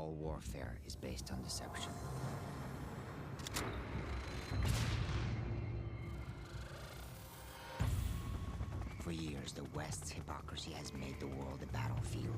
All warfare is based on deception. For years, the West's hypocrisy has made the world a battlefield.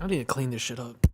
I need to clean this shit up.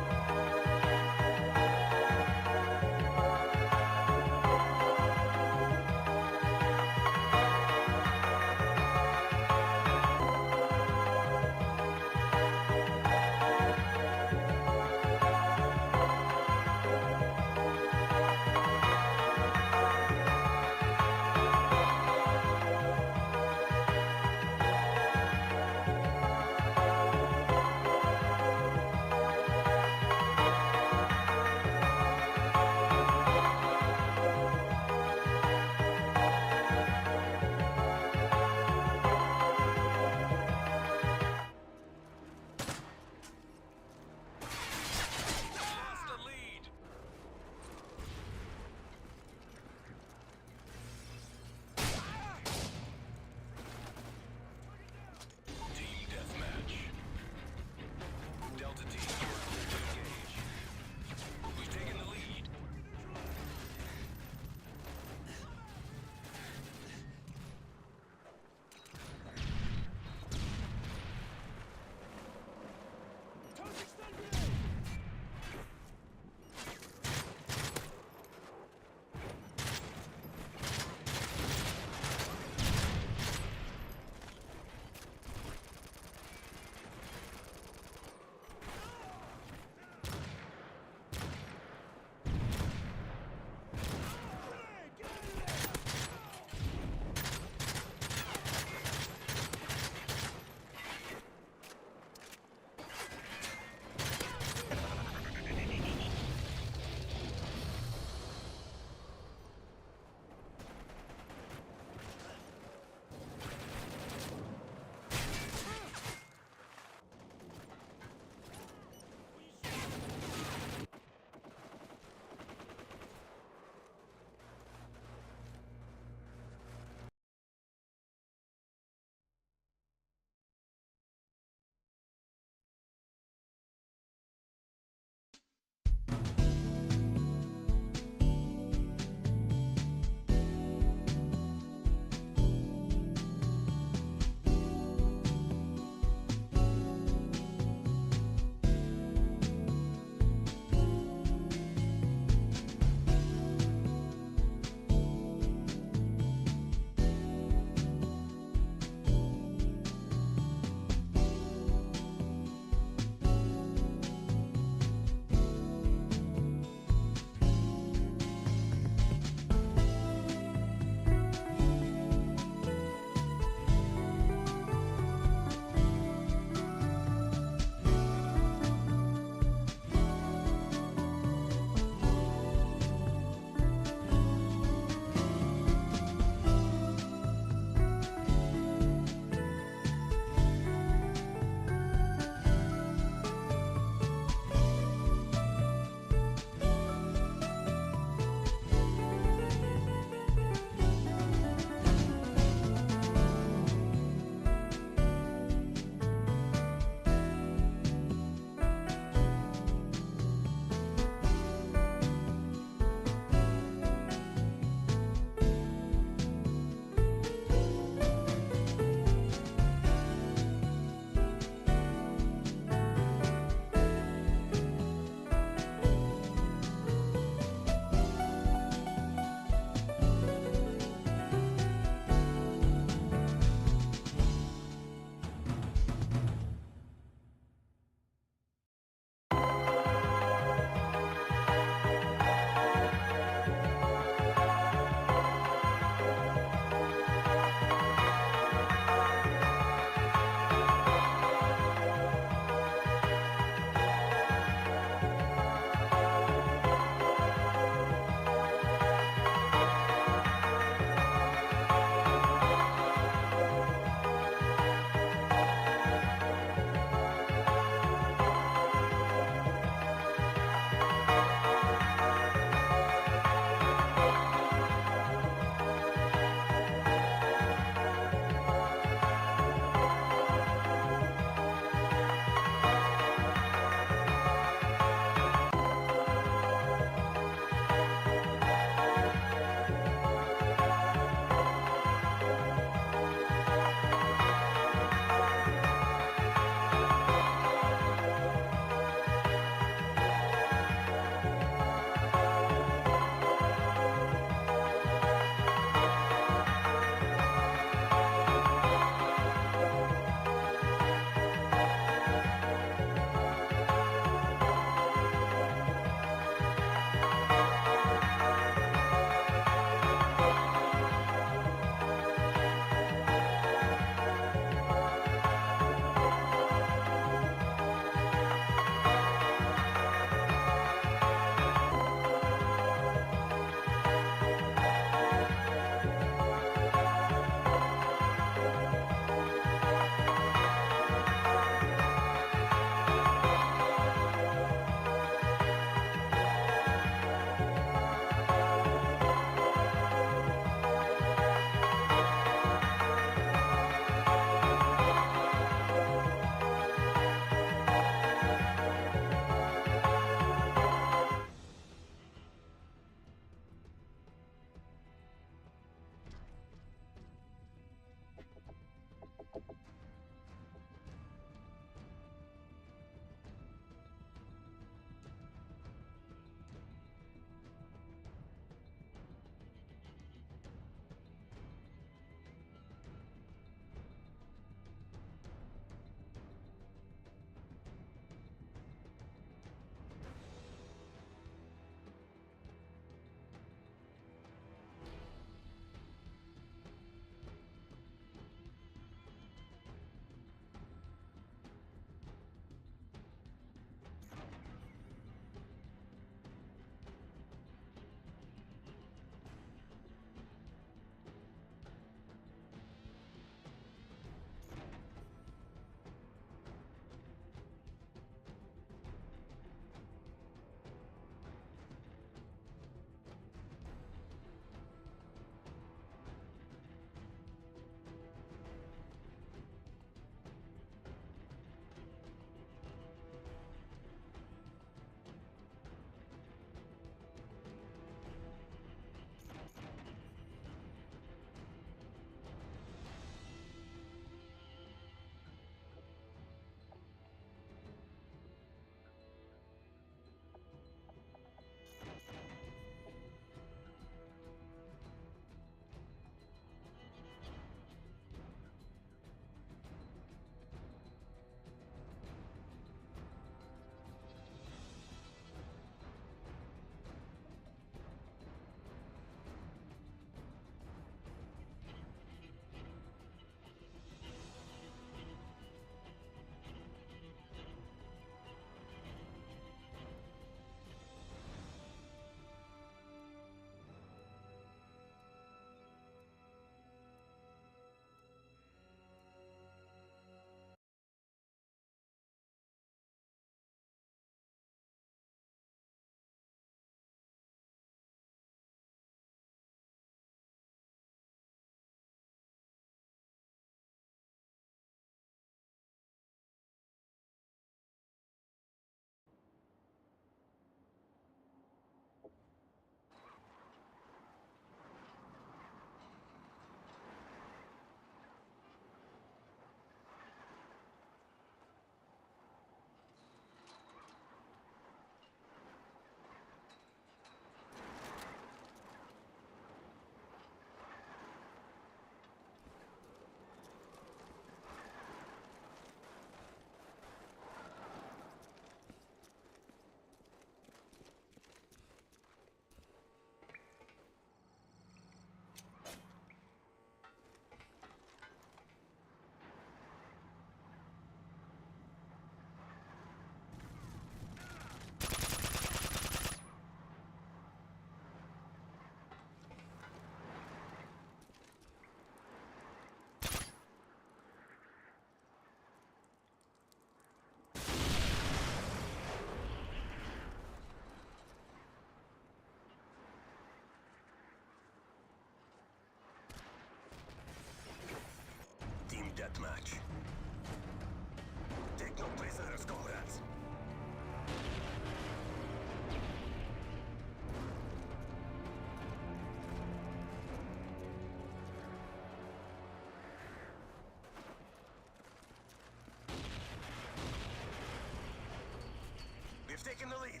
taking the lead.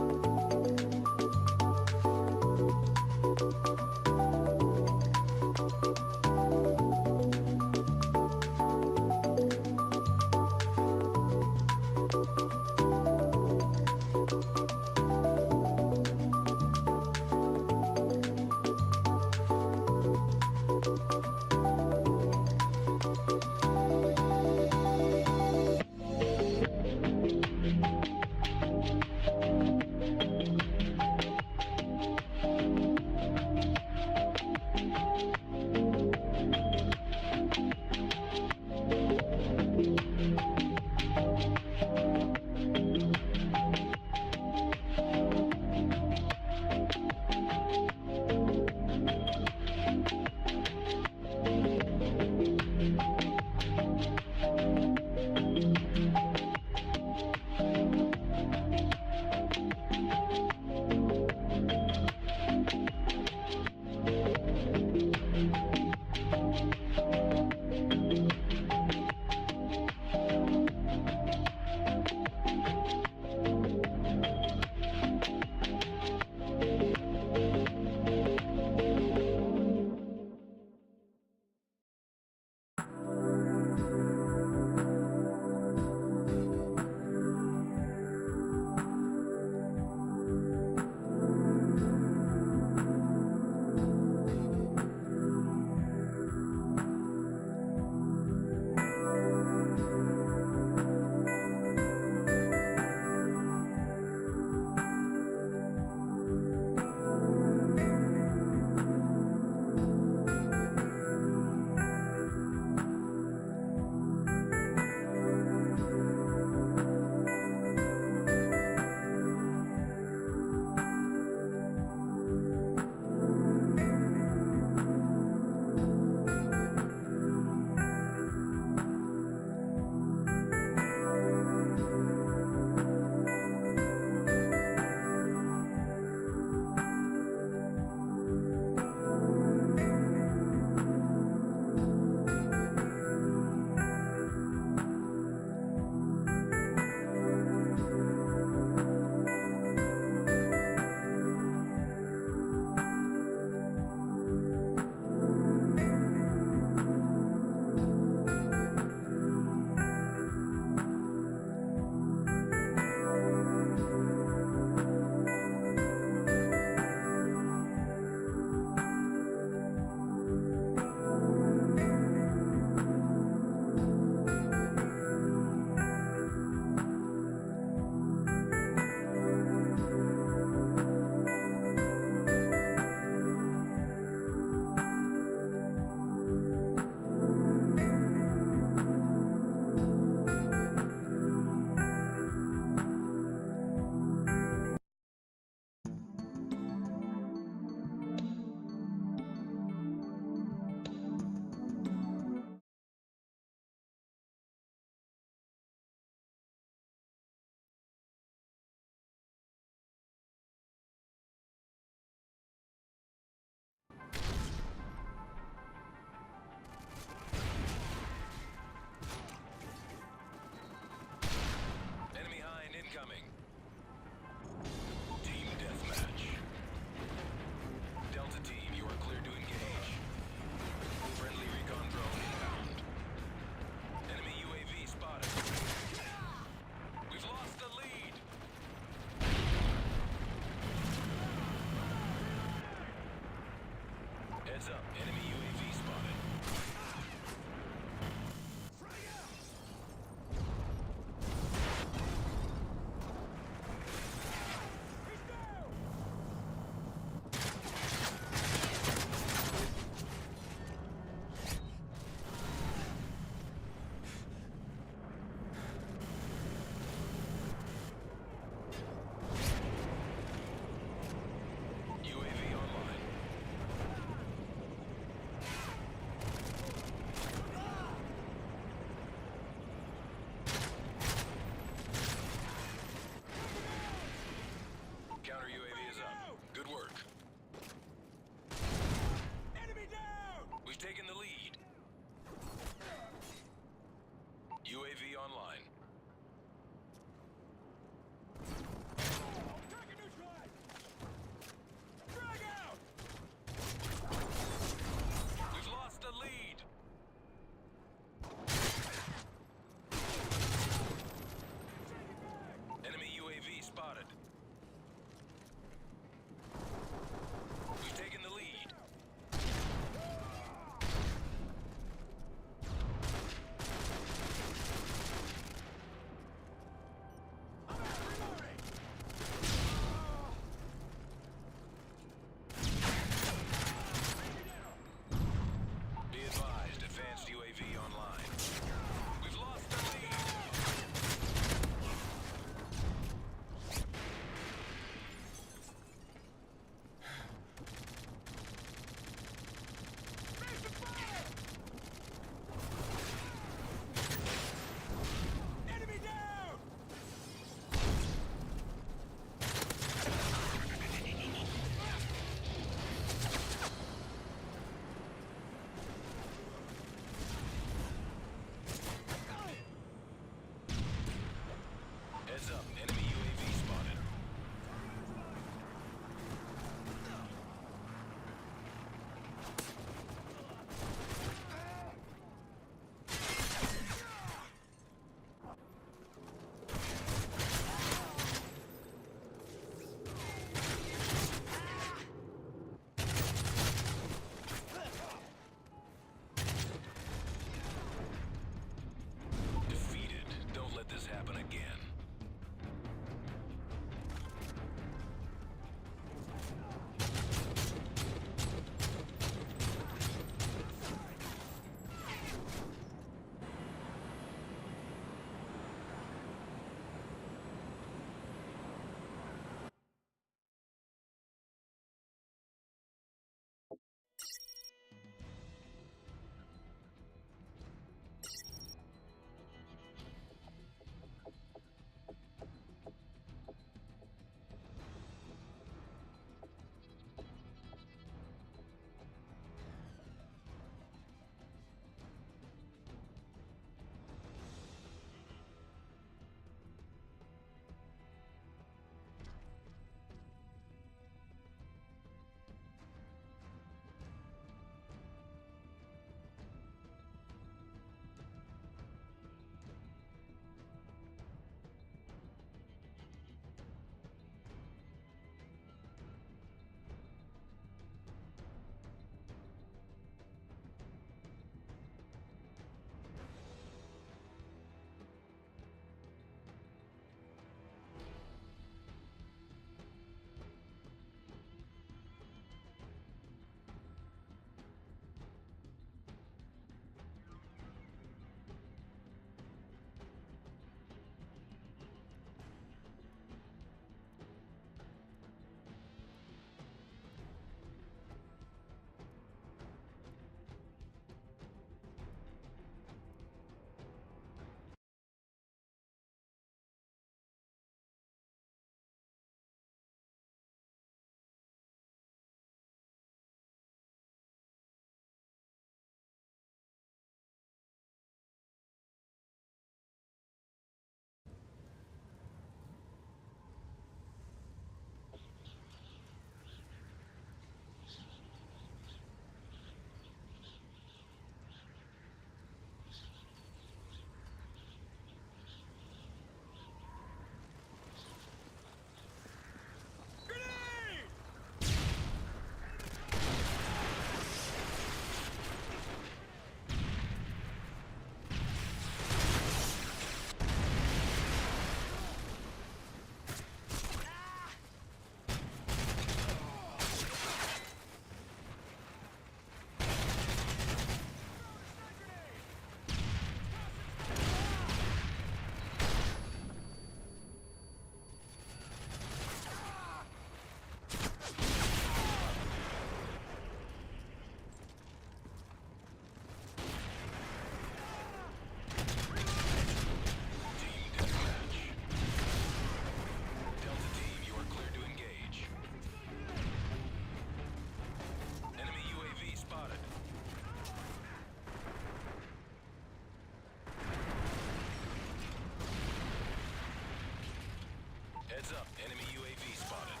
Heads up, enemy UAV spotted.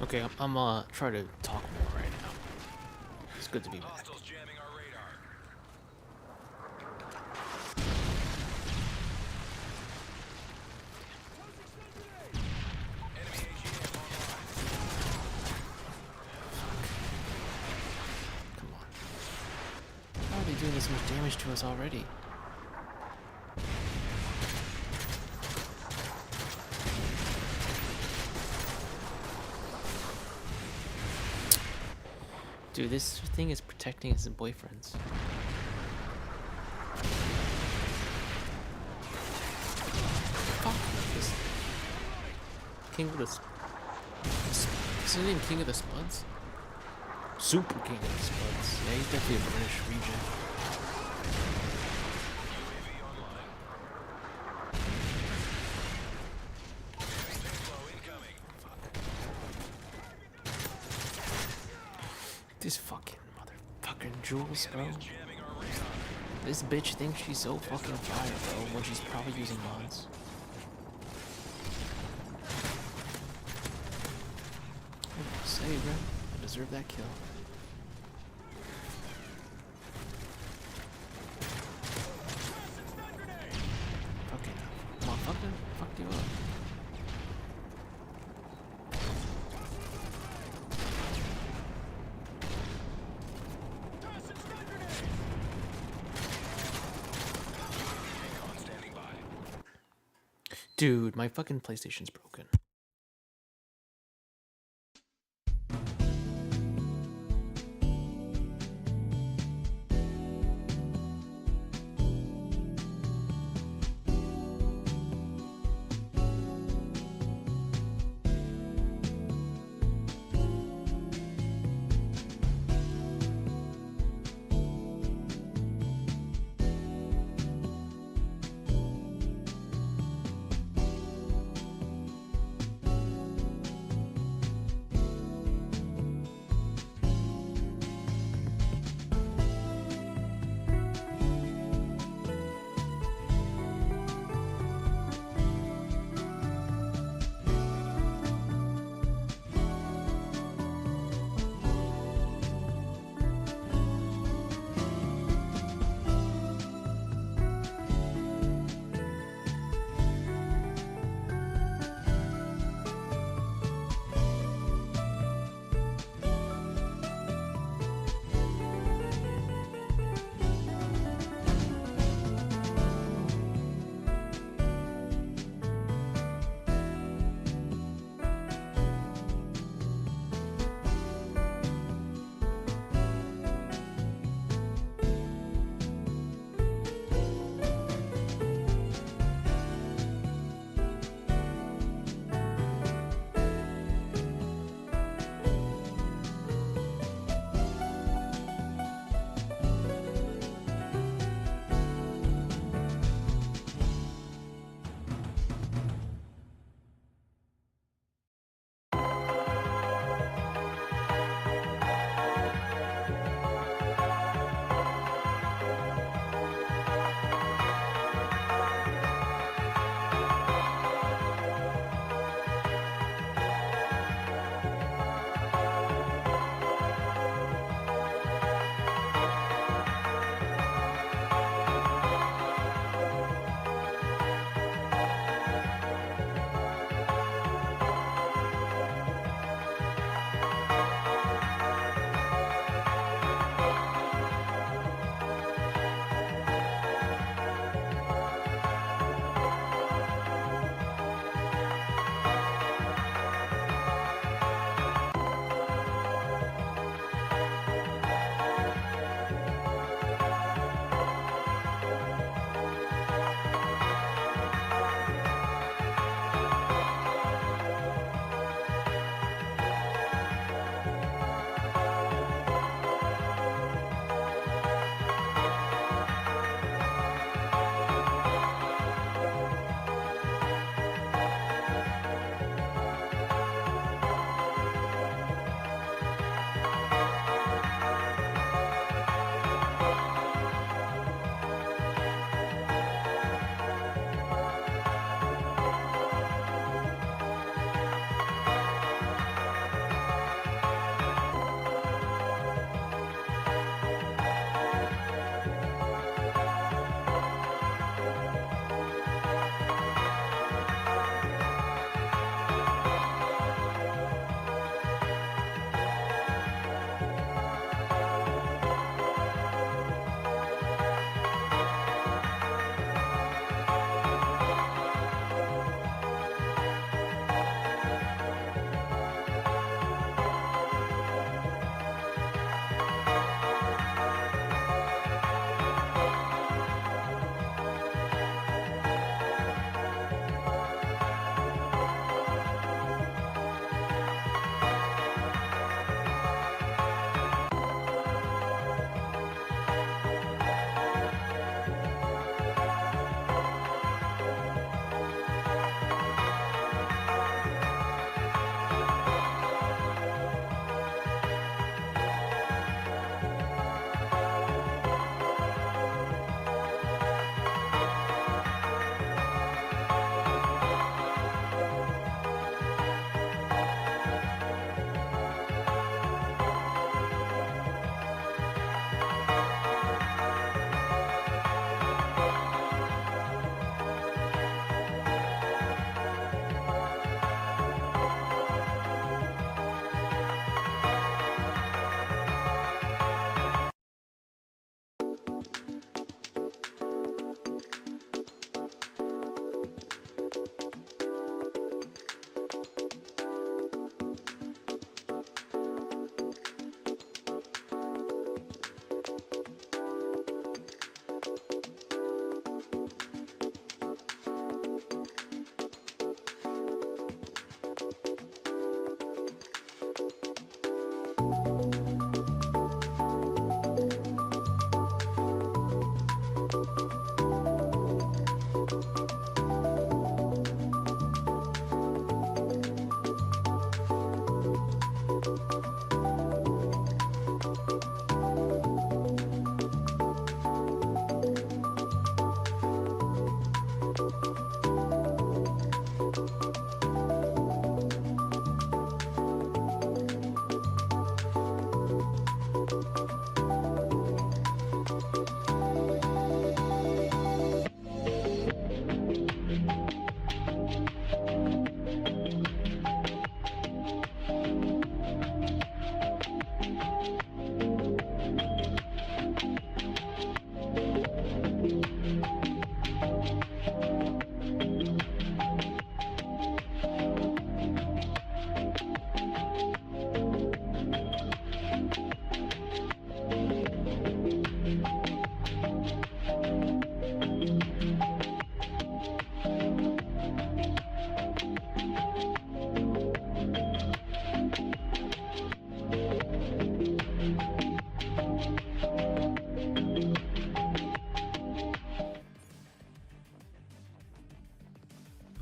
Okay, I'm trying to talk more right now. It's good to be back. Hostiles jamming our radar. Enemy AGM online. Come on. How are they doing this much damage to us already? Dude, this thing is protecting his boyfriends. Fuck this. King of the... Is his name King of the Spuds? Super King of the Spuds. Yeah, he's definitely a British region. UAV online. Enemy payload incoming. This fucking motherfucking Jules, bro. Enemy is jamming our radar. This bitch thinks she's so fucking fire, bro, when she's probably using mods. Say, bro. I deserve that kill. Fucking motherfucker. Fucked you up. Recon standing by. Dude, my fucking PlayStation's broken.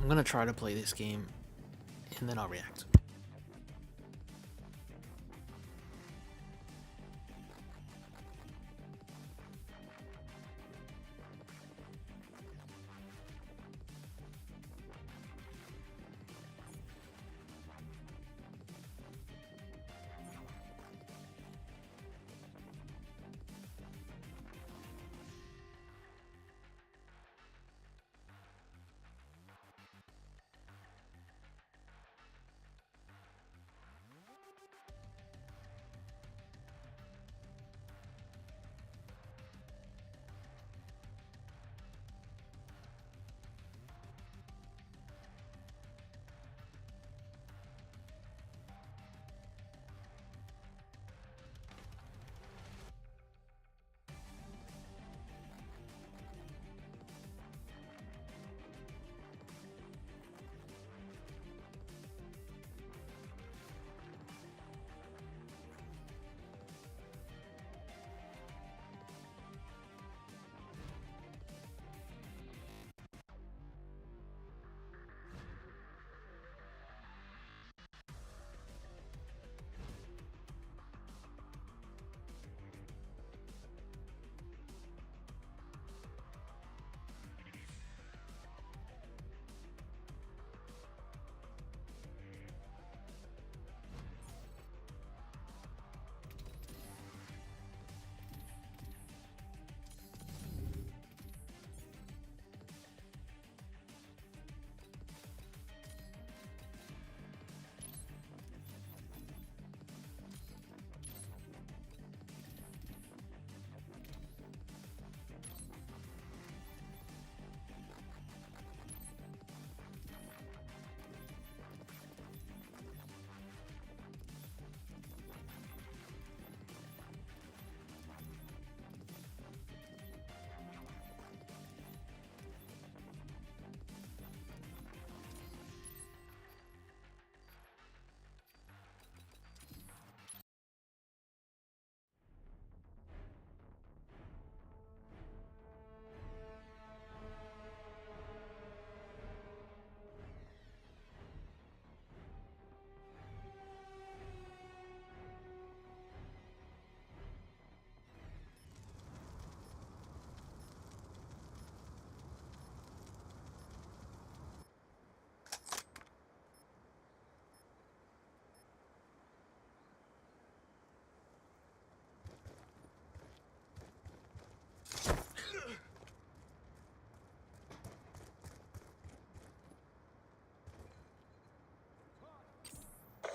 I'm gonna try to play this game, and then I'll react.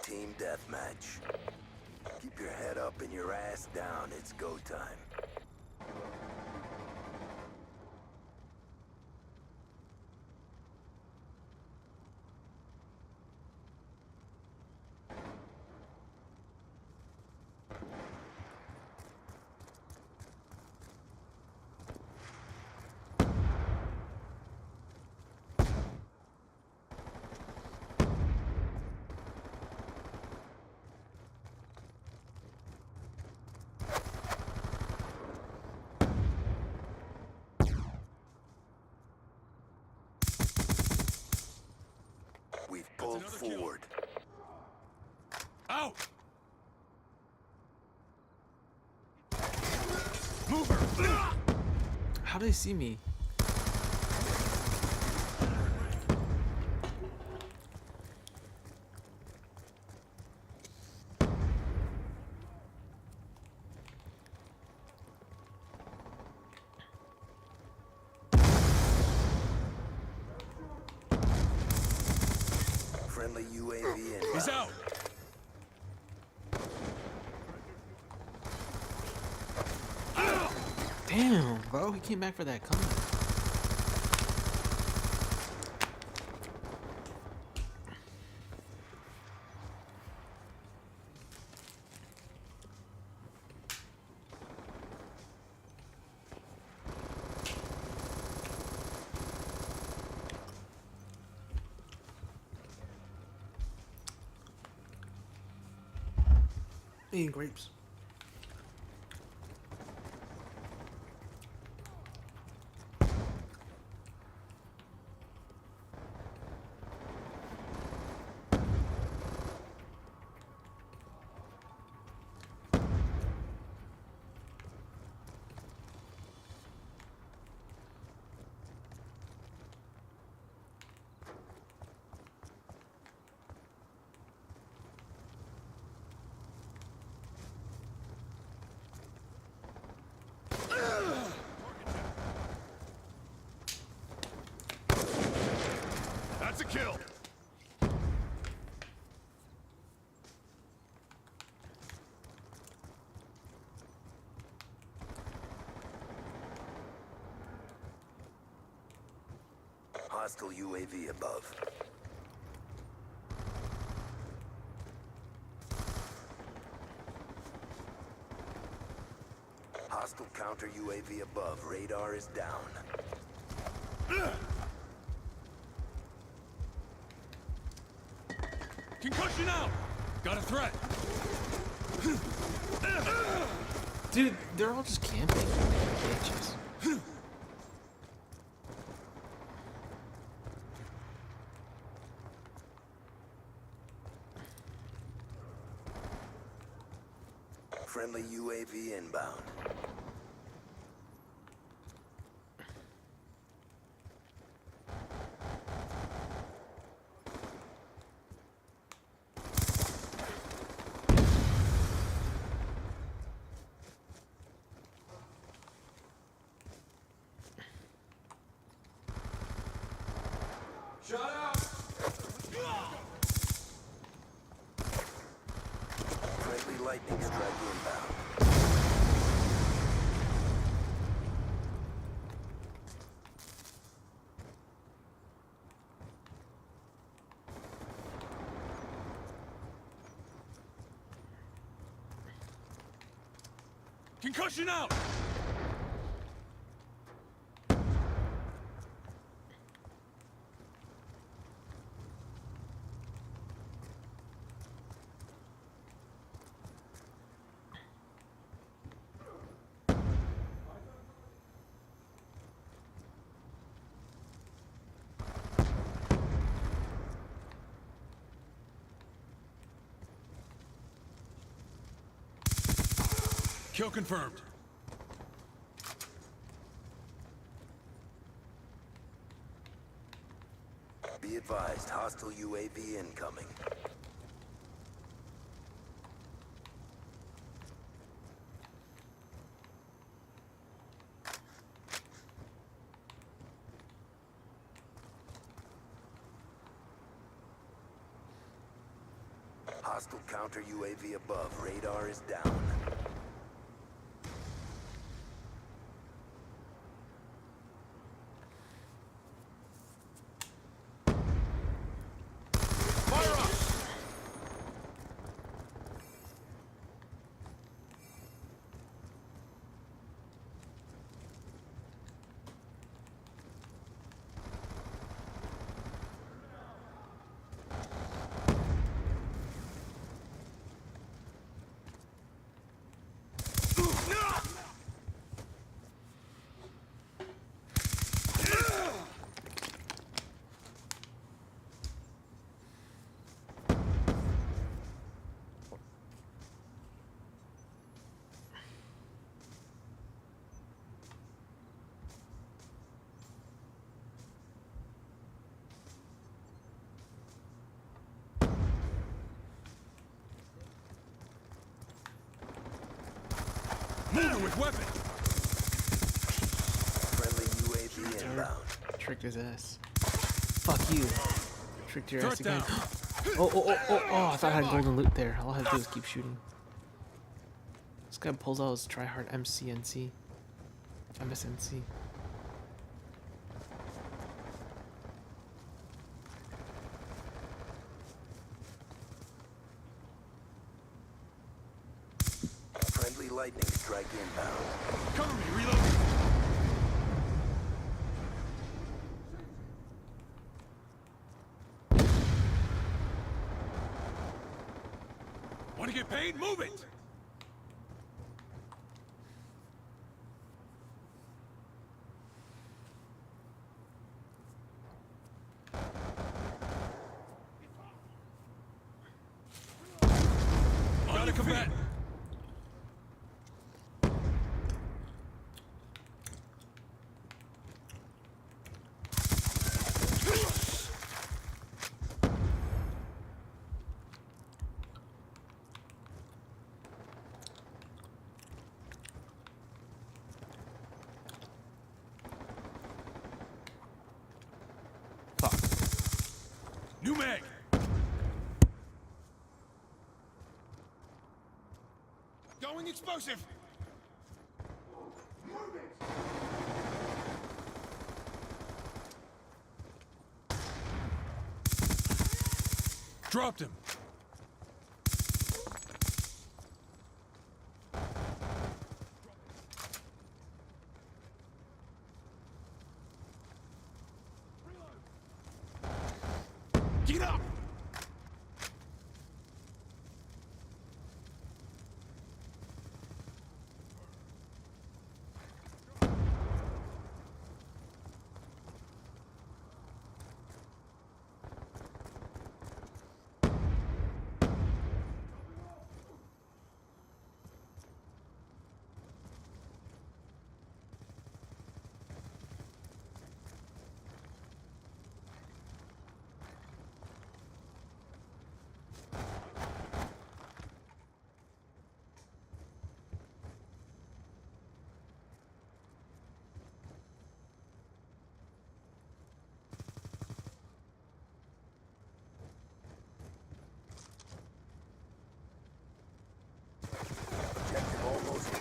Team deathmatch. Keep your head up and your ass down. It's go time. We've pulled forward. Out! Move her! How do they see me? Friendly UAV inbound. He's out! Damn, bro, he came back for that comeback. Eating grapes. kill. Hostile UAV above. Hostile counter UAV above. Radar is down. Concussion out. Got a threat. Dude, they're all just camping. Bitches. Friendly UAV inbound. Shut out. Friendly lightning strike inbound. Concussion out. Kill confirmed. Be advised, hostile UAV incoming. Hostile counter UAV above. Radar is down. Fire up. Moving with weapon. Friendly UAV inbound. Tricked his ass. Fuck you. Tricked your ass Threat again. down. Oh, I thought I had golden loot there. All I had to do was keep shooting. This guy pulls out his tryhard MSNC. Friendly lightning strike inbound. Cover me. Reload. Want to get paid? Move it. Got a combat. Fuck. New mag. Going explosive. Dropped him. Get up!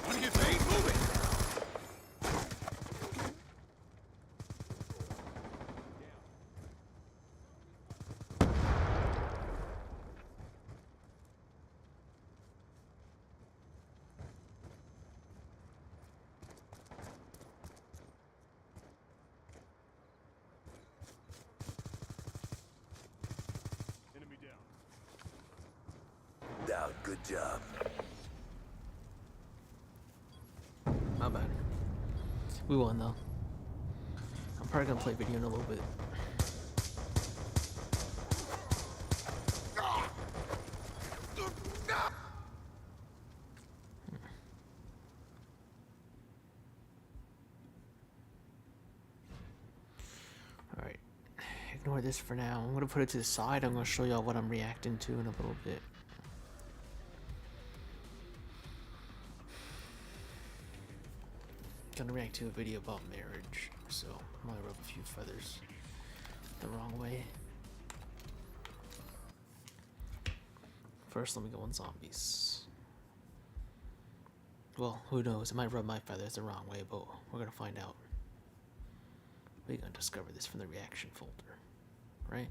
Wanna get paid? Move it! Enemy down. Down, good job. My bad. We won though. I'm probably gonna play video in a little bit. Alright. Ignore this for now. I'm gonna put it to the side. I'm gonna show y'all what I'm reacting to in a little bit. Gonna react to a video about marriage, so I might rub a few feathers the wrong way. First, let me go on zombies. Well, who knows? I might rub my feathers the wrong way, but we're gonna find out. We're gonna discover this from the reaction folder, right?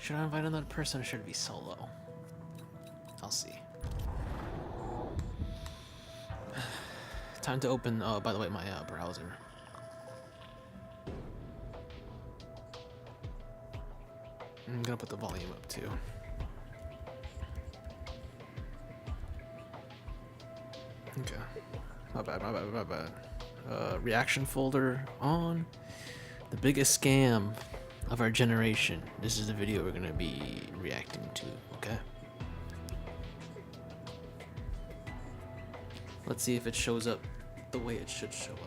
Should I invite another person or should it be solo? I'll see. Time to open, by the way, my browser. I'm gonna put the volume up too. Okay. My bad. Reaction folder on. The biggest scam of our generation. This is the video we're gonna be reacting to, okay? Let's see if it shows up the way it should show up.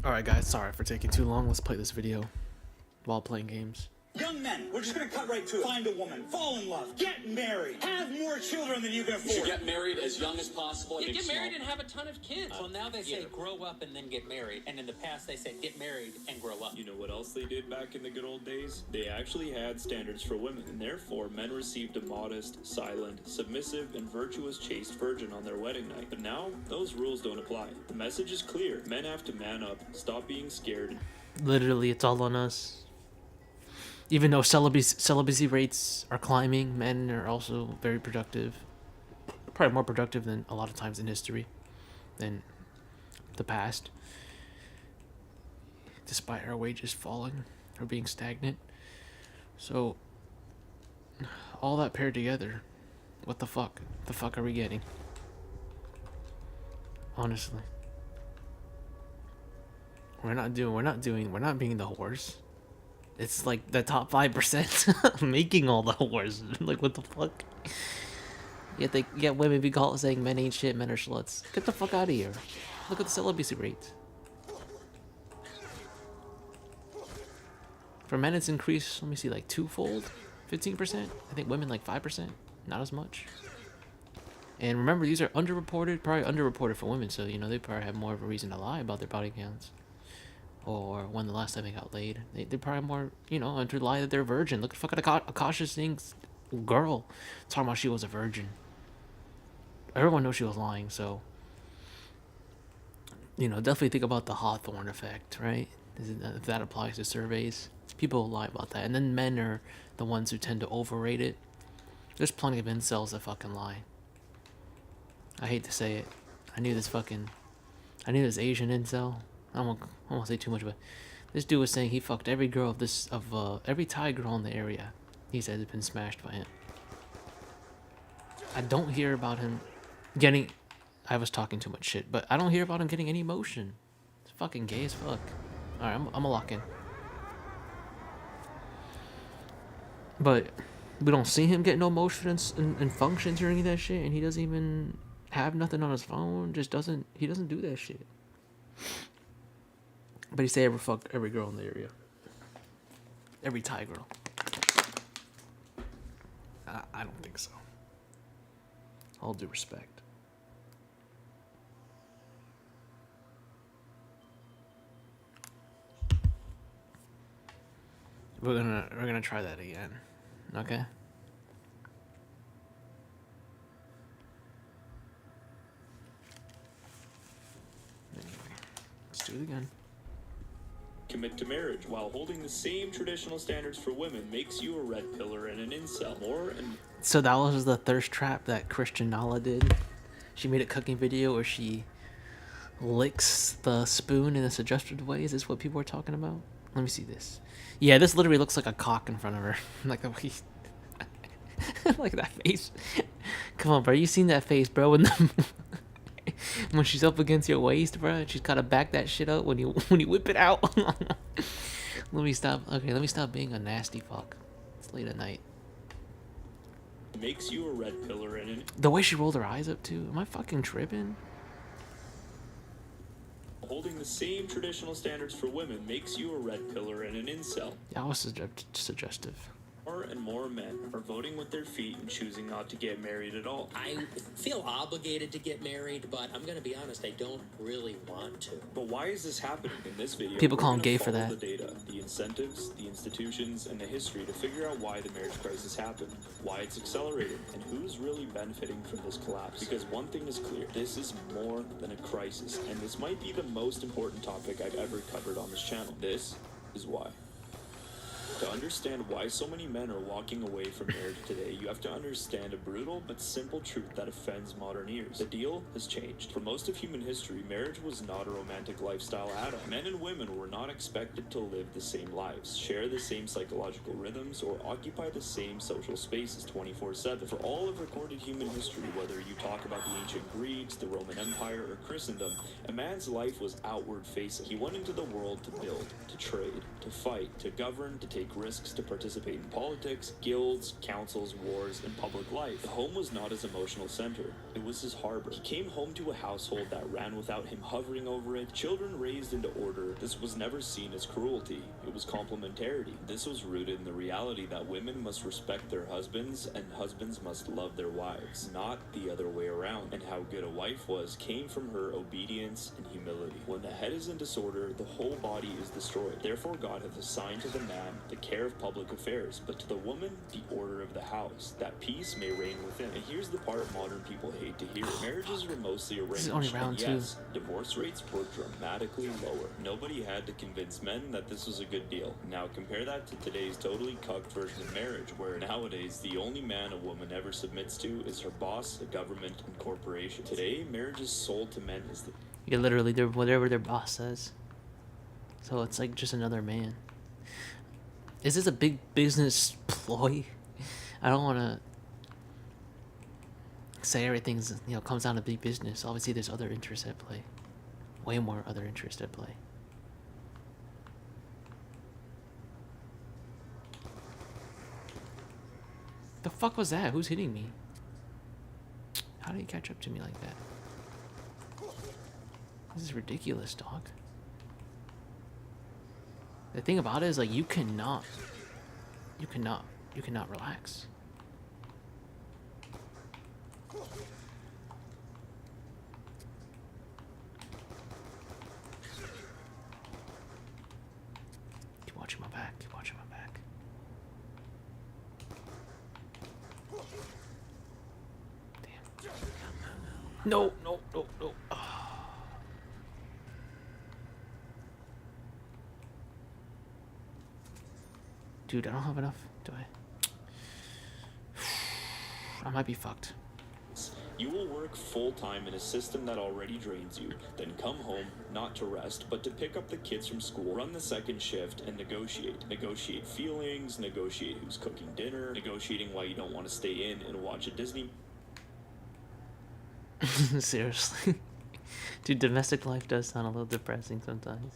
Alright guys, sorry for taking too long. Let's play this video while playing games. Young men, we're just gonna cut right to it. Find a woman, fall in love, get married, have more children than you can afford. You should get married as young as possible. Yeah, get married and have a ton of kids. Well, now they say grow up and then get married. And in the past, they said get married and grow up. You know what else they did back in the good old days? They actually had standards for women, and therefore men received a modest, silent, submissive, and virtuous chaste virgin on their wedding night. But now, those rules don't apply. The message is clear. Men have to man up, stop being scared. Literally, it's all on us. Even though celibacy rates are climbing, men are also very productive. Probably more productive than a lot of times in history, than the past. Despite our wages falling or being stagnant. So, all that paired together, what the fuck? The fuck are we getting? Honestly. We're not being the whores. It's like the top 5% making all the whores. Like, what the fuck? Yet women be called saying men ain't shit, men are sluts. Get the fuck out of here. Look at the celibacy rates. For men, it's increased, let me see, like twofold? 15%? I think women like 5%. Not as much. And remember, these are underreported, probably underreported for women, so, you know, they probably have more of a reason to lie about their body counts. Or when the last time they got laid. They probably more, you know, to lie that they're a virgin. Look at fucking Akasha Singh's girl talking about she was a virgin. Everyone knows she was lying, so... You know, definitely think about the Hawthorne effect, right? If that applies to surveys. People lie about that. And then men are the ones who tend to overrate it. There's plenty of incels that fucking lie. I hate to say it. I knew this Asian incel. I won't say too much, but this dude was saying he fucked every girl every Thai girl in the area. He said it's been smashed by him. I don't hear about him getting... I was talking too much shit, but I don't hear about him getting any emotion. It's fucking gay as fuck. Alright, I'm gonna lock in. But we don't see him get no emotion in functions or any of that shit, and he doesn't even have nothing on his phone. He doesn't do that shit. But he say ever fuck every girl in the area. Every Thai girl. I don't think so. All due respect. We're gonna try that again. Okay? Anyway, let's do it again. Commit to marriage while holding the same traditional standards for women makes you a red pillar and an incel. So that was the thirst trap that Christian Nala did. She made a cooking video where she licks the spoon in a suggestive way. Is this what people are talking about? Let me see this. Yeah, this literally looks like a cock in front of her. Like a like that face. Come on, bro. You seen that face, bro? When she's up against your waist, bro, she's gotta back that shit up when you whip it out. Let me stop. Okay, let me stop being a nasty fuck. It's late at night. Makes you a red pillar and the way she rolled her eyes up too. Am I fucking tripping? Holding the same traditional standards for women makes you a red pillar and an incel. Yeah, I was suggestive. More and more men are voting with their feet and choosing not to get married at all. I feel obligated to get married, but I'm going to be honest, I don't really want to. But why is this happening? In this video, people call him him gay for that. The data, the incentives, the institutions, and the history to figure out why the marriage crisis happened, why it's accelerated, and who's really benefiting from this collapse. Because one thing is clear, this is more than a crisis, and this might be the most important topic I've ever covered on this channel. This is why. To understand why so many men are walking away from marriage today, you have to understand a brutal but simple truth that offends modern ears. The deal has changed. For most of human history, marriage was not a romantic lifestyle at all. Men and women were not expected to live the same lives, share the same psychological rhythms, or occupy the same social spaces 24/7. For all of recorded human history, whether you talk about the ancient Greeks, the Roman Empire, or Christendom, a man's life was outward facing. He went into the world to build, to trade, to fight, to govern, to take risks, to participate in politics, guilds, councils, wars, and public life. The home was not his emotional center. It was his harbor. He came home to a household that ran without him hovering over it. Children raised into order. This was never seen as cruelty. It was complementarity. This was rooted in the reality that women must respect their husbands and husbands must love their wives, not the other way around. And how good a wife was came from her obedience and humility. When the head is in disorder, the whole body is destroyed. Therefore God hath assigned to the man the care of public affairs, but to the woman the order of the house, that peace may reign within. And here's the part modern people hate to hear. Marriages were mostly arranged. This is only round and yes, divorce rates were dramatically lower. Nobody had to convince men that this was a good deal. Now compare that to today's totally cucked version of marriage, where nowadays the only man a woman ever submits to is her boss, the government, and corporation. Today, marriage is sold to men as the... Yeah, literally, they're whatever their boss says. So it's like just another man. Is this a big business ploy? I don't want to say everything's, you know, comes down to big business. Obviously, there's other interests at play. Way more other interests at play. The fuck was that? Who's hitting me? How did he catch up to me like that? This is ridiculous, dog. The thing about it is, like, you cannot relax. Keep watching my back, keep watching my back. Damn. No, no, no, no. Dude, I don't have enough, do I? I might be fucked. You will work full-time in a system that already drains you, then come home, not to rest, but to pick up the kids from school, run the second shift, and negotiate. Negotiate feelings, negotiate who's cooking dinner, negotiating why you don't want to stay in and watch a Disney... Seriously. Dude, domestic life does sound a little depressing sometimes.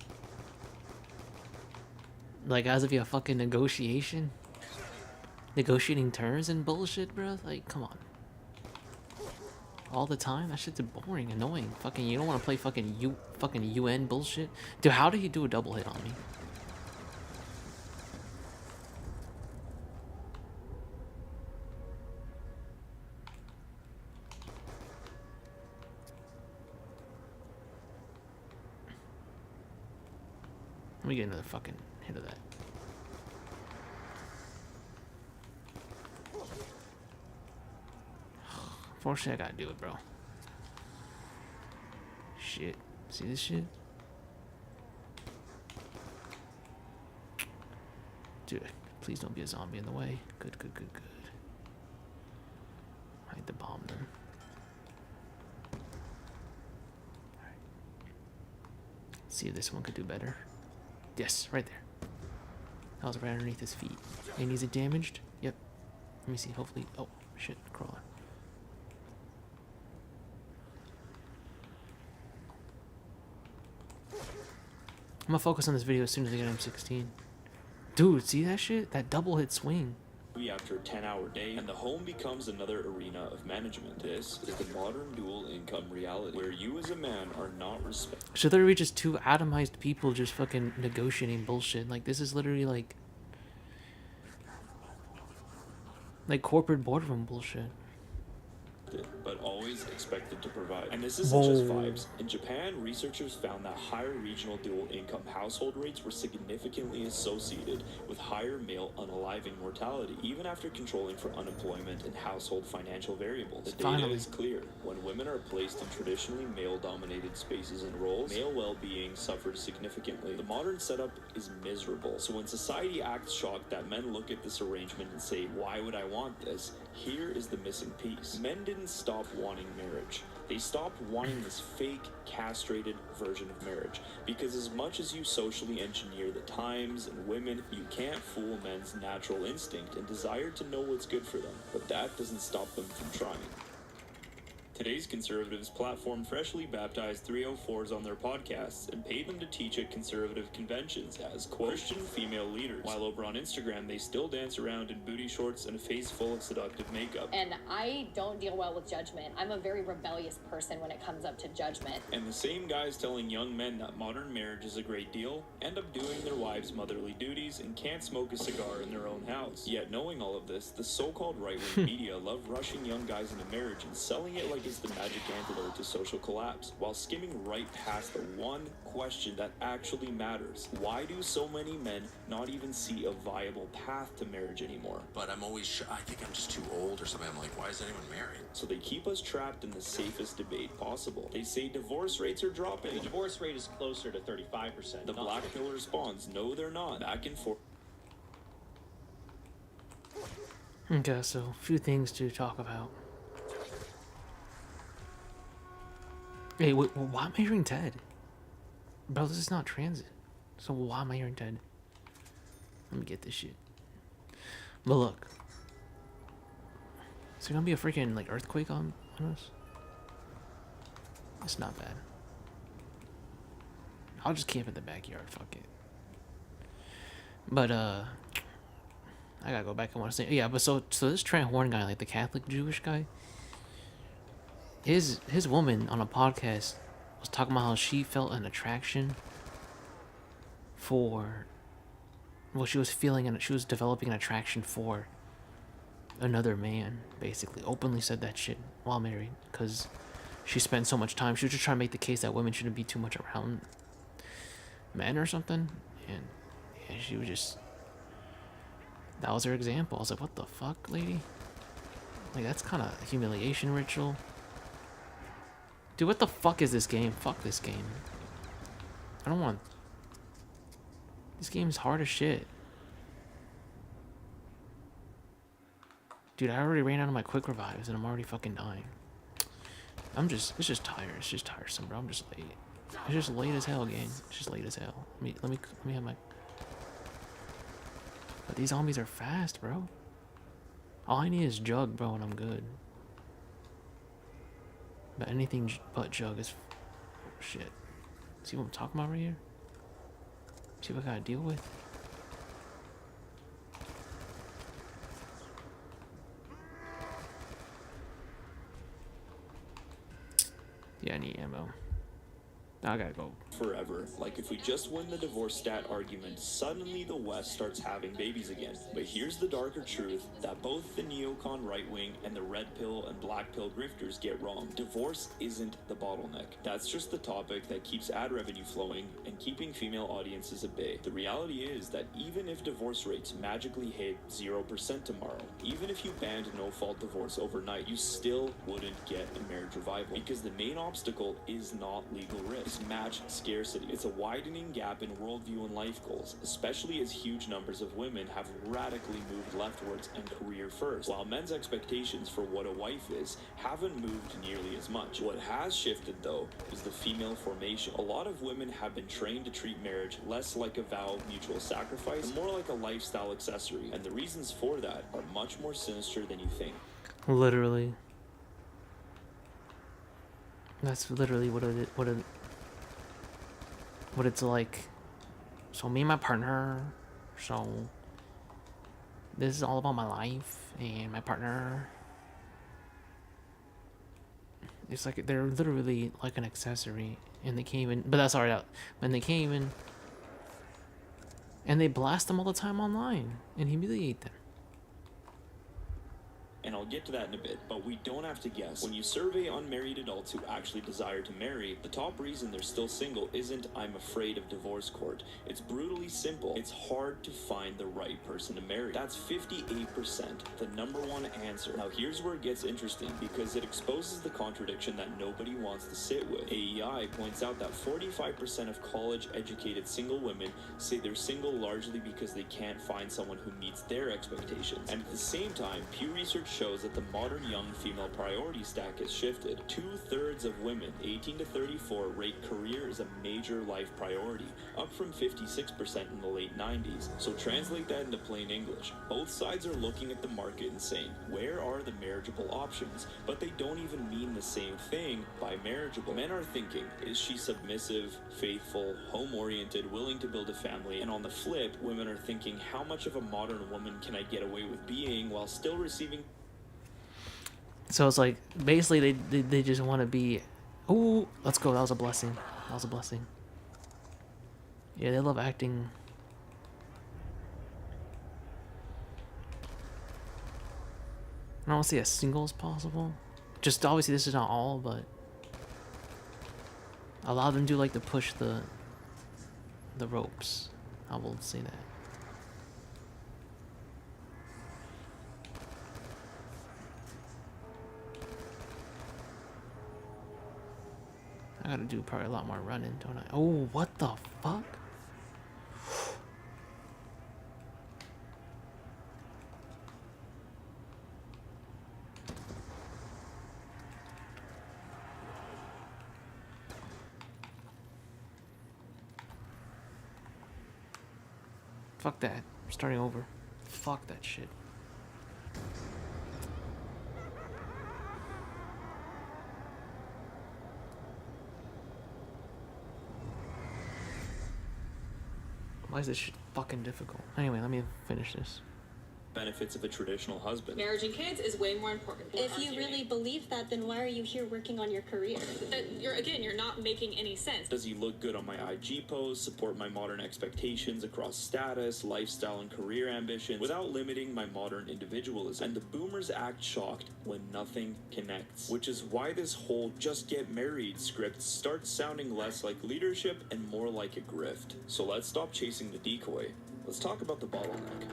Like, as if you have fucking negotiation? Negotiating terms and bullshit, bro? Like, come on. All the time? That shit's boring, annoying. Fucking, you don't want to play fucking UN bullshit? Dude, how did he do a double hit on me? Let me get another fucking hit of that. Unfortunately, I gotta do it, bro. Shit. See this shit? Dude, please don't be a zombie in the way. Good, good, good, good. Hide the bomb there. Alright. See if this one could do better. Yes, right there. That was right underneath his feet. And is it damaged? Yep. Let me see, hopefully. Oh, shit, crawler. I'm gonna focus on this video as soon as I get M16. Dude, see that shit? That double hit swing. After a 10-hour day, and the home becomes another arena of management. This is the modern dual income reality, where you as a man are not respected. So literally just two atomized people just fucking negotiating bullshit. Like, this is literally like corporate boardroom bullshit. But always expected to provide. And this isn't just vibes. In Japan, researchers found that higher regional dual income household rates were significantly associated with higher male unaliving mortality, even after controlling for unemployment and household financial variables. The data is clear. When women are placed in traditionally male-dominated spaces and roles, male well-being suffers significantly. The modern setup is miserable. So when society acts shocked that men look at this arrangement and say, why would I want this? Here is the missing piece. Men didn't stop wanting marriage. They stopped wanting this fake, castrated version of marriage. Because as much as you socially engineer the times and women, you can't fool men's natural instinct and desire to know what's good for them. But that doesn't stop them from trying. Today's conservatives platform freshly baptized 304s on their podcasts and paid them to teach at conservative conventions as, quote, Christian female leaders, while over on Instagram they still dance around in booty shorts and a face full of seductive makeup. And I don't deal well with judgment. I'm a very rebellious person when it comes up to judgment. And the same guys telling young men that modern marriage is a great deal end up doing their wives' motherly duties and can't smoke a cigar in their own house. Yet knowing all of this, the so-called right-wing media love rushing young guys into marriage and selling it like it's the magic antidote to social collapse, while skimming right past the one question that actually matters. Why do so many men not even see a viable path to marriage anymore? But I'm always I think I'm just too old or something. I'm like, why is anyone married? So they keep us trapped in the safest debate possible. They say divorce rates are dropping. The divorce rate is closer to 35%. The black pill responds, no they're not. Back and forth. Okay, so a few things to talk about. Hey, wait, why am I hearing Ted? Bro, this is not transit. So why am I hearing Ted? Let me get this shit. But look. Is there gonna be a freaking, like, earthquake on us? It's not bad. I'll just camp in the backyard, fuck it. But, I gotta go back and want to say, yeah, but so this Trent Horn guy, like the Catholic Jewish guy, his woman on a podcast was talking about how she felt an attraction for, well, she was developing an attraction for another man, basically. Openly said that shit while married, because she spent so much time. She was just trying to make the case that women shouldn't be too much around men or something, and yeah, she was just, that was her example. I was like, what the fuck, lady? Like, that's kind of a humiliation ritual. Dude, what the fuck is this game? Fuck this game. I don't want... This game's hard as shit. Dude, I already ran out of my quick revives and I'm already fucking dying. It's just tired. It's just tiresome, bro. I'm just late. It's just late as hell, gang. It's just late as hell. Let me have my... But these zombies are fast, bro. All I need is Jug, bro, and I'm good. But anything but Jug is... Oh, shit. See what I'm talking about right here? See what I gotta deal with? Yeah, I need ammo. Now I gotta go. Forever. Like, if we just win the divorce stat argument, suddenly the West starts having babies again. But here's the darker truth that both the neocon right wing and the red pill and black pill grifters get wrong. Divorce isn't the bottleneck. That's just the topic that keeps ad revenue flowing and keeping female audiences at bay. The reality is that even if divorce rates magically hit 0% tomorrow, even if you banned no-fault divorce overnight, you still wouldn't get a marriage revival, because the main obstacle is not legal risk. It's match scarcity. It's a widening gap in worldview and life goals, especially as huge numbers of women have radically moved leftwards and career first, while men's expectations for what a wife is haven't moved nearly as much. What has shifted, though, is the female formation. A lot of women have been trained to treat marriage less like a vow of mutual sacrifice and more like a lifestyle accessory, and the reasons for that are much more sinister than you think. Literally. That's literally what it's like. So me and my partner, so this is all about my life and my partner. It's like they're literally like an accessory, and they came in, but that's alright. When they came in, and they blast them all the time online and humiliate them. And I'll get to that in a bit, but we don't have to guess. When you survey unmarried adults who actually desire to marry, the top reason they're still single isn't "I'm afraid of divorce court." It's brutally simple. It's hard to find the right person to marry. That's 58%, the #1 answer. Now here's where it gets interesting, because it exposes the contradiction that nobody wants to sit with. AEI points out that 45% of college-educated single women say they're single largely because they can't find someone who meets their expectations. And at the same time, Pew Research shows that the modern young female priority stack has shifted. 2/3 of women 18 to 34 rate career as a major life priority, up from 56% in the late 90s. So translate that into plain English. Both sides are looking at the market and saying, where are the marriageable options? But they don't even mean the same thing by marriageable. Men are thinking, is she submissive, faithful, home-oriented, willing to build a family? And on the flip, women are thinking, how much of a modern woman can I get away with being while still receiving? So it's like basically they just want to be. Ooh, let's go. That was a blessing. That was a blessing. Yeah, they love acting. I don't see a single as possible. Just obviously this is not all, but allow them to like to push the ropes. I will say that. I gotta do probably a lot more running, don't I? Oh, what the fuck? Fuck that. I'm starting over. Fuck that shit. Why is this shit fucking difficult? Anyway, let me finish this. Benefits of a traditional husband. Marriage and kids is way more important. If you really believe that, then why are you here working on your career? You're not making any sense. Does he look good on my IG posts, support my modern expectations across status, lifestyle, and career ambitions without limiting my modern individualism? And the boomers act shocked when nothing connects, which is why this whole just get married script starts sounding less like leadership and more like a grift. So let's stop chasing the decoy. Let's talk about the bottleneck.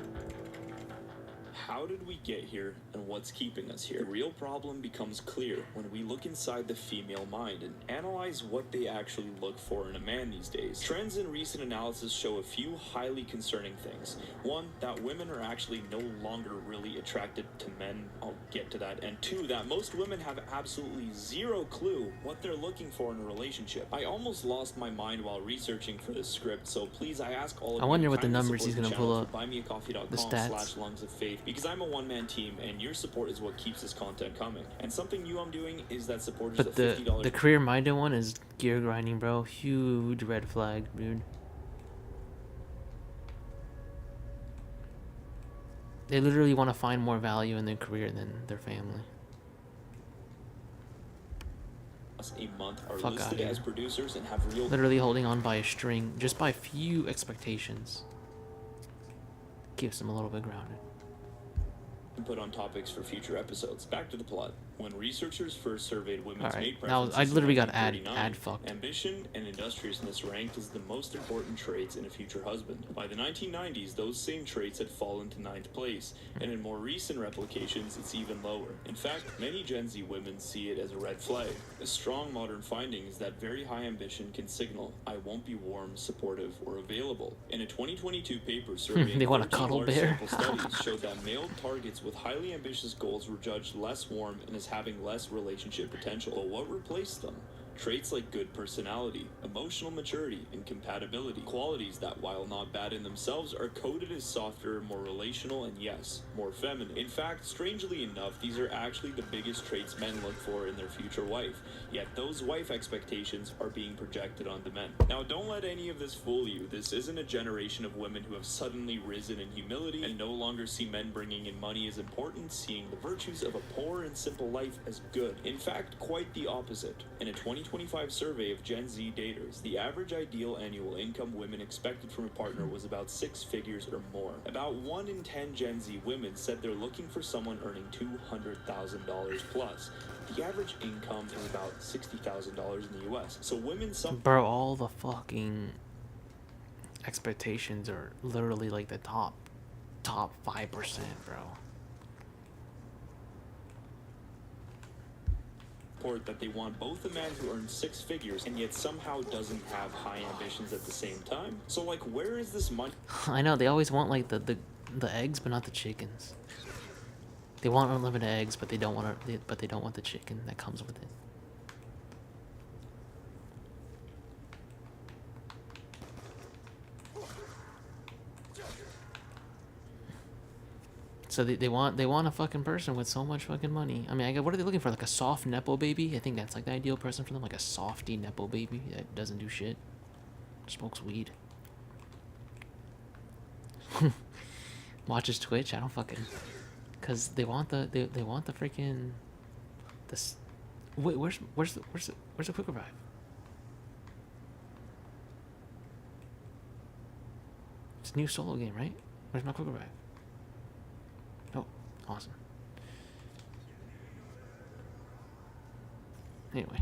How did we get here, and what's keeping us here? The real problem becomes clear when we look inside the female mind and analyze what they actually look for in a man these days. Trends in recent analysis show a few highly concerning things. One, that women are actually no longer really attracted to men. I'll get to that. And two, that most women have absolutely zero clue what they're looking for in a relationship. I almost lost my mind while researching for this script, so please, I ask all of you. I wonder what the numbers he's gonna pull up. buymeacoffee.com The stats. /lungs-of-faith, because I'm a one-man team and your support is what keeps this content coming. And something new I'm doing is that supporters But of $50 the career-minded one is gear grinding, bro. Huge red flag, dude. They literally want to find more value in their career than their family. a month are Fuck listed outta as here. producers and have real Literally holding on by a string, just by few expectations. Keeps them a little bit grounded. input on topics for future episodes. Back to the plot. When researchers first surveyed women's Alright, mate that was- preferences I literally in got ad 1939, fucked. ambition and industriousness ranked as the most important traits in a future husband. By the 1990s, those same traits had fallen to 9th place, and in more recent replications, it's even lower. In fact, many Gen Z women see it as a red flag. A strong modern finding is that very high ambition can signal, I won't be warm, supportive, or available. In a 2022 paper surveying They want a 13 cuddle large bear? sample studies showed that male targets with highly ambitious goals were judged less warm and as having less relationship potential. But what replaced them? Traits like good personality, emotional maturity, and compatibility. Qualities that, while not bad in themselves, are coded as softer, more relational, and yes, more feminine. In fact, strangely enough, these are actually the biggest traits men look for in their future wife. Yet those wife expectations are being projected onto men. Now, don't let any of this fool you. This isn't a generation of women who have suddenly risen in humility and no longer see men bringing in money as important, seeing the virtues of a poor and simple life as good. In fact, quite the opposite. In a 2025 survey of Gen Z daters, the average ideal annual income women expected from a partner was about 6 figures or more. About 1 in 10 Gen Z women said they're looking for someone earning $200,000 plus. The average income is about $60,000 in the US. So women Bro, all the fucking expectations are literally like the top 5%, bro. report that they want both a man who earns 6 figures and yet somehow doesn't have high ambitions at the same time. So like, where is this money? I know they always want like the eggs but not the chickens. They want unlimited eggs, but they don't want but they don't want the chicken that comes with it. So they want a fucking person with so much fucking money. I mean, what are they looking for? Like a soft nepo baby? I think that's like the ideal person for them, like a softy nepo baby that doesn't do shit, smokes weed, watches Twitch. I don't fucking, cause they want the freaking this. Wait, where's the quick revive? It's a new solo game, right? Where's my quick revive? Oh, awesome. Anyway.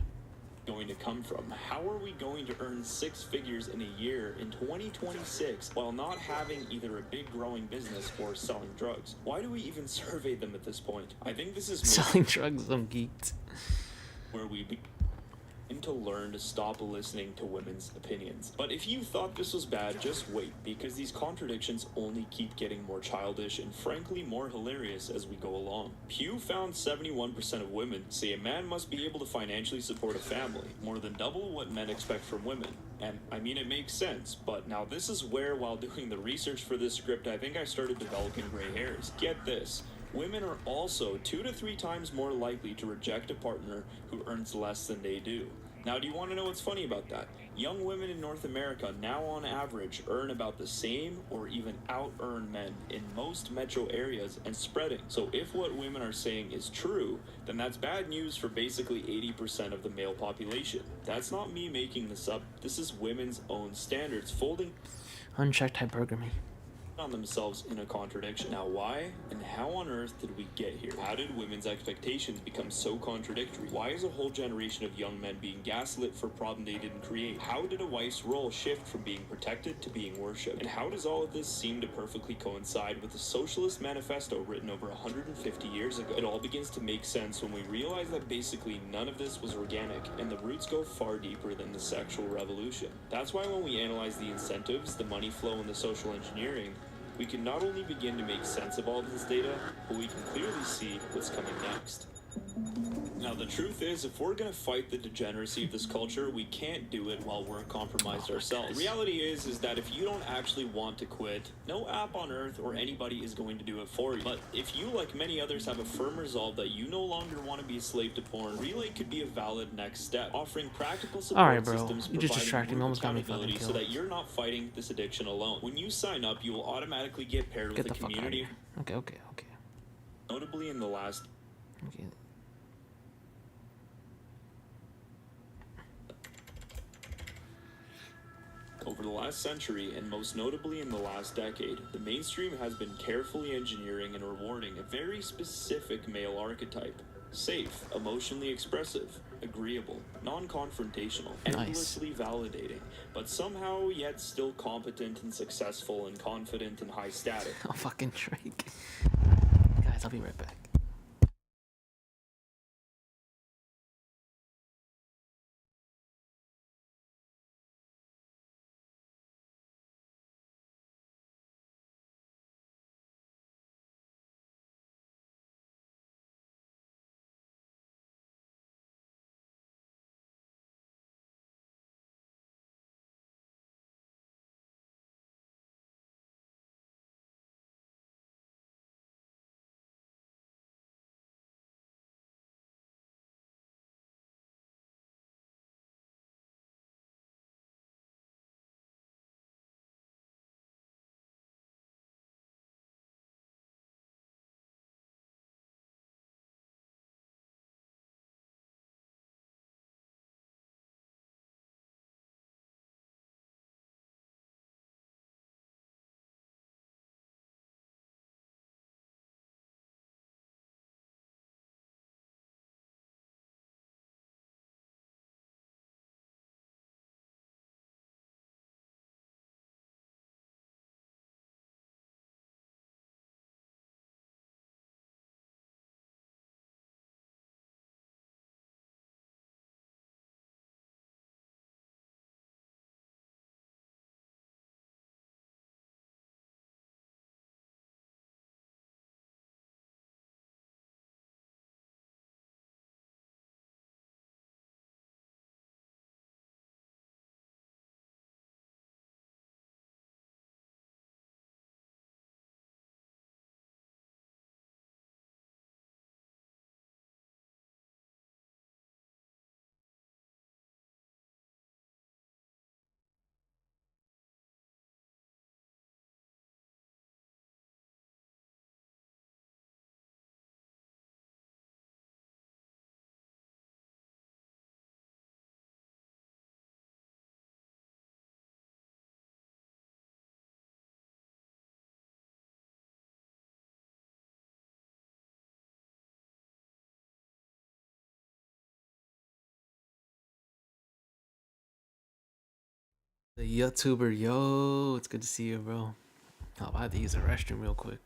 Going to come from? How are we going to earn 6 figures in a year in 2026 while not having either a big growing business or selling drugs? Why do we even survey them at this point? I think this is selling drugs. I'm geeked. Where we begin to learn to stop listening to women's opinions. But if you thought this was bad, just wait, because these contradictions only keep getting more childish and frankly more hilarious as we go along. Pew found 71% of women say a man must be able to financially support a family, more than double what men expect from women. And I mean, it makes sense, but now this is where, while doing the research for this script, I think I started developing gray hairs. Get this. Women are also 2 to 3 times more likely to reject a partner who earns less than they do. Now, do you want to know what's funny about that? Young women in North America now on average earn about the same or even out-earn men in most metro areas and spreading. So if what women are saying is true, then that's bad news for basically 80% of the male population. That's not me making this up. This is women's own standards folding unchecked hypergamy on themselves in a contradiction. Now, why and how on earth did we get here? How did women's expectations become so contradictory? Why is a whole generation of young men being gaslit for a problem they didn't create? How did a wife's role shift from being protected to being worshipped? And how does all of this seem to perfectly coincide with the Socialist Manifesto written over 150 years ago? It all begins to make sense when we realize that basically none of this was organic, and the roots go far deeper than the sexual revolution. That's why when we analyze the incentives, the money flow, and the social engineering, we can not only begin to make sense of all of this data, but we can clearly see what's coming next. Now, the truth is, if we're going to fight the degeneracy of this culture, we can't do it while we're compromised ourselves. The reality is that if you don't actually want to quit, no app on earth or anybody is going to do it for you. But if you, like many others, have a firm resolve that you no longer want to be a slave to porn, Relay could be a valid next step, offering practical support systems, you just distracted me, almost got me fucking killed. So that you're not fighting this addiction alone. When you sign up, you will automatically get paired with a community. Okay. Notably in the last... Okay. Over the last century, and most notably in the last decade, the mainstream has been carefully engineering and rewarding a very specific male archetype. Safe, emotionally expressive, agreeable, non-confrontational, endlessly validating, but somehow yet still competent and successful and confident and high status. I'll fucking drink. Guys, I'll be right back. The YouTuber, yo, it's good to see you, bro. Oh, I have to use the restroom real quick.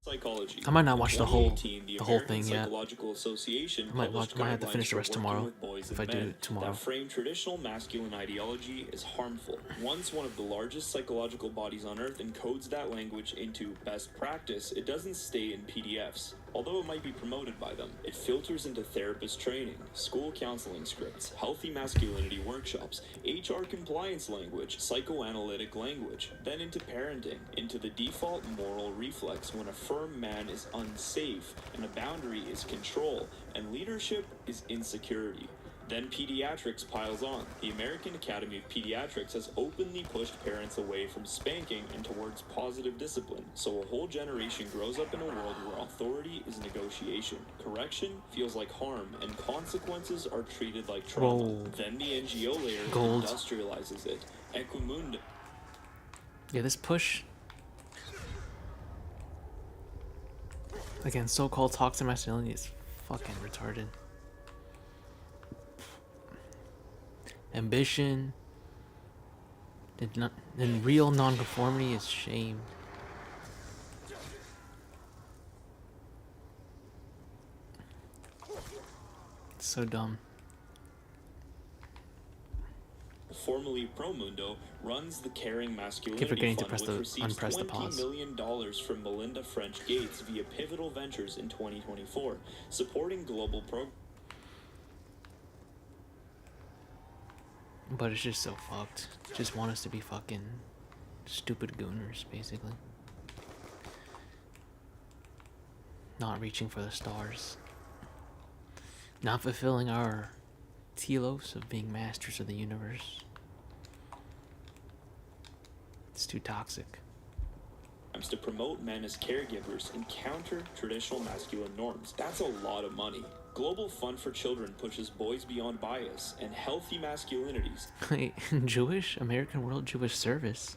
Psychology. I might not watch In the whole 2018, thing American yet. Psychological Association I might published have to guidelines finish the for rest working tomorrow with boys if and I do men it tomorrow. that frame traditional masculine ideology as harmful. Once one of the largest psychological bodies on Earth encodes that language into best practice, it doesn't stay in PDFs. Although it might be promoted by them, it filters into therapist training, school counseling scripts, healthy masculinity workshops, HR compliance language, psychoanalytic language, then into parenting, into the default moral reflex when a firm man is unsafe, and a boundary is control, and leadership is insecurity. Then pediatrics piles on. The American Academy of Pediatrics has openly pushed parents away from spanking and towards positive discipline. So a whole generation grows up in a world where authority is negotiation, correction feels like harm, and consequences are treated like trauma. Whoa. Then the NGO layer Gold. industrializes it. Equimund. Yeah, this push against so-called toxic masculinity is fucking retarded. Ambition and real non-conformity is shame. It's so dumb. Formerly Promundo, runs the Caring Keep Masculinity forgetting to Fund, which receives unpress the $20 pause. million from Melinda French Gates via Pivotal Ventures in 2024, supporting global programs. But it's just so fucked. Just want us to be fucking stupid gooners, basically. Not reaching for the stars. Not fulfilling our telos of being masters of the universe. It's too toxic. To promote men as caregivers and counter traditional masculine norms. That's a lot of money. Global Fund for Children pushes boys beyond bias and healthy masculinities. Jewish? American World Jewish Service.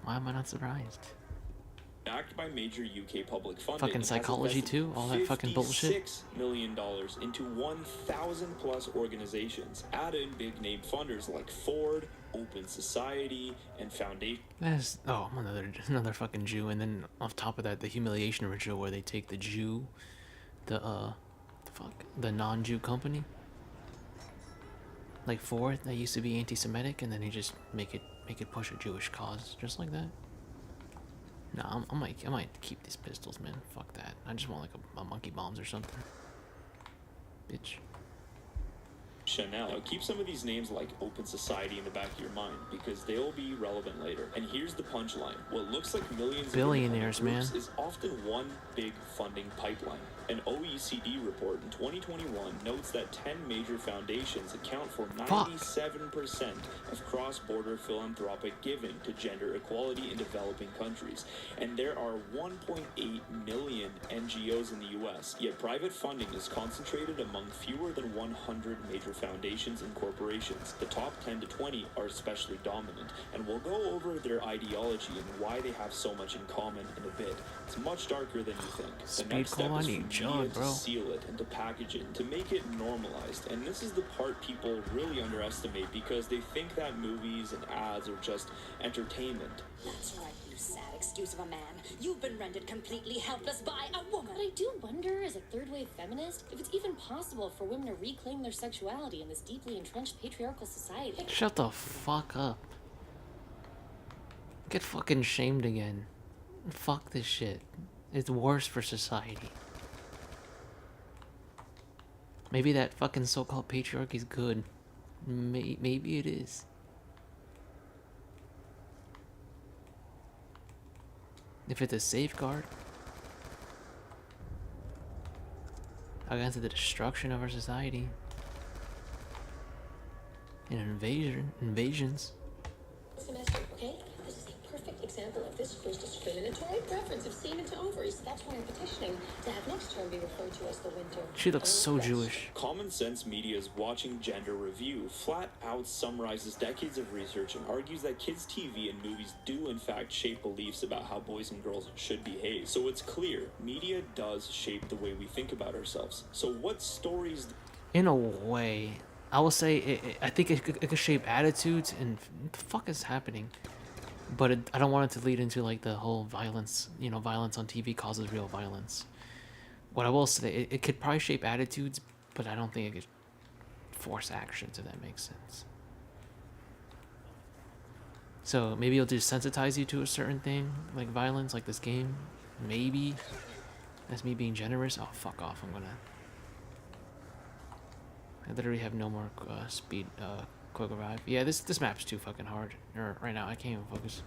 Why am I not surprised? Backed by major UK public funding. Fucking psychology too? All that fucking bullshit? $56 million into 1,000 plus organizations. Add in big name funders like Ford, Open Society, and Foundation. That's another fucking Jew, and then on top of that, the humiliation ritual where they take the Jew, the non-Jew company, like Ford, that used to be anti-Semitic, and then they just make it push a Jewish cause, just like that. Nah, I might keep these pistols, man. Fuck that. I just want like a monkey bombs or something. Bitch. Chanel. Now, keep some of these names like Open Society in the back of your mind because they'll be relevant later. And here's the punchline. What looks like millions billionaires, of groups man, is often one big funding pipeline. An OECD report in 2021 notes that 10 major foundations account for 97% of cross-border philanthropic giving to gender equality in developing countries. And there are 1.8 million NGOs in the US, yet private funding is concentrated among fewer than 100 major foundations and corporations. The top 10 to 20 are especially dominant, and we'll go over their ideology and why they have so much in common in a bit. It's much darker than you think. The next step is for media to seal it and to package it, to make it normalized. And this is the part people really underestimate because they think that movies and ads are just entertainment. That's right, you sad excuse of a man. You've been rendered completely helpless by a woman. But I do wonder, as a third-wave feminist, if it's even possible for women to reclaim their sexuality in this deeply entrenched patriarchal society. Shut the fuck up. Get fucking shamed again. Fuck this shit. It's worse for society. Maybe that fucking so-called patriarchy is good. Maybe it is. If it's a safeguard against the destruction of our society and invasions. Semester, okay? This is a perfect example of this first discriminatory preference of semen to ovaries. That's why I'm petitioning to have next term be referred to as the winter. She looks so Jewish. Common Sense Media's Watching Gender Review flat out summarizes decades of research and argues that kids' TV and movies do in fact shape beliefs about how boys and girls should behave. So it's clear, media does shape the way we think about ourselves. So what stories... In a way, I will say I think it could shape attitudes and what the fuck is happening. But I don't want it to lead into like the whole violence, you know, violence on TV causes real violence. What I will say, it could probably shape attitudes, but I don't think it could force actions, if that makes sense. So maybe it'll desensitize you to a certain thing, like violence, like this game. Maybe. That's me being generous. Oh, fuck off. I literally have no more speed, quick revive. Yeah, this map's too fucking hard. Right now, I can't even focus.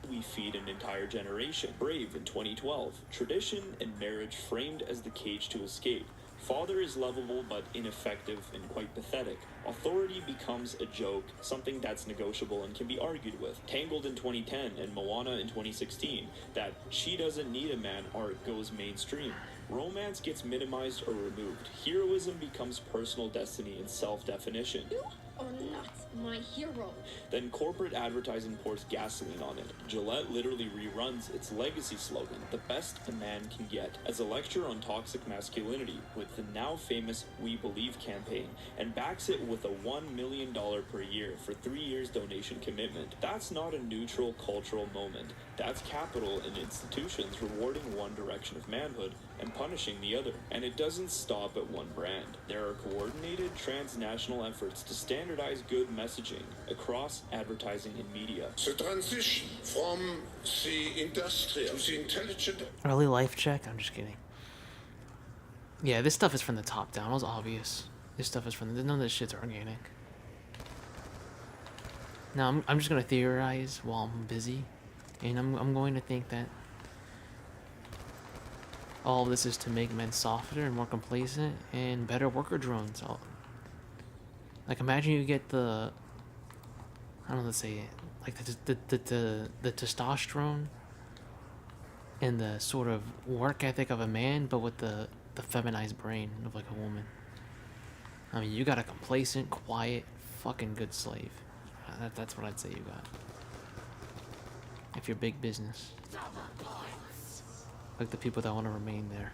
We feed an entire generation. Brave in 2012. Tradition and marriage framed as the cage to escape. Father is lovable but ineffective and quite pathetic. Authority becomes a joke, something that's negotiable and can be argued with. Tangled in 2010 and Moana in 2016. That she doesn't need a man art goes mainstream. Romance gets minimized or removed. Heroism becomes personal destiny and self-definition. You are not my hero. Then corporate advertising pours gasoline on it. Gillette literally reruns its legacy slogan, the best a man can get, as a lecture on toxic masculinity with the now famous We Believe campaign, and backs it with a $1 million per year for 3 years donation commitment. That's not a neutral cultural moment. That's capital and institutions rewarding one direction of manhood and punishing the other. And it doesn't stop at one brand. There are coordinated transnational efforts to standardize good messaging across advertising and media. The transition from the industrial to the intelligent... Early life check? I'm just kidding. Yeah, this stuff is from the top down. It was obvious. This stuff is from none of this shit's organic. Now I'm just gonna theorize while I'm busy, and I'm going to think that all of this is to make men softer and more complacent and better worker drones. Like imagine you get the, I don't know how to say it, like the testosterone and the sort of work ethic of a man, but with the feminized brain of like a woman. I mean, you got a complacent, quiet, fucking good slave. That's what I'd say you got. If you're big business. Like the people that want to remain there.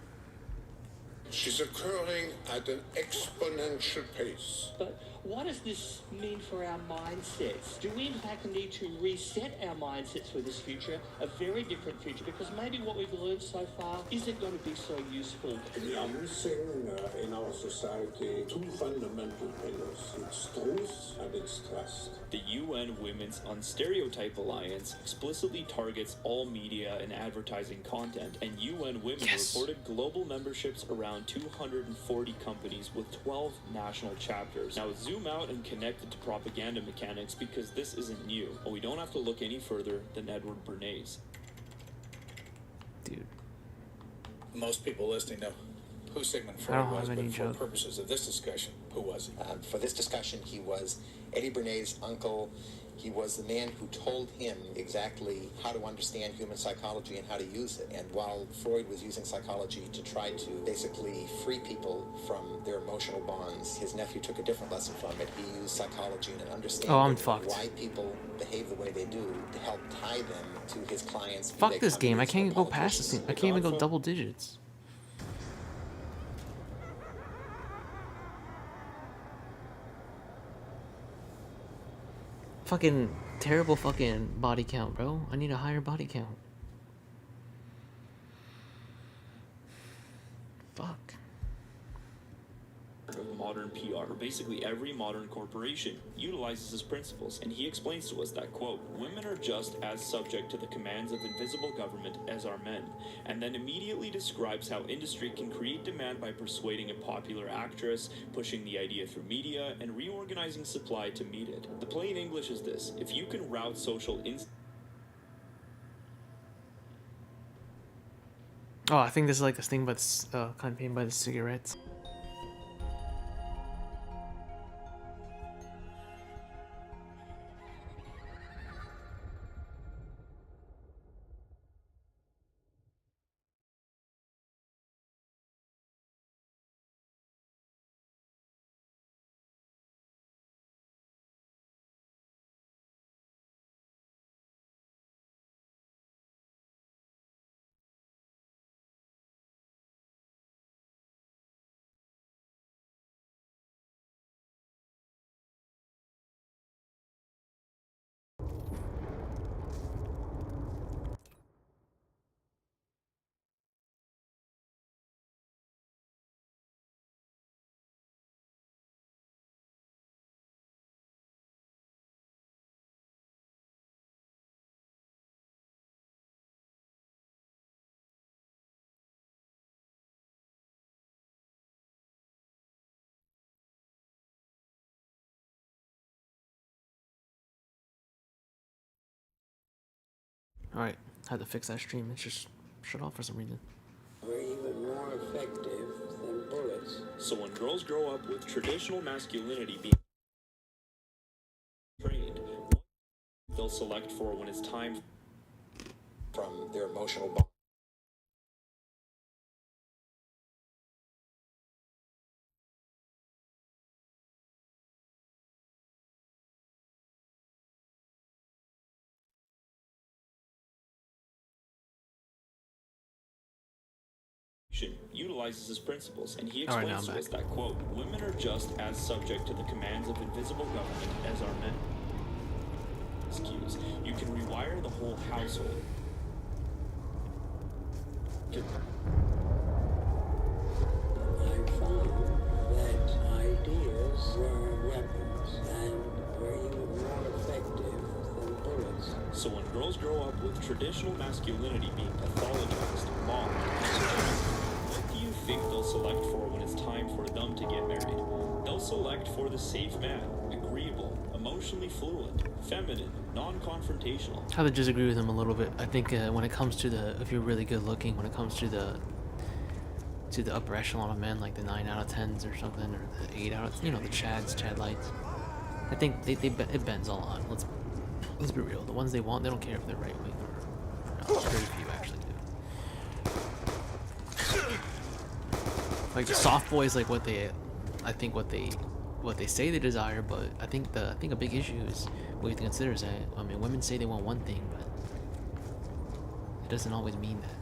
She's occurring at an exponential pace. But what does this mean for our mindsets? Do we in fact need to reset our mindsets for this future, a very different future? Because maybe what we've learned so far isn't going to be so useful. We are missing in our society two fundamental pillars. It's truth and it's trust. The UN Women's Unstereotype Alliance explicitly targets all media and advertising content, and UN Women reported global memberships around 240 companies with 12 national chapters. Now zoom out and connect it to propaganda mechanics, because this isn't new, and we don't have to look any further than Edward Bernays. Dude. Most people listening know who Sigmund Freud was, but for purposes of this discussion, who was he? For this discussion, he was Eddie Bernays' uncle. He was the man who told him exactly how to understand human psychology and how to use it. And while Freud was using psychology to try to basically free people from their emotional bonds, his nephew took a different lesson from it. He used psychology and understanding why people behave the way they do to help tie them to his clients. Fuck this game. I can't even go past this thing. I can't even go double digits. Fucking terrible fucking body count, bro. I need a higher body count. Fuck. modern PR, or basically every modern corporation, utilizes his principles, and he explains to us that, quote, women are just as subject to the commands of invisible government as are men, and then immediately describes how industry can create demand by persuading a popular actress, pushing the idea through media, and reorganizing supply to meet it. The plain English is this: if you can route social Oh, I think this is like a thing, but campaign by the cigarettes. Alright, had to fix that stream. It's just shut off for some reason. We're even more effective than bullets. So when girls grow up with traditional masculinity being trained, they'll select for when it's time from their emotional bond. utilizes his principles, and he explains to us that, quote, women are just as subject to the commands of invisible government as are men. Excuse. You can rewire the whole household. I found that ideas were weapons and were even more effective than bullets. So when girls grow up with traditional masculinity being pathologized, mocked, what do you think they'll select for when it's time for them to get married? They'll select for the safe man, agreeable, emotionally fluent, feminine, non-confrontational. I have to disagree with him a little bit. I think when it comes to the, if you're really good looking, when it comes to the upper echelon of men, like the 9 out of 10s or something, or the 8 out of, you know, the Chad lights, I think it bends a lot. Let's be real. The ones they want, they don't care if they're right wing or not. Very few actually do. Like the soft boys, like what they say they desire, but I think a big issue is what you have to consider is that, I mean, women say they want one thing, but it doesn't always mean that.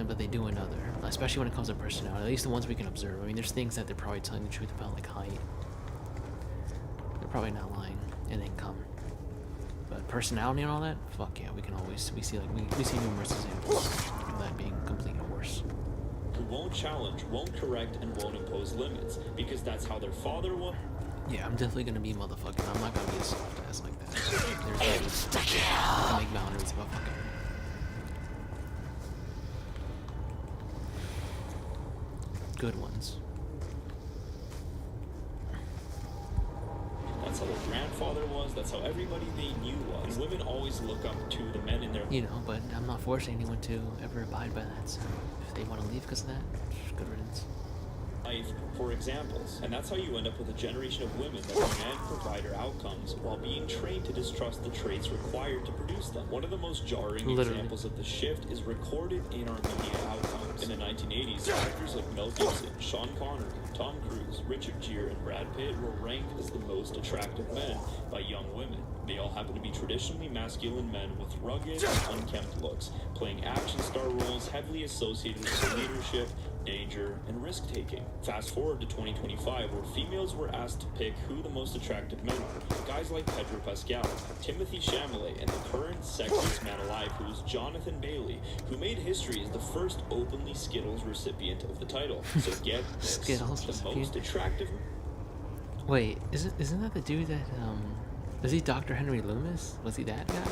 But they do another, especially when it comes to personality, at least the ones we can observe. I mean, there's things that they're probably telling the truth about, like height. They're probably not lying, and income. But personality and all that, fuck yeah, we see numerous examples of that being complete horse. Who won't challenge, won't correct, and won't impose limits, because that's how their father was. Yeah, I'm definitely gonna be motherfucking. I'm not gonna be a soft ass like that. There's I make boundaries about fucking. Good ones. That's how their grandfather was, that's how everybody they knew was. And women always look up to the men in their... You know, but I'm not forcing anyone to ever abide by that, so if they want to leave because of that, good riddance. Life for examples, and that's how you end up with a generation of women that demand provider outcomes while being trained to distrust the traits required to produce them. One of the most jarring examples of the shift is recorded in our media outcomes. In the 1980s, actors like Mel Gibson, Sean Connery, Tom Cruise, Richard Gere, and Brad Pitt were ranked as the most attractive men by young women. They all happen to be traditionally masculine men with rugged, unkempt looks, playing action star roles heavily associated with leadership, danger, and risk-taking. Fast forward to 2025, where females were asked to pick who the most attractive men are. Guys like Pedro Pascal, Timothée Chalamet, and the current sexiest man alive, who is Jonathan Bailey, who made history as the first openly Skittles recipient of the title. So get this, Skittles the recipient? most attractive... Wait, isn't that the dude that, is he Dr. Henry Loomis? Was he that guy?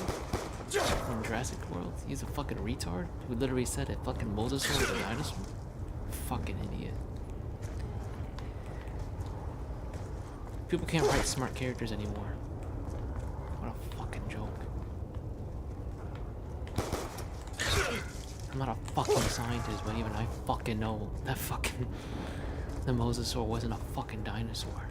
From Jurassic World? He's a fucking retard who literally said a fucking mosasaur was a dinosaur? Fucking idiot. People can't write smart characters anymore. What a fucking joke. I'm not a fucking scientist, but even I fucking know that fucking... the mosasaur wasn't a fucking dinosaur.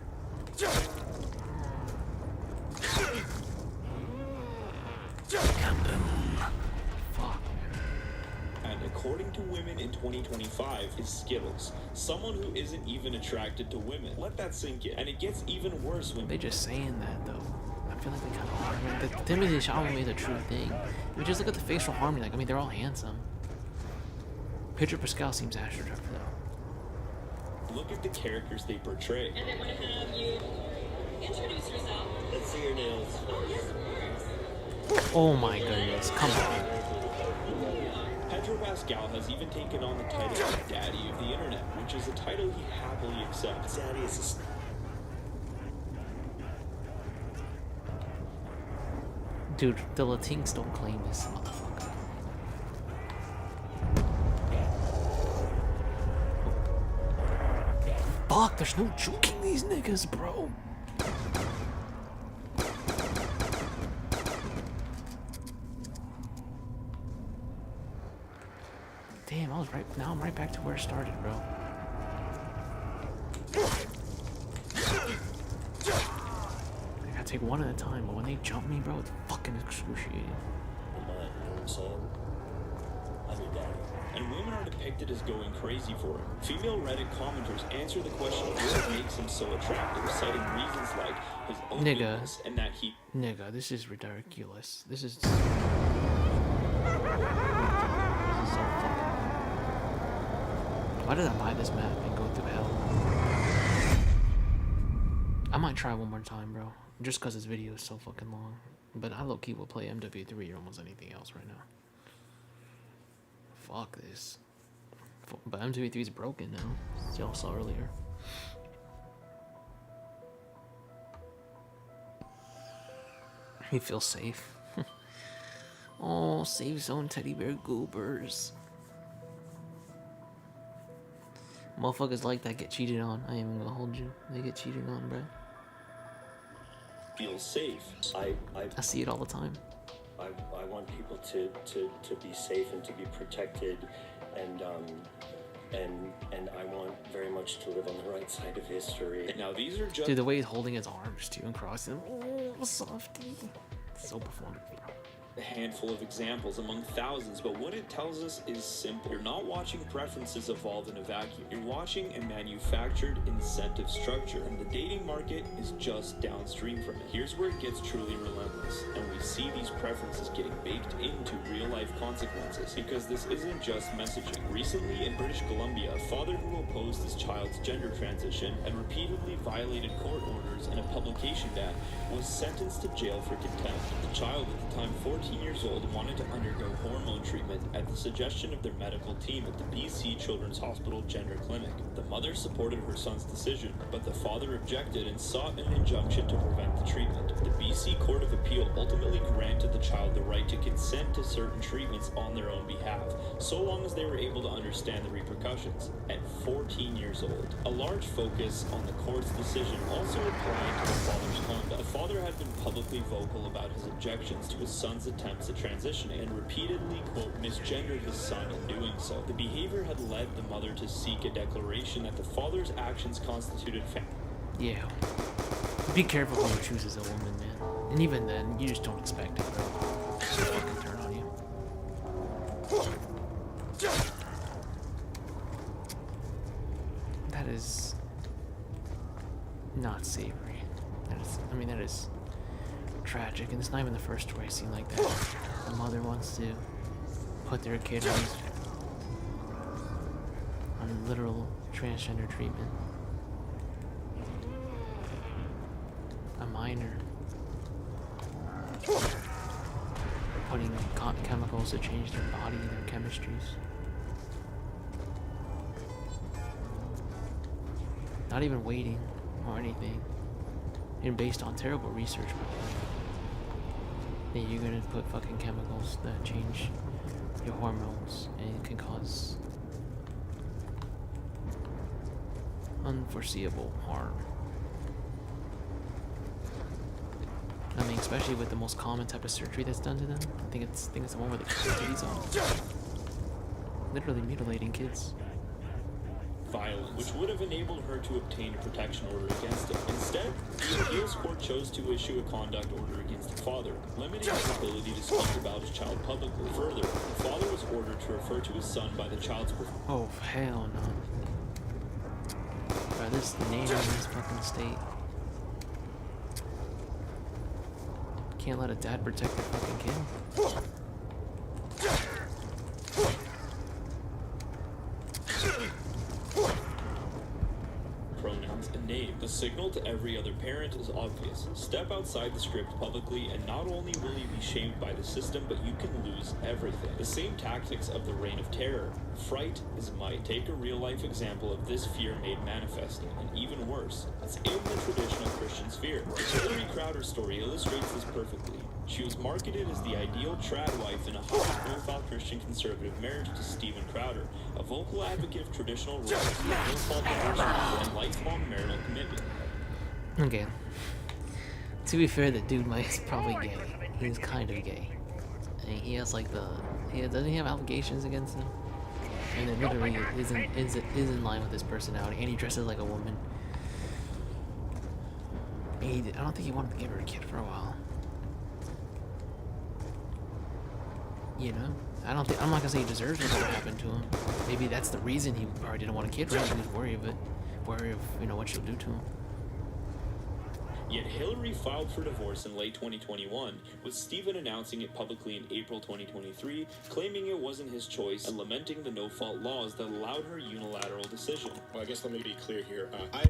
And according to women in 2025 is Skittles. Someone who isn't even attracted to women. Let that sink in. And it gets even worse when... They're just saying that though. I feel like they kind of are. I mean, the Timothée Chalamet is a true thing. If you just look at the facial harmony, like, I mean, they're all handsome. Pedro Pascal seems astroturf though. Look at the characters they portray. And I want to have you introduce yourself. Let's see your nails. Oh, yes, of course. Oh my goodness, come on. Pedro Pascal has even taken on the title of Daddy of the Internet, which is a title he happily accepts. Daddy is Dude, the Latinx don't claim this motherfucker. Fuck, there's no joking these niggas, bro. Damn, I was right. Now I'm right back to where it started, bro. I gotta take one at a time, but when they jump me, bro, it's fucking excruciating. you know what I'm saying? I'm your daddy. And women are depicted as going crazy for him. Female Reddit commenters answer the question of what makes him so attractive, citing reasons like his openness and that he... Nigga, this is ridiculous. This is... Why did I buy this map and go through hell? I might try one more time, bro. Just because this video is so fucking long. But I low-key will play MW3 or almost anything else right now. Fuck this. But MW3 is broken now, as y'all saw earlier. He feels safe. Oh, safe zone teddy bear goobers. Motherfuckers like that get cheated on. I ain't even gonna hold you. They get cheated on, bro. feels safe. I see it all the time. I want people to be safe and to be protected, and I want very much to live on the right side of history. Now these are just... Dude, the way he's holding his arms too and crossing them. Oh, softy. So performative, bro. A handful of examples among thousands, but what it tells us is simple. You're not watching preferences evolve in a vacuum. You're watching a manufactured incentive structure, and the dating market is just downstream from it. Here's where it gets truly relentless, and we see these preferences getting baked into real-life consequences, because this isn't just messaging. Recently, in British Columbia, a father who opposed his child's gender transition and repeatedly violated court orders and a publication ban was sentenced to jail for contempt. The child, at the time 14 years old, wanted to undergo hormone treatment at the suggestion of their medical team at the BC Children's Hospital Gender Clinic. The mother supported her son's decision, but the father objected and sought an injunction to prevent the treatment. The BC Court of Appeal ultimately granted the child the right to consent to certain treatments on their own behalf, so long as they were able to understand the repercussions. At 14 years old, a large focus on the court's decision also applied to the father's conduct. The father had been publicly vocal about his objections to his son's attempts at transitioning and repeatedly, quote, misgendered his son in doing so. The behavior had led the mother to seek a declaration that the father's actions constituted Yeah. Be careful when you choose as a woman, man. And even then, you just don't expect it, bro. Just fucking turn on you. That is not savory. That is, I mean, that is tragic, and it's not even the first story I've seen like that. The mother wants to put their kid on. on literal transgender treatment. A minor. Putting chemicals to change their body and their chemistries. Not even waiting or anything. And based on terrible research, that you're gonna put fucking chemicals that change your hormones and it can cause unforeseeable harm. I mean, especially with the most common type of surgery that's done to them. I think it's the one where they cut their titties off. Literally mutilating kids. Violence, which would have enabled her to obtain a protection order against it. Instead, the appeals court chose to issue a conduct order against the father, limiting his ability to speak about his child publicly. Further, the father was ordered to refer to his son by the child's Oh, hell no. Bro, this name in this fucking state. Can't let a dad protect their fucking kid. Pronouns and name. The signal to every other parent is obvious. Step outside the script publicly and not only will you be shamed by the system, but you can lose everything. The same tactics of the reign of terror. Fright is might. Take a real-life example of this fear made manifest, and even worse, it's in the traditional Christian sphere. The Hillary Crowder story illustrates this perfectly. She was marketed as the ideal trad wife in a high-profile Christian conservative marriage to Steven Crowder, a vocal advocate of traditional roles, no-fault divorce, and lifelong marital commitment. Okay. To be fair, the dude is probably gay. He's kind of gay. And he has like doesn't he have allegations against him? And it literally is in line with his personality, and he dresses like a woman. And I don't think he wanted to give her a kid for a while. You know? I'm not gonna say he deserves what happened to him. Maybe that's the reason he probably didn't want a kid, right? He was worried of what she'll do to him. Yet Hillary filed for divorce in late 2021, with Steven announcing it publicly in April 2023, claiming it wasn't his choice and lamenting the no-fault laws that allowed her unilateral decision. Well, I guess let me be clear here. I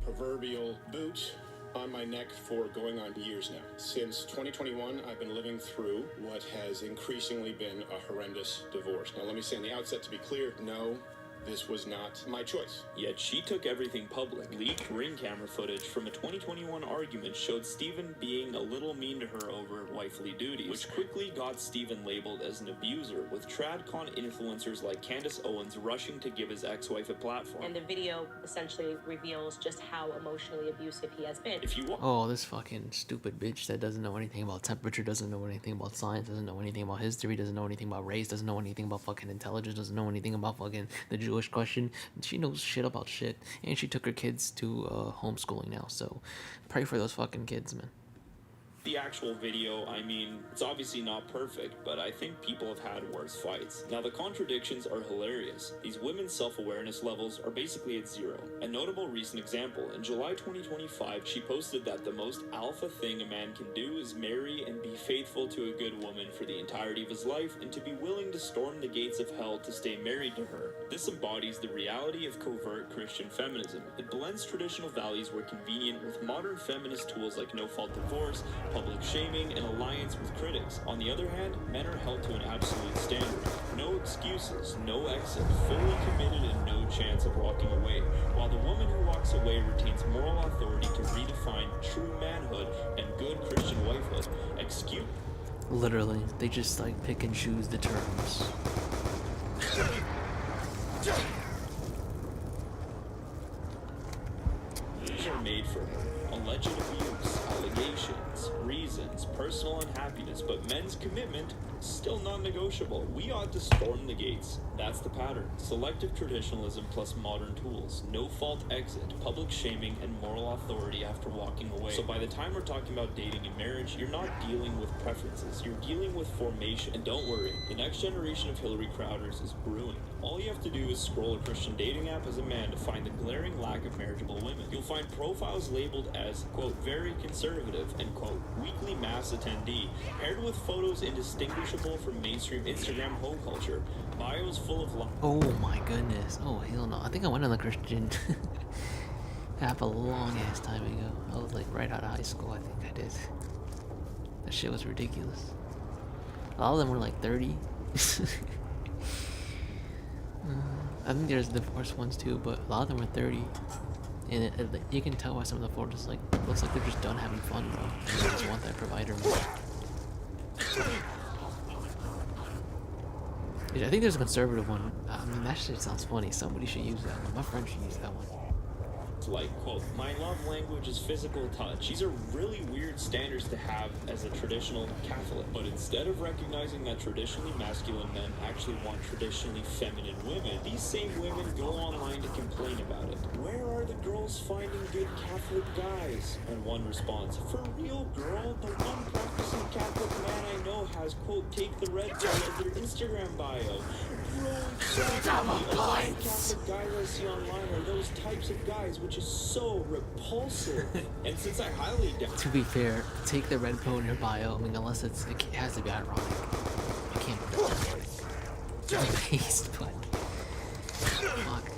proverbial boot on my neck for going on years now. Since 2021, I've been living through what has increasingly been a horrendous divorce. Now, let me say on the outset, to be clear, no, this was not my choice. Yet she took everything public. Leaked ring camera footage from a 2021 argument showed Steven being a little mean to her over wifely duties, which quickly got Steven labeled as an abuser, with tradcon influencers like Candace Owens rushing to give his ex-wife a platform. And the video essentially reveals just how emotionally abusive he has been. If you want, oh, this fucking stupid bitch that doesn't know anything about temperature, doesn't know anything about science, doesn't know anything about history, doesn't know anything about race, doesn't know anything about fucking intelligence, doesn't know anything about fucking the Jewish question. She knows shit about shit, and she took her kids to homeschooling now, so pray for those fucking kids, man. the actual video, I mean, it's obviously not perfect, but I think people have had worse fights. Now, the contradictions are hilarious. These women's self-awareness levels are basically at zero. A notable recent example, in July 2025, she posted that the most alpha thing a man can do is marry and be faithful to a good woman for the entirety of his life, and to be willing to storm the gates of hell to stay married to her. This embodies the reality of covert Christian feminism. It blends traditional values where convenient with modern feminist tools like no-fault divorce, public shaming, and alliance with critics. On the other hand, men are held to an absolute standard. No excuses, no exit, fully committed, and no chance of walking away, while the woman who walks away retains moral authority to redefine true manhood and good Christian wifehood. Excuse. Literally, they just like pick and choose the terms. These are made for alleged abuse, allegations, reasons, personal unhappiness, but men's commitment still non-negotiable. We ought to storm the gates. That's the pattern. Selective traditionalism plus modern tools. No-fault exit, public shaming, and moral authority after walking away. So by the time we're talking about dating and marriage, you're not dealing with preferences. You're dealing with formation. And don't worry, the next generation of Hillary Crowders is brewing. All you have to do is scroll a Christian dating app as a man to find the glaring lack of marriageable women. You'll find profiles labeled as, quote, very conservative and, quote, weekly mass attendee, paired with photos indistinguishable from mainstream Instagram hoe culture. Bios full of Oh my goodness. Oh hell no. I think I went on the Christian app a long ass time ago. I was like right out of high school, I think I did. That shit was ridiculous. A lot of them were like 30. I think there's divorced ones too, but a lot of them were 30. And you can tell by some of the photos, like, looks like they're just done having fun, bro. They just want that provider more. I think there's a conservative one. I mean, that shit sounds funny. Somebody should use that one. My friend should use that one. Like, quote, my love language is physical touch. These are really weird standards to have as a traditional Catholic. But instead of recognizing that traditionally masculine men actually want traditionally feminine women, these same women go online to complain about it. Where are the girls finding good Catholic guys? And one responds, for real, girl, the one practicing Catholic man I know has, quote, take the red pill as their Instagram bio. Bro, exactly. All the Catholic guys I see online are those types of guys, which is so repulsive. And since I highly doubt... To be fair, take the red pill in your bio. I mean, unless it has to be ironic. It can't be that based, but... Fuck.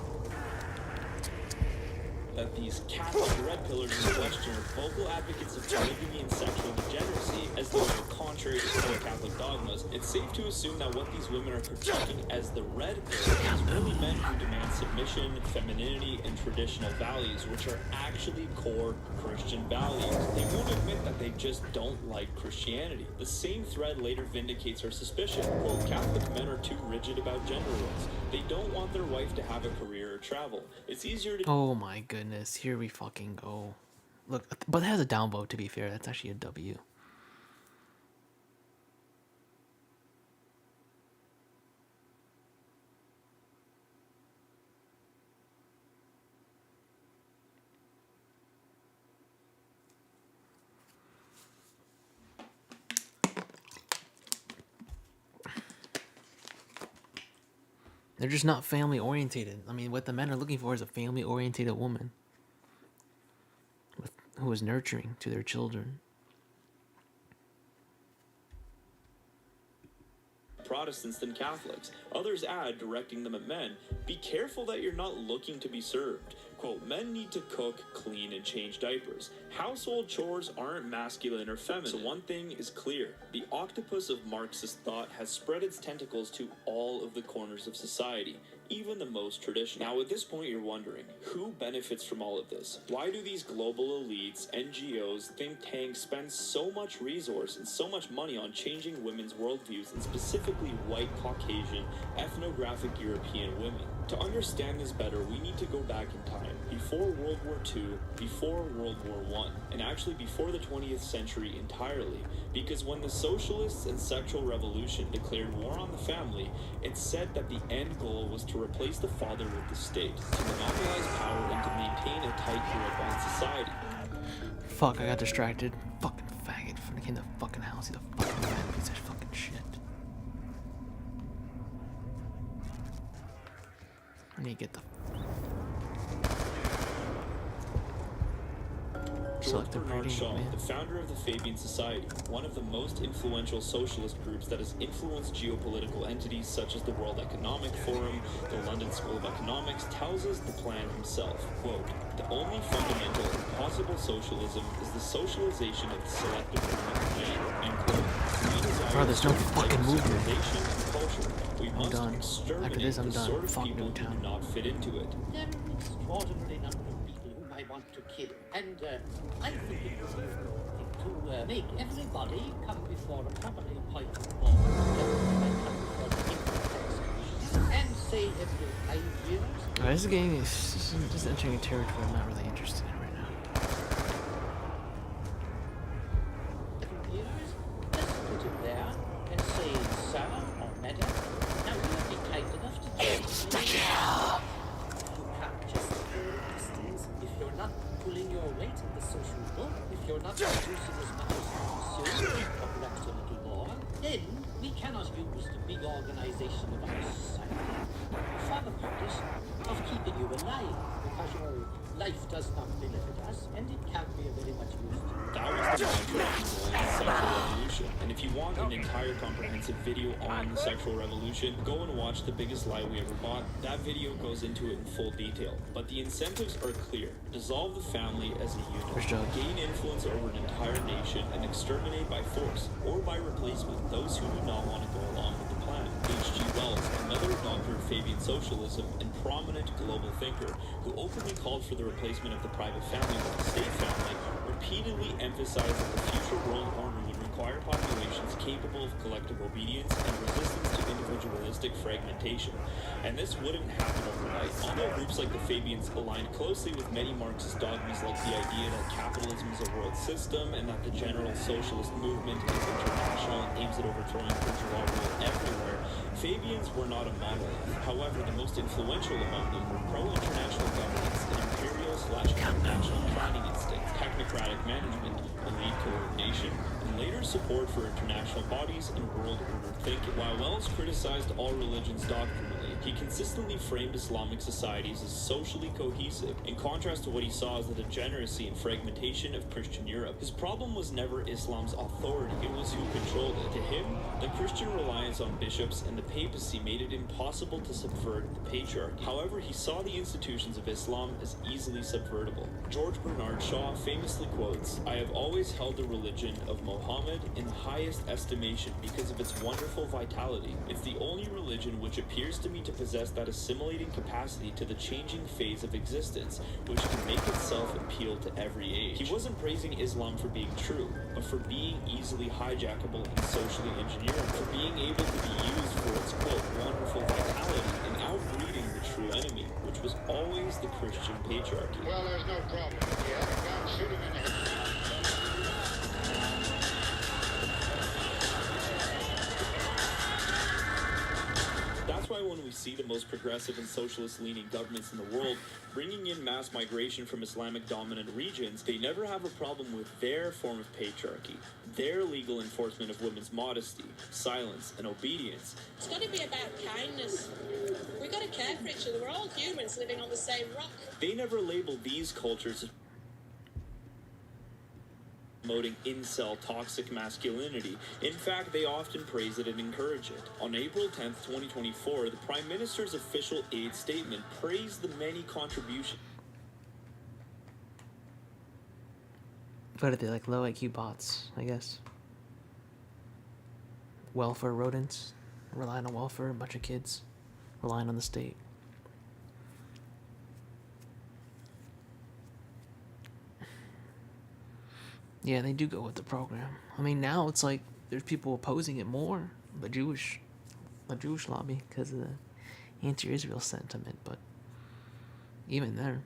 That these Catholic red pillars in question are vocal advocates of polygamy and sexual degeneracy, as though they're contrary to core Catholic dogmas, it's safe to assume that what these women are critiquing as the red pill is really men who demand submission, femininity, and traditional values, which are actually core Christian values. They won't admit that they just don't like Christianity. The same thread later vindicates our suspicion. Quote, Catholic men are too rigid about gender roles. They don't want their wife to have a career or travel. It's easier to... Oh my goodness, here we fucking go. Look, but it has a downvote, to be fair. That's actually a W. They're just not family orientated. I mean, what the men are looking for is a family orientated woman who is nurturing to their children. Protestants than Catholics. Others add, directing them at men, be careful that you're not looking to be served. Quote, men need to cook, clean, and change diapers. Household chores aren't masculine or feminine. So one thing is clear. The octopus of Marxist thought has spread its tentacles to all of the corners of society, even the most traditional. Now, at this point, you're wondering, who benefits from all of this? Why do these global elites, NGOs, think tanks spend so much resource and so much money on changing women's worldviews, and specifically white, Caucasian, ethnographic European women? To understand this better, we need to go back in time, before World War II, before World War I, and actually before the 20th century entirely, because when the socialists and sexual revolution declared war on the family, it said that the end goal was to replace the father with the state, to monopolize power and to maintain a tight grip on society. Fuck, I got distracted. Fucking faggot. Fucking in the fucking house. He's a fucking man piece of fucking shit. I need to get the... George Bernard Shaw, the founder of the Fabian Society, one of the most influential socialist groups that has influenced geopolitical entities such as the World Economic Forum, the London School of Economics, tells us the plan himself. Quote, the only fundamental and possible socialism is the socialization of the selective movement of man. End quote. Bro, there's no fucking movement. I'm done. After this, I'm done. Sort of Fuck people Newtown. who do not fit into it. There are an extraordinary number of people whom I want to kill, and I think it would be to make everybody come before a properly appointed board, and say every 5 years. Alright, this game is just entering a territory I'm not really interested in right now. 7 years, just put it there and say, sir or madam, now you would be kind enough to just... You can't just hold distance if you're not pulling your weight in the social book, if you're not producing as much as you consume, or perhaps a little more, then we cannot use the big organization of our society for the purpose of keeping you alive, because you're Life does not benefit us, and it can be a very much used. That was the mantra of the sexual revolution. And if you want an entire comprehensive video on the sexual revolution, go and watch The Biggest Lie We Ever Bought. That video goes into it in full detail. But the incentives are clear. Dissolve the family as a unit, gain influence over an entire nation, and exterminate by force or by replacement those who do not want to go along with the plan. H.G. Wells, another adopter of Fabian socialism and prominent global thinker, who openly called for the replacement of the private family with the state family, repeatedly emphasized that the future world order would require populations capable of collective obedience and resistance to individualistic fragmentation. And this wouldn't happen overnight. Although groups like the Fabians aligned closely with many Marxist dogmas like the idea that capitalism is a world system and that the general socialist movement is international and aims at overthrowing bourgeois rule everywhere, Fabians were not a monolith. However, the most influential among them were pro-international governance and imperial/national planning instincts, technocratic management, elite coordination, and later support for international bodies and world order thinking. While Wells criticized all religions doctrinally, he consistently framed Islamic societies as socially cohesive, in contrast to what he saw as the degeneracy and fragmentation of Christian Europe. His problem was never Islam's authority, it was who controlled it. To him, the Christian reliance on bishops and the papacy made it impossible to subvert the patriarchy. However, he saw the institutions of Islam as easily subvertible. George Bernard Shaw famously quotes, "I have always held the religion of Mohammed in the highest estimation because of its wonderful vitality. It's the only religion which appears to me to possess that assimilating capacity to the changing phase of existence, which can make itself appeal to every age." He wasn't praising Islam for being true, but for being easily hijackable and socially engineered, for being able to be used for its, quote, wonderful vitality and outbreeding the true enemy, which was always the Christian patriarchy. Well, there's no problem. If you have a gun, shoot him in the head. That's why when we see the most progressive and socialist-leaning governments in the world bringing in mass migration from Islamic-dominant regions, they never have a problem with their form of patriarchy, their legal enforcement of women's modesty, silence, and obedience. It's got to be about kindness. We've got to care for each other. We're all humans living on the same rock. They never label these cultures as promoting incel toxic masculinity. In fact, they often praise it and encourage it. On April 10th, 2024, the Prime Minister's official aid statement praised the many contributions. What are they, like low IQ bots, I guess? Welfare rodents, relying on welfare, a bunch of kids, relying on the state. Yeah, they do go with the program. I mean, now it's like there's people opposing it more, the Jewish lobby, because of the anti-Israel sentiment. But even there,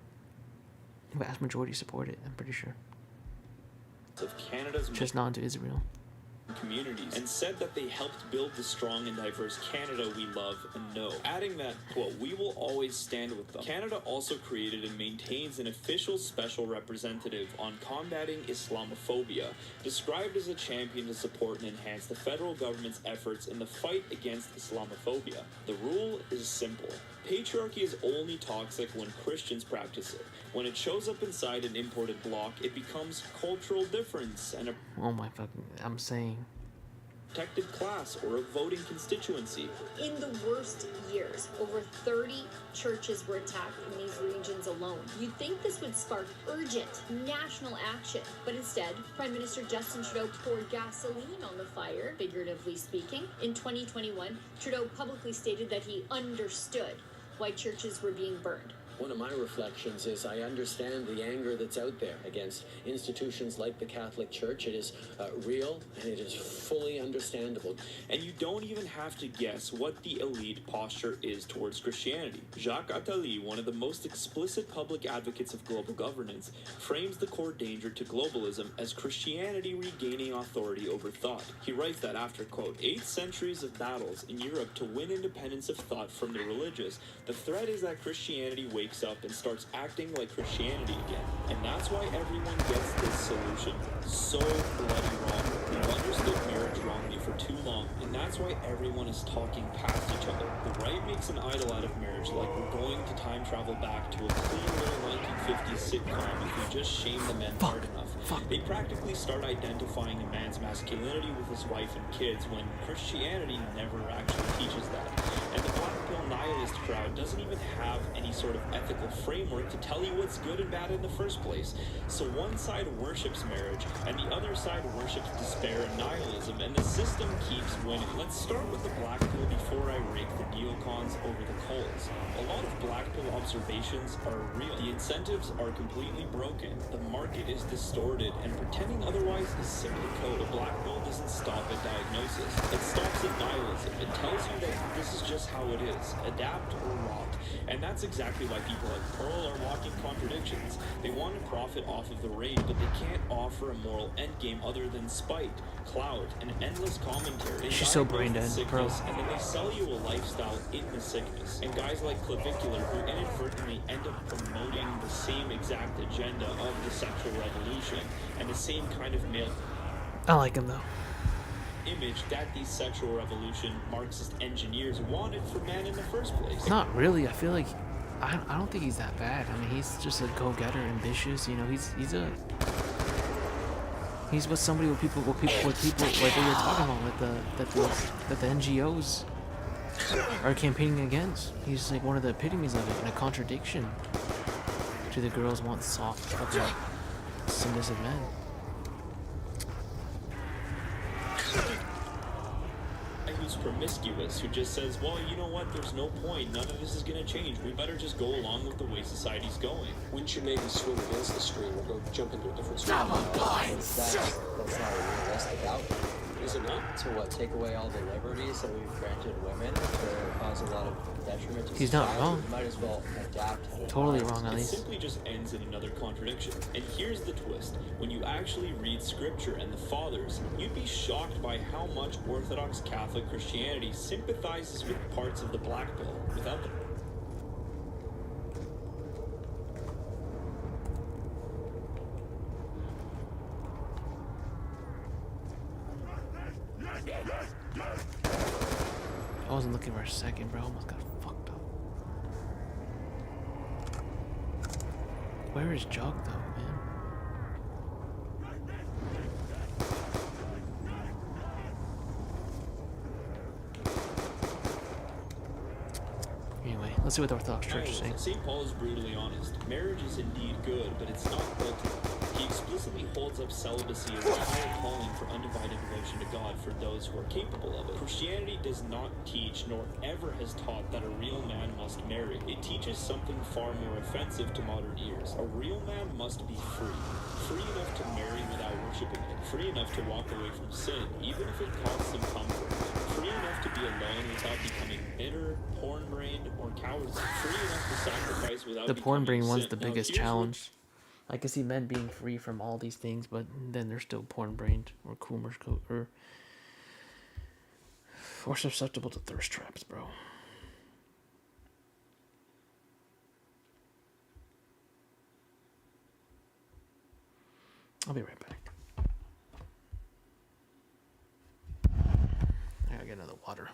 the vast majority support it. I'm pretty sure. Of Canada's just not to Israel communities, and said that they helped build the strong and diverse Canada we love and know, adding that, quote, "We will always stand with them." Canada also created and maintains an official special representative on combating Islamophobia, described as a champion to support and enhance the federal government's efforts in the fight against Islamophobia. The rule is simple. Patriarchy is only toxic when Christians practice it. When it shows up inside an imported bloc, it becomes cultural difference and a I'm saying protected class or a voting constituency. In the worst years, over 30 churches were attacked in these regions alone. You'd think this would spark urgent national action, but instead, Prime Minister Justin Trudeau poured gasoline on the fire, figuratively speaking. In 2021, Trudeau publicly stated that he understood why churches were being burned. One of my reflections is I understand the anger that's out there against institutions like the Catholic Church. It is real and it is fully understandable. And you don't even have to guess what the elite posture is towards Christianity. Jacques Attali, one of the most explicit public advocates of global governance, frames the core danger to globalism as Christianity regaining authority over thought. He writes that after, quote, 8 centuries of battles in Europe to win independence of thought from the religious, the threat is that Christianity wakes wakes up and starts acting like Christianity again. And that's why everyone gets this solution so bloody wrong. We've understood marriage wrongly for too long, and that's why everyone is talking past each other. The right makes an idol out of marriage, like we're going to time travel back to a clean little 1950s sitcom if we just shame the men hard enough. They practically start identifying a man's masculinity with his wife and kids when Christianity never actually teaches that. And the black pill nihilist crowd doesn't even have any sort of ethical framework to tell you what's good and bad in the first place. So one side worships marriage, and the other side worships despair and nihilism, and the system keeps winning. Let's start with the black pill before I rake the neocons over the coals. A lot of black pill observations are real. The incentives are completely broken. The market is distorted, and pretending otherwise is simply code. The black pill doesn't stop at diagnosis. It stops at nihilism. It tells you that this is just how it is. Adapt or rot. And that's exactly why people like Pearl are walking contradictions. They want to profit off of the raid, but they can't offer a moral endgame other than spite, clout, and endless commentary. She's so brain dead, Pearl. And then they sell you a lifestyle in the sickness. And guys like Clavicular, who inadvertently end up promoting the same exact agenda of the sexual revolution and the same kind of male I like him though. Image that these sexual revolution Marxist engineers wanted for man in the first place. Not really. I feel like I don't think he's that bad. I mean, he's just a go-getter, ambitious. You know, he's what somebody with people like what we were talking about with the NGOs are campaigning against. He's like one of the epitomes of it, and a contradiction to the girls want soft, fucking submissive men. Who's promiscuous, who just says, well, you know what, there's no point, none of this is gonna change, we better just go along with the way society's going. Wouldn't you maybe swim against the stream or go jump into a different stream? That's not a realistic outcome. Is it not? So what, take away all the liberties that we've granted women to cause a lot of detriment to He's society? not wrong. We might as well adapt. Totally wrong, at It least. simply just ends in another contradiction. And here's the twist. When you actually read scripture and the fathers, you'd be shocked by how much Orthodox Catholic Christianity sympathizes with parts of the black pill without the I wasn't looking for a second, bro. Almost got fucked up. Where is Jug, though, man? Anyway, let's see what the Orthodox Church is saying. St. Paul is brutally honest. Marriage is indeed good, but it's not ultimate. He explicitly holds up celibacy as a higher calling for undivided devotion to God for those who are capable of it. Christianity does not teach, nor ever has taught, that a real man must marry. It teaches something far more offensive to modern ears. A real man must be free. Free enough to marry without worshiping it. Free enough to walk away from sin, even if it costs him comfort. Free enough to be alone without becoming bitter, porn-brained, or cowardly. Free enough to sacrifice without The porn brain one's the Now, biggest here's what- challenge. I can see men being free from all these things, but then they're still porn brained or or susceptible to thirst traps, bro. I'll be right back. I gotta get another water.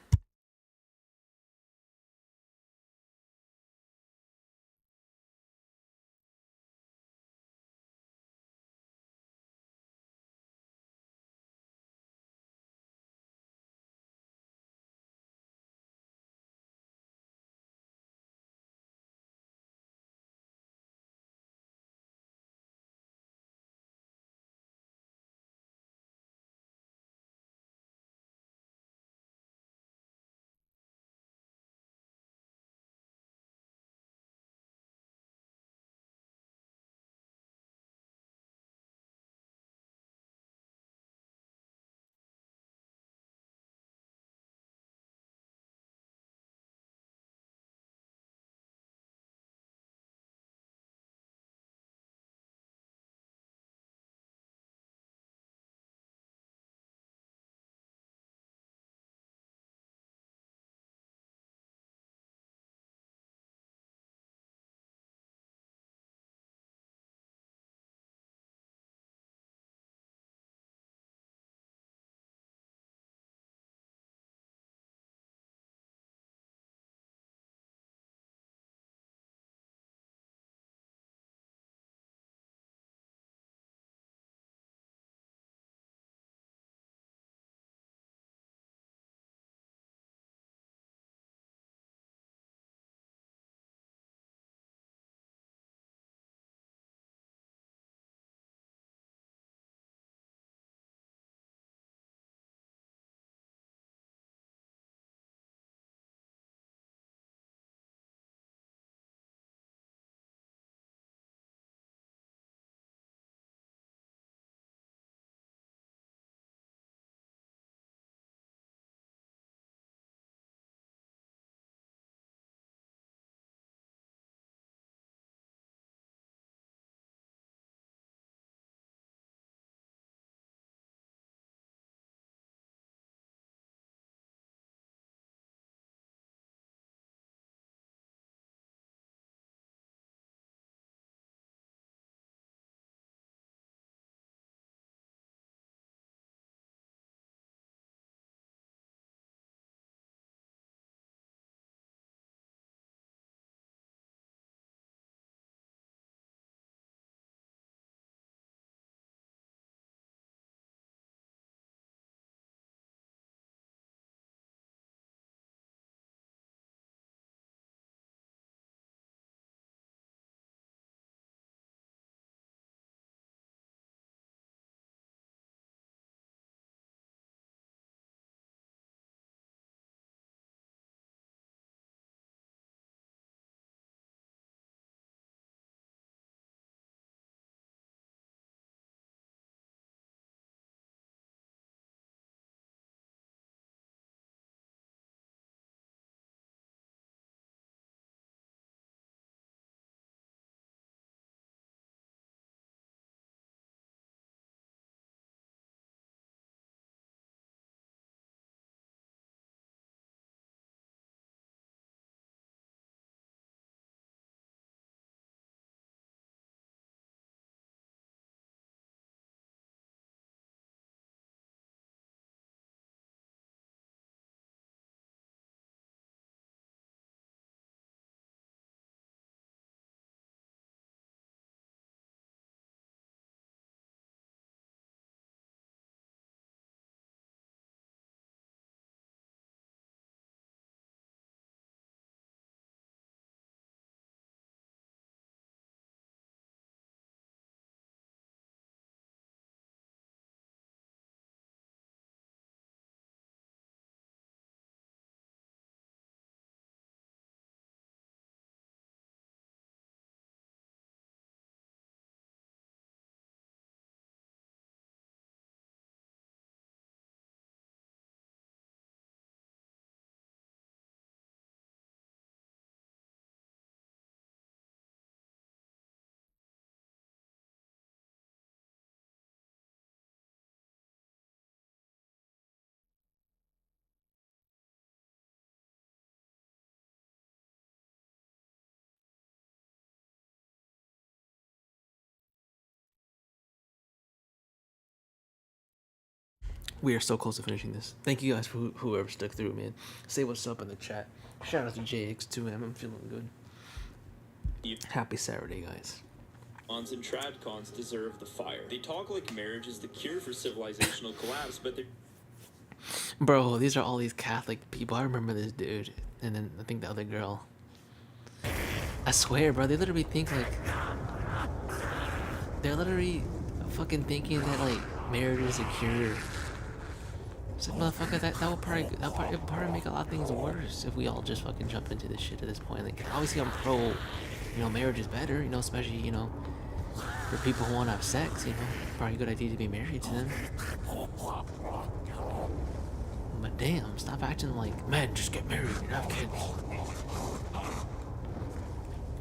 We are so close to finishing this. Thank you guys for whoever stuck through, man. Say what's up in the chat. Shout out to JX too, man. I'm feeling good. Happy Saturday, guys. Cons and tradcons deserve the fire. They talk like marriage is the cure for civilizational collapse, but they... Bro, these are all these Catholic people. I remember this dude, and then I think the other girl. I swear, bro, they literally think like... They're literally fucking thinking that like marriage is a cure. It's like, motherfucker, that would probably make a lot of things worse if we all just fucking jump into this shit at this point. Like, obviously I'm pro, you know, marriage is better, you know, especially, you know, for people who want to have sex, you know, probably a good idea to be married to them. But damn, stop acting like, man, just get married and have kids.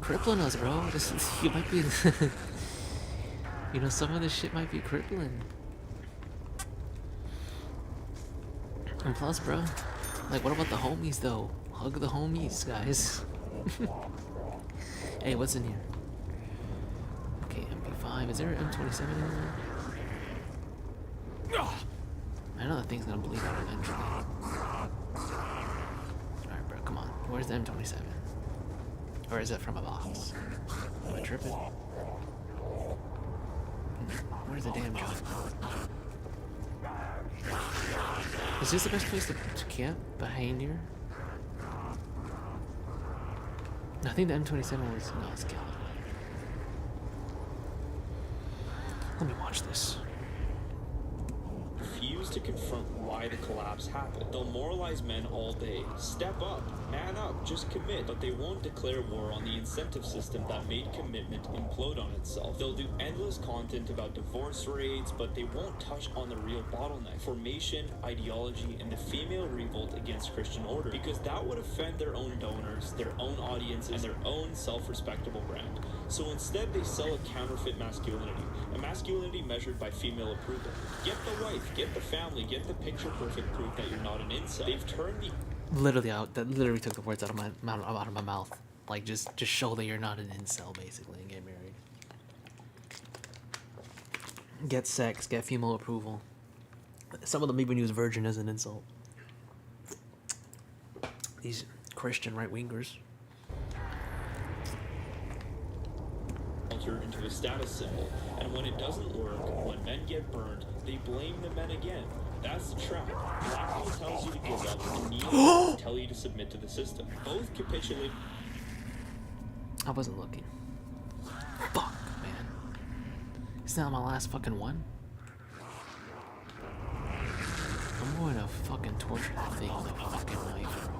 Crippling us, bro. This is, you might be, you know, some of this shit might be crippling. And plus, bro, like, what about the homies, though? Hug the homies, guys. Hey, what's in here? Okay, MP5. Is there an M27 in there? I know that thing's gonna bleed out eventually. Alright, bro, come on. Where's the M27? Or is it from a box? Am I tripping? Where's the damn job? Is this the best place to camp? Behind here? I think the M27 was... No, it's killed. Let me watch this. Refuse to confront why the collapse happened. They'll moralize men all day. Step up, man up, just commit. But they won't declare war on the incentive system that made commitment implode on itself. They'll do endless content about divorce rates, but they won't touch on the real bottleneck: formation, ideology, and the female revolt against Christian order. Because that would offend their own donors, their own audience, and their own self-respectable brand. So instead, they sell a counterfeit masculinity. A masculinity measured by female approval. Get the wife, get the family, get the picture-perfect proof that you're not an incel. They've turned the... That literally took the words out of my mouth. Like, just show that you're not an incel, basically, and get married. Get sex, get female approval. Some of them even use virgin as an insult. These Christian right-wingers. Into a status symbol, and when it doesn't work, when men get burned, they blame the men again. That's the trap. Blackmail tells you to give up, and neo tell you to submit to the system. Both capitulate. I wasn't looking. Fuck, man. Isn't that my last fucking one? I'm going to fucking torture that thing with a fucking knife, bro.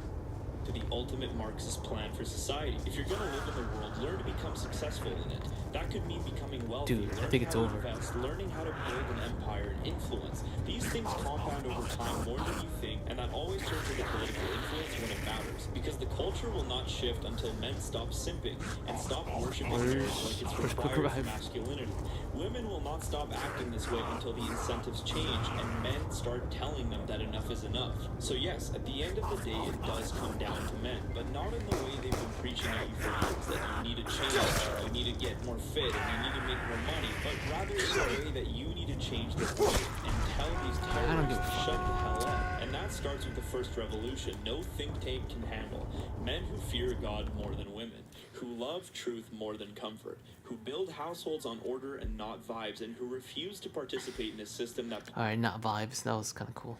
To the ultimate Marxist plan for society. If you're gonna live in the world, learn to become successful in it. That could mean becoming wealthy. Dude, I think it's over. Invest, learning how to build an empire and influence. These things compound over time more than you think, and that always turns into political influence when it matters. Because the culture will not shift until men stop simping and stop worshiping marriage like it's required for masculinity. Women will not stop acting this way until the incentives change and men start telling them that enough is enough. So yes, at the end of the day, it does come down to men, but not in the way they've been preaching at you for years, that you need to change, you need to get more fit, and you need to make more money, but rather in the way that you need to change the way and tell these terrorists to shut the hell up. And that starts with the first revolution. No think tank can handle. Men who fear God more than women, who love truth more than comfort, who build households on order and not vibes, and who refuse to participate in a system that... Alright, not vibes. That was kind of cool.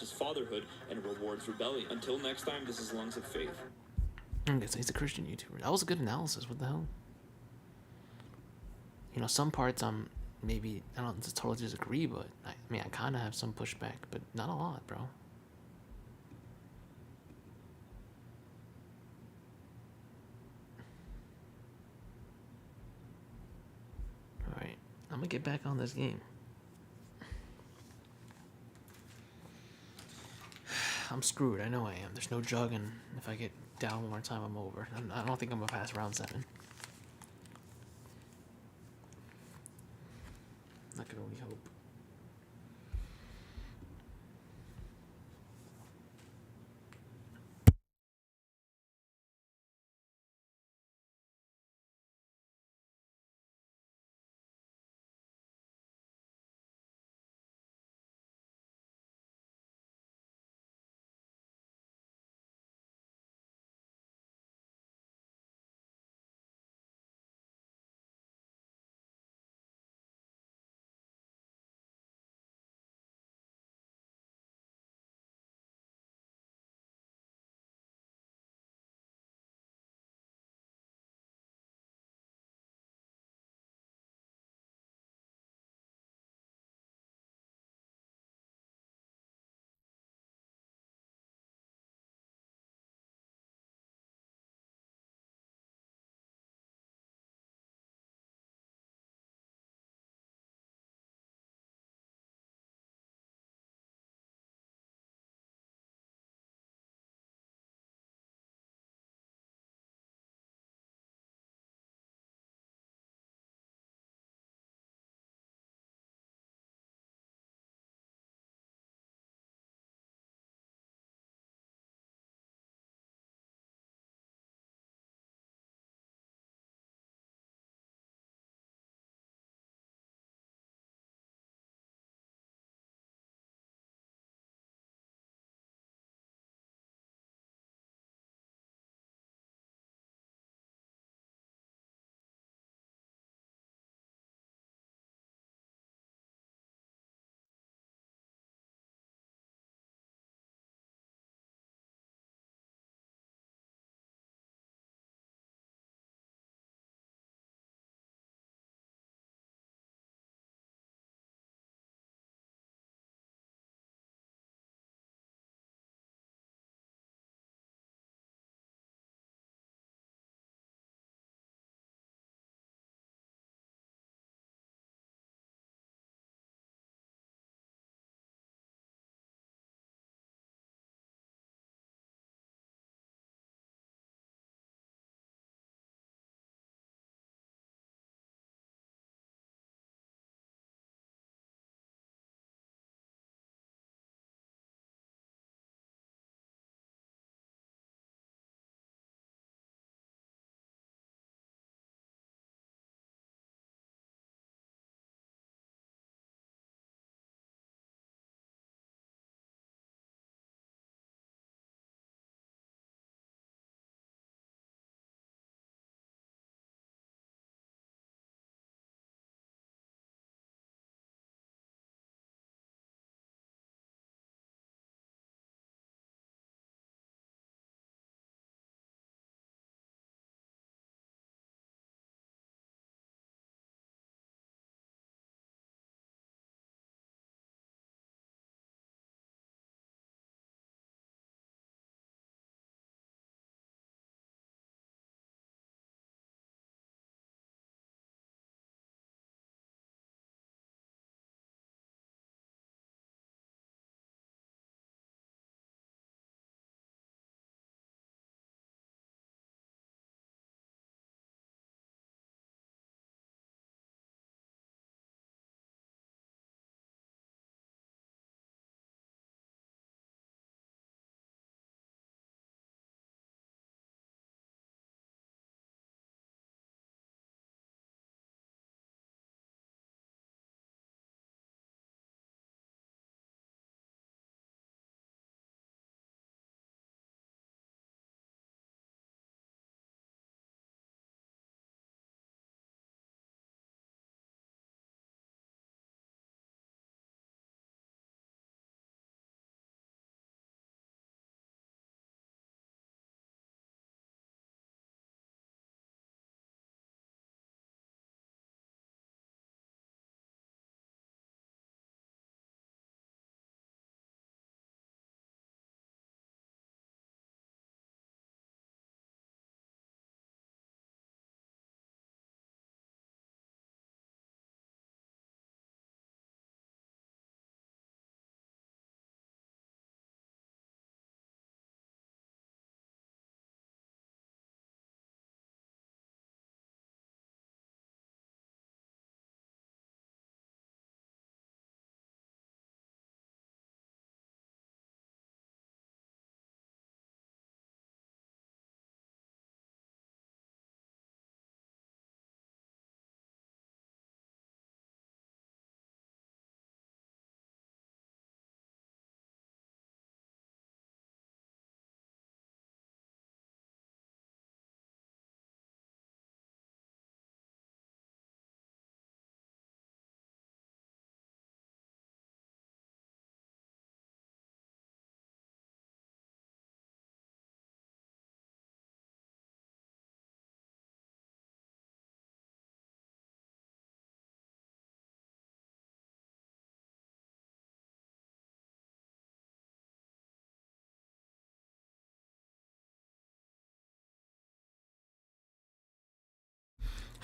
...is fatherhood and rewards rebellion. Until next time, this is Lungs of Faith. Okay, so he's a Christian YouTuber. That was a good analysis. What the hell? You know, some parts maybe, I don't totally disagree, but I mean, I kind of have some pushback, but not a lot, bro. Alright, I'm gonna get back on this game. I'm screwed, I know I am. There's no jugging. If I get down one more time, I'm over. I don't think I'm gonna pass round 7. I can only hope.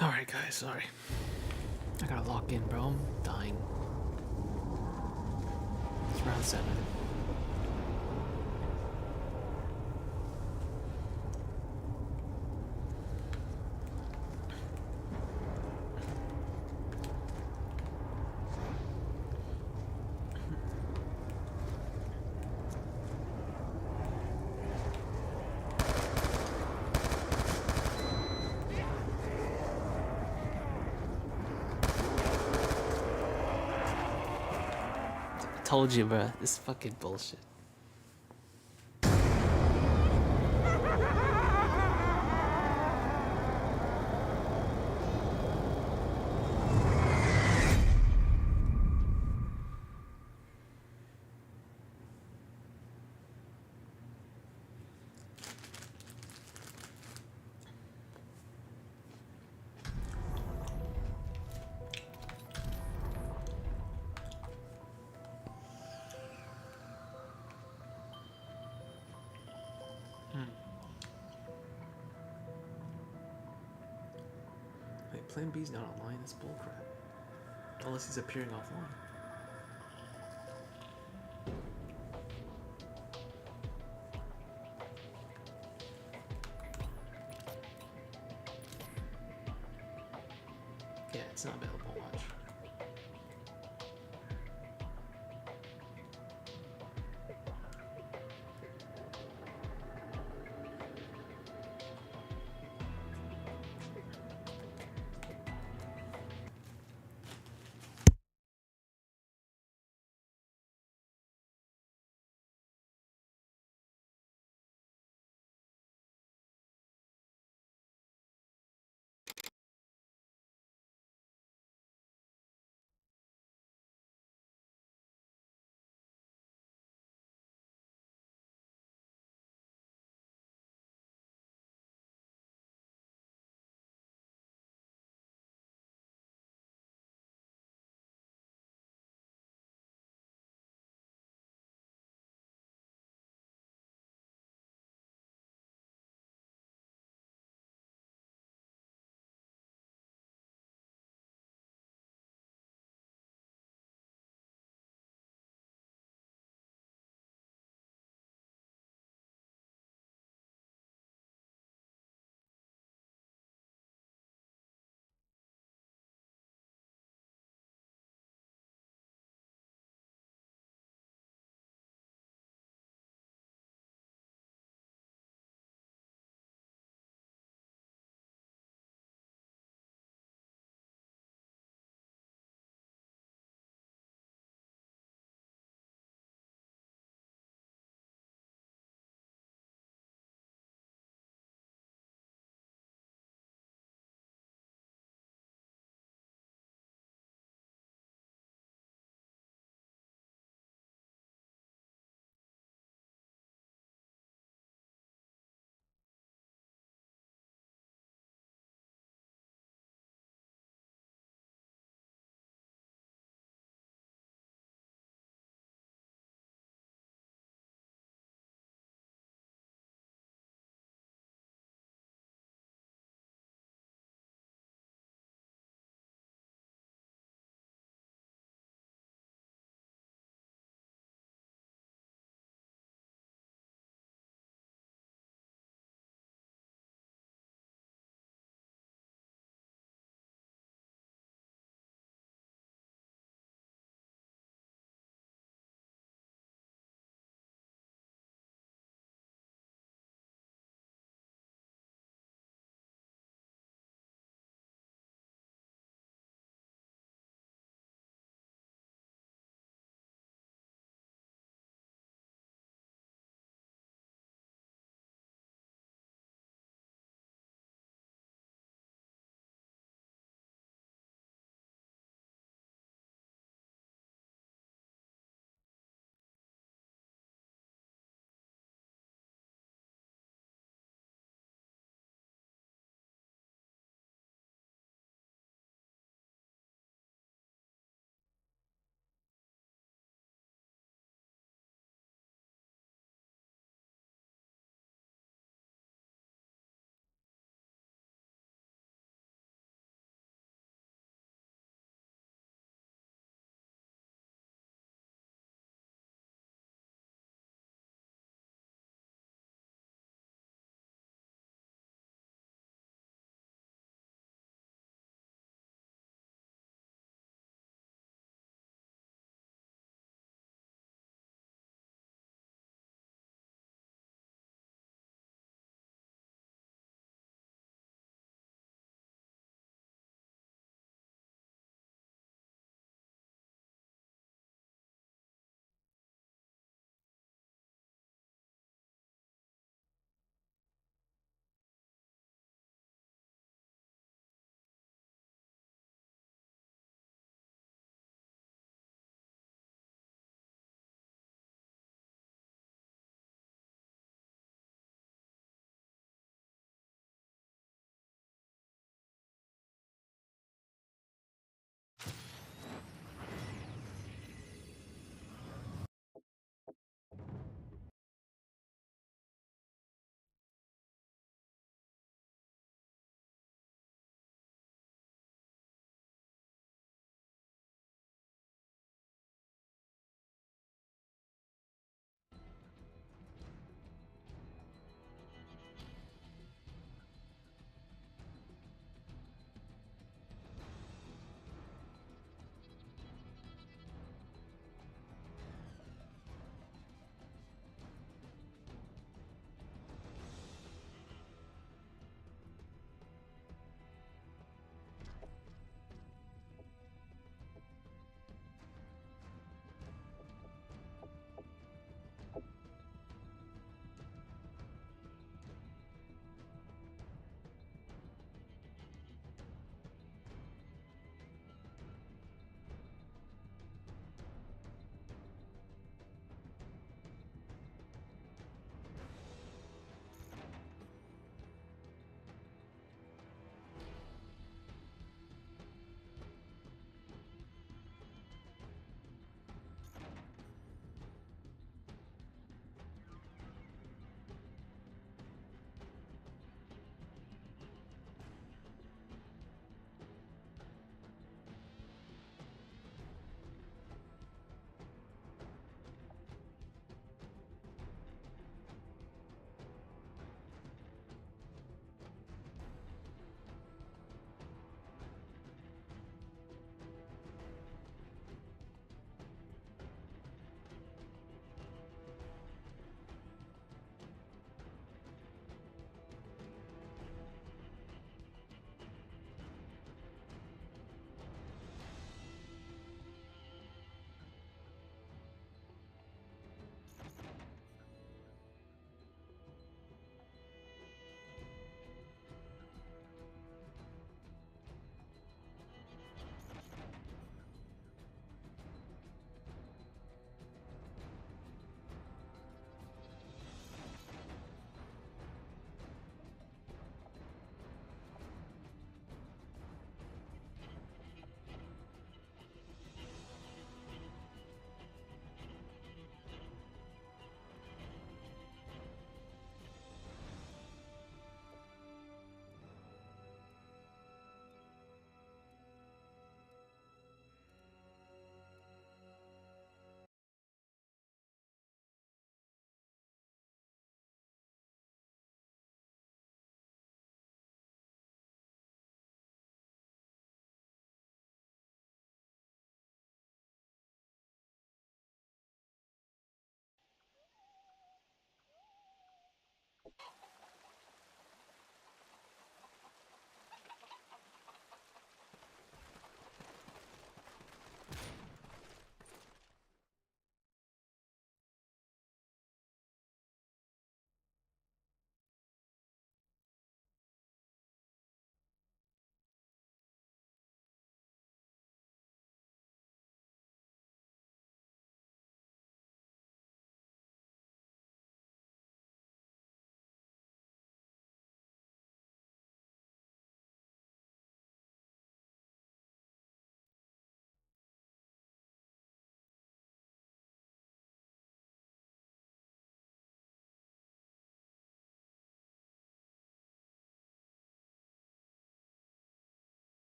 Alright, guys, sorry. I gotta lock in, bro. I'm dying. It's round 7. Told you, bro. This is fucking bullshit. Wait, Plan B's not online? That's bullcrap. Unless he's appearing offline. Yeah, it's not available. Watch.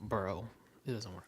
Bro, it doesn't work.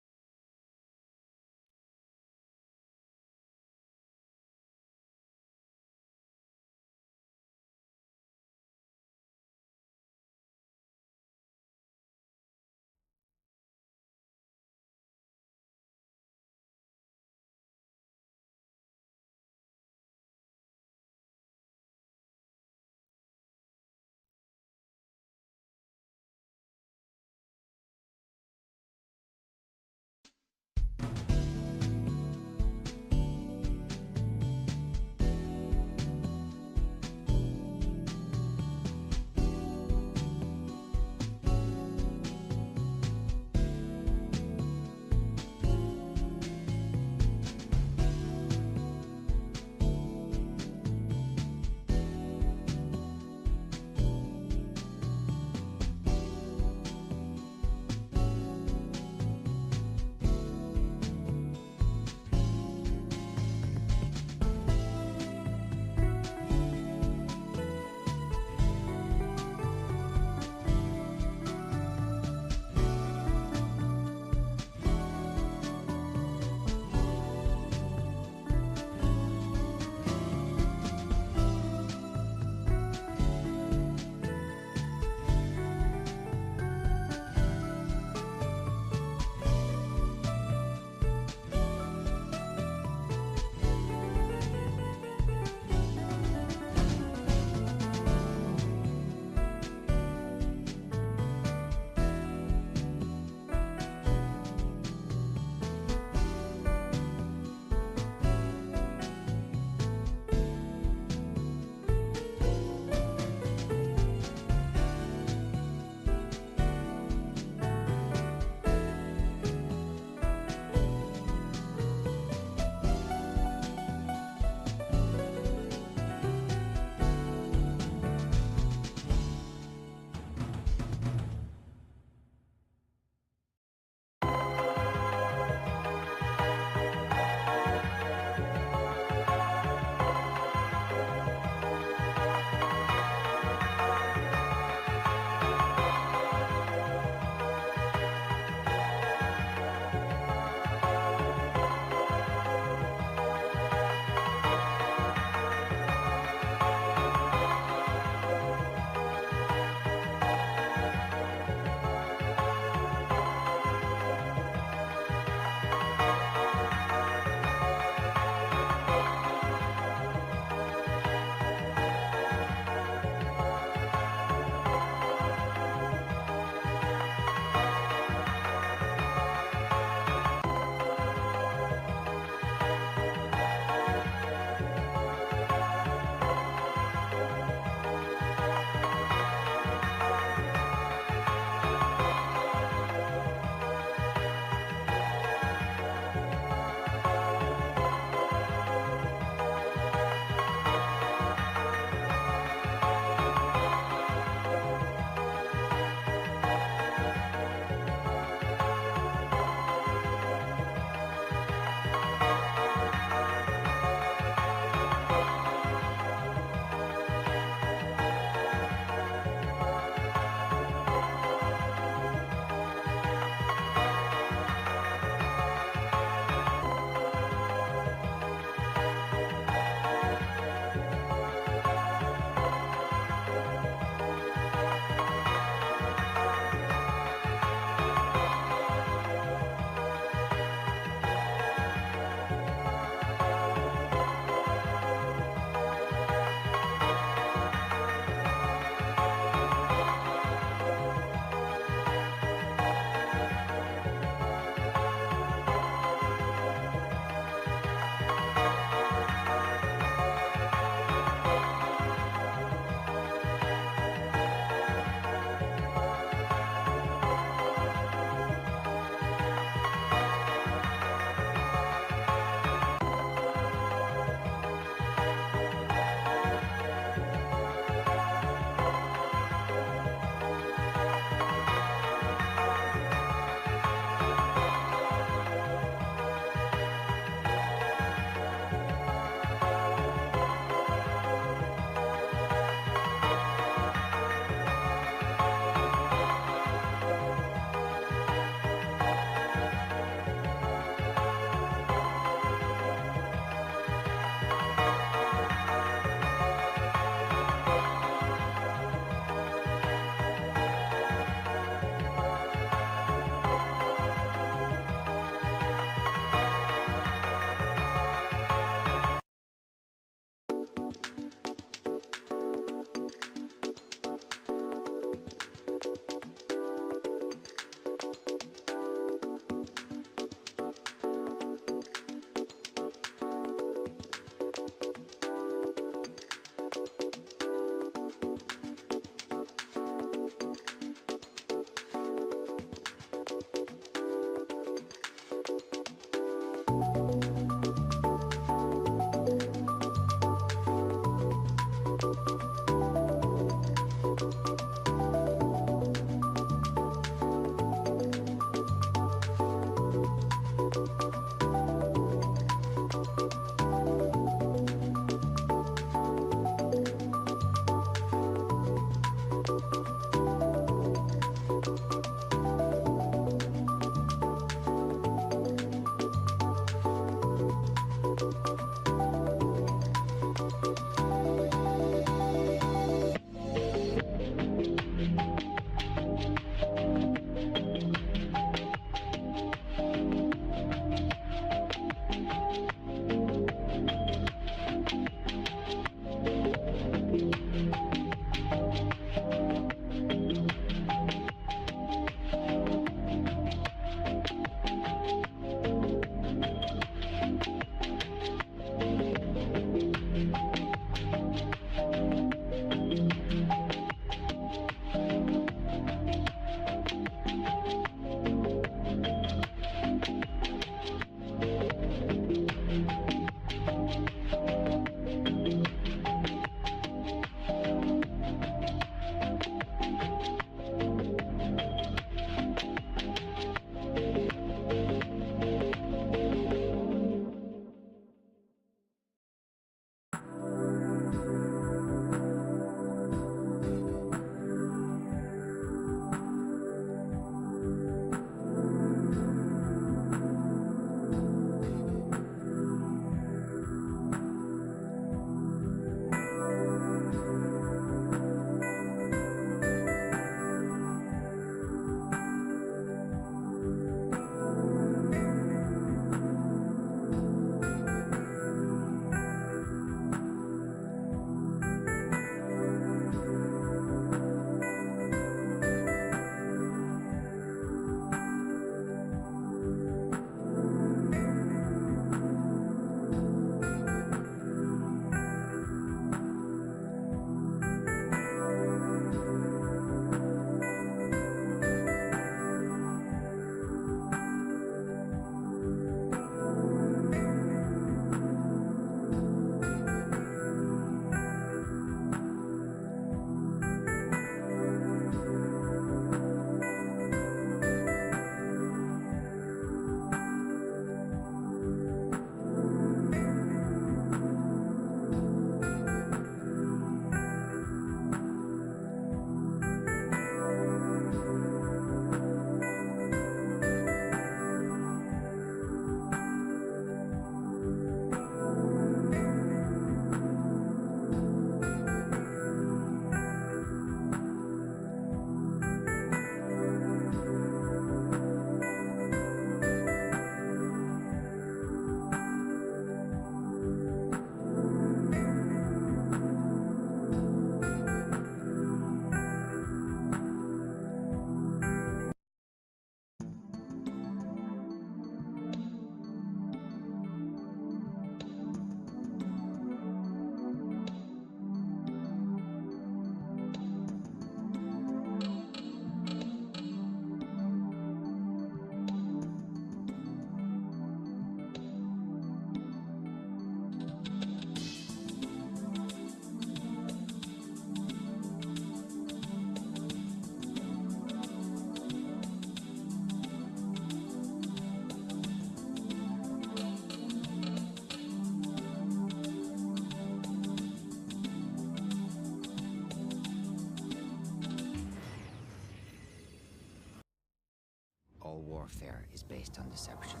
All warfare is based on deception.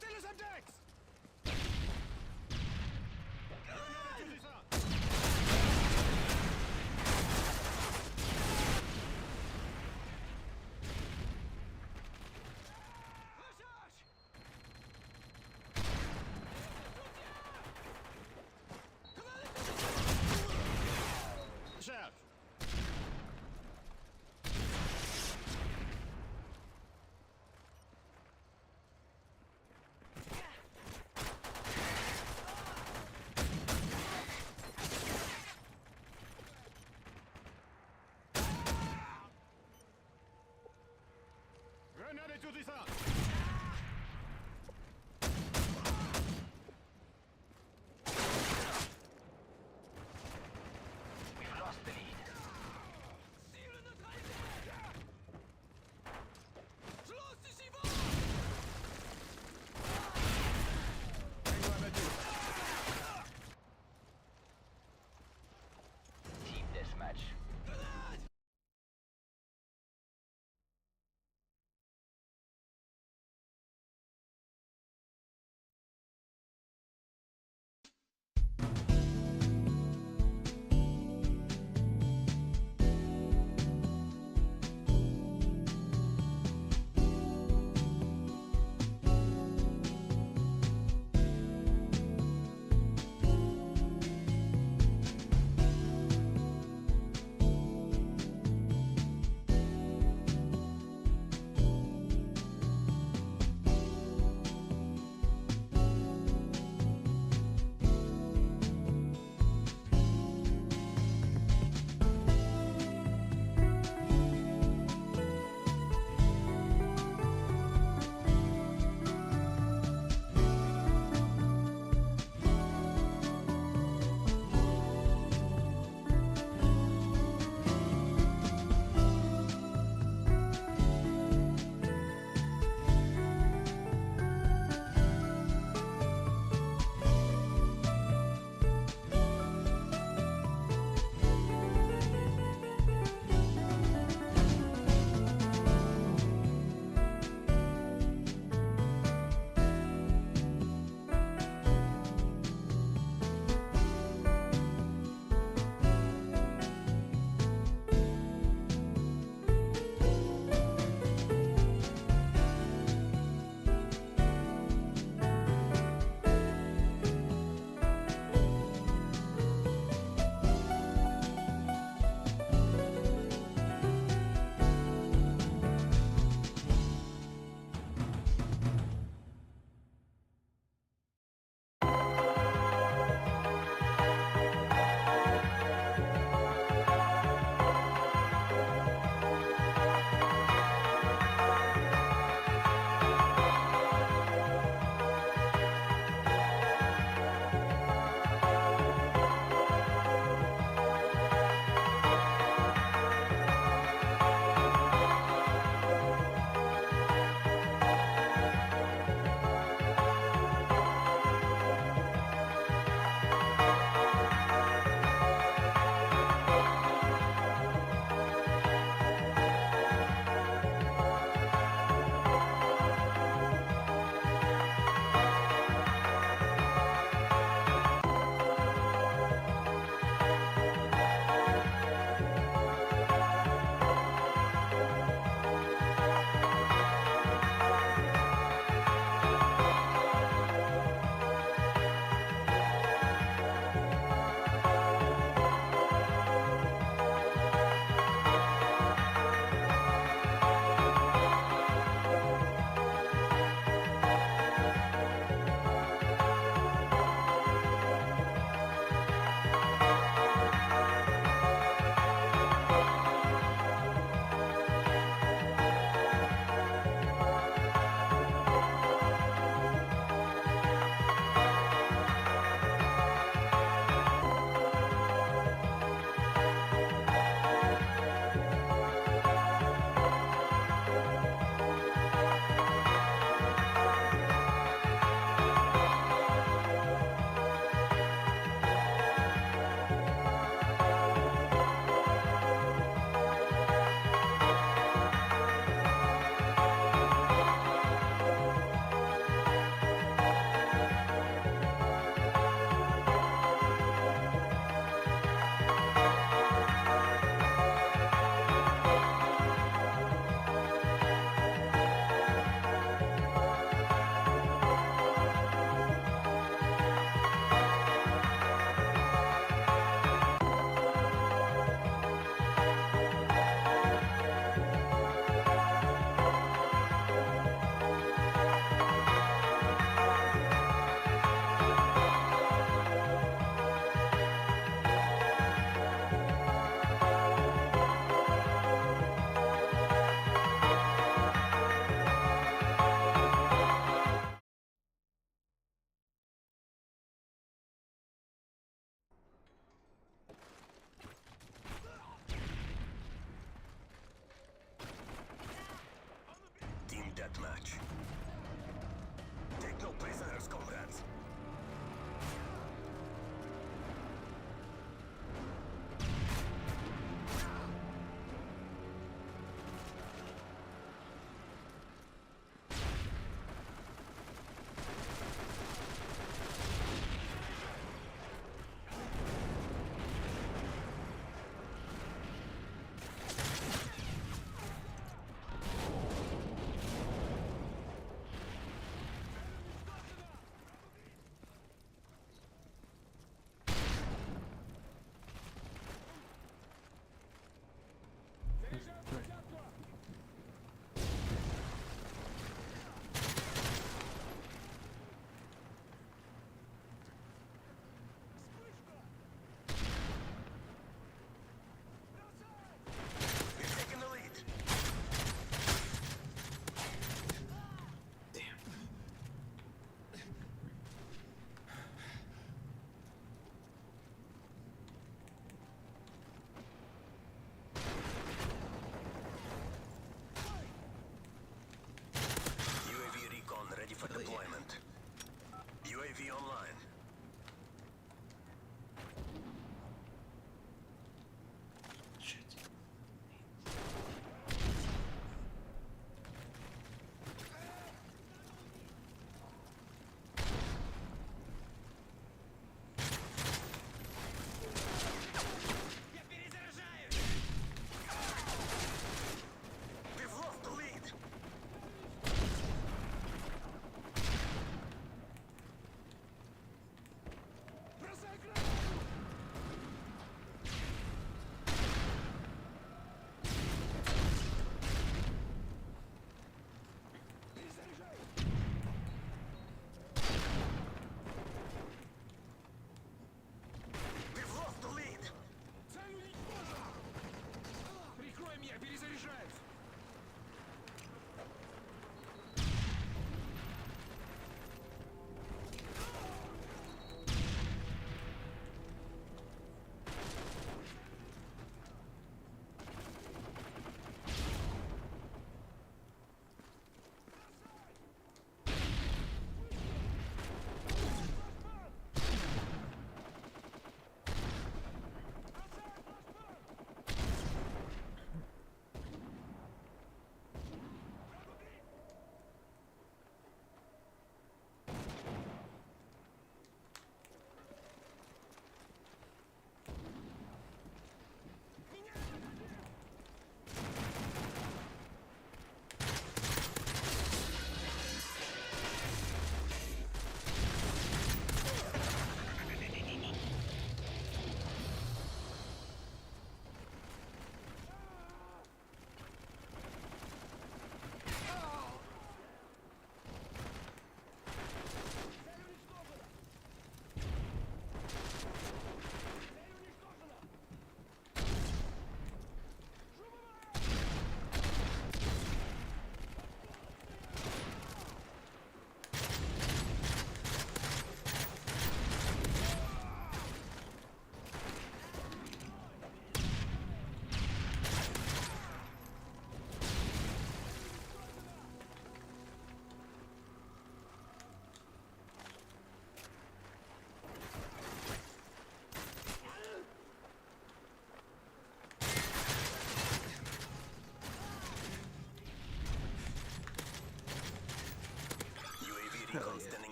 Hostiles on decks! Chef!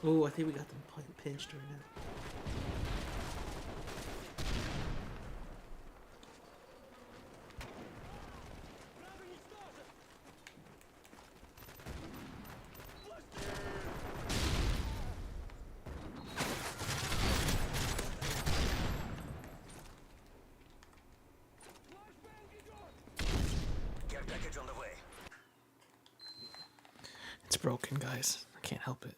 Oh, I think we got them pinched right now. It's broken, guys. I can't help it.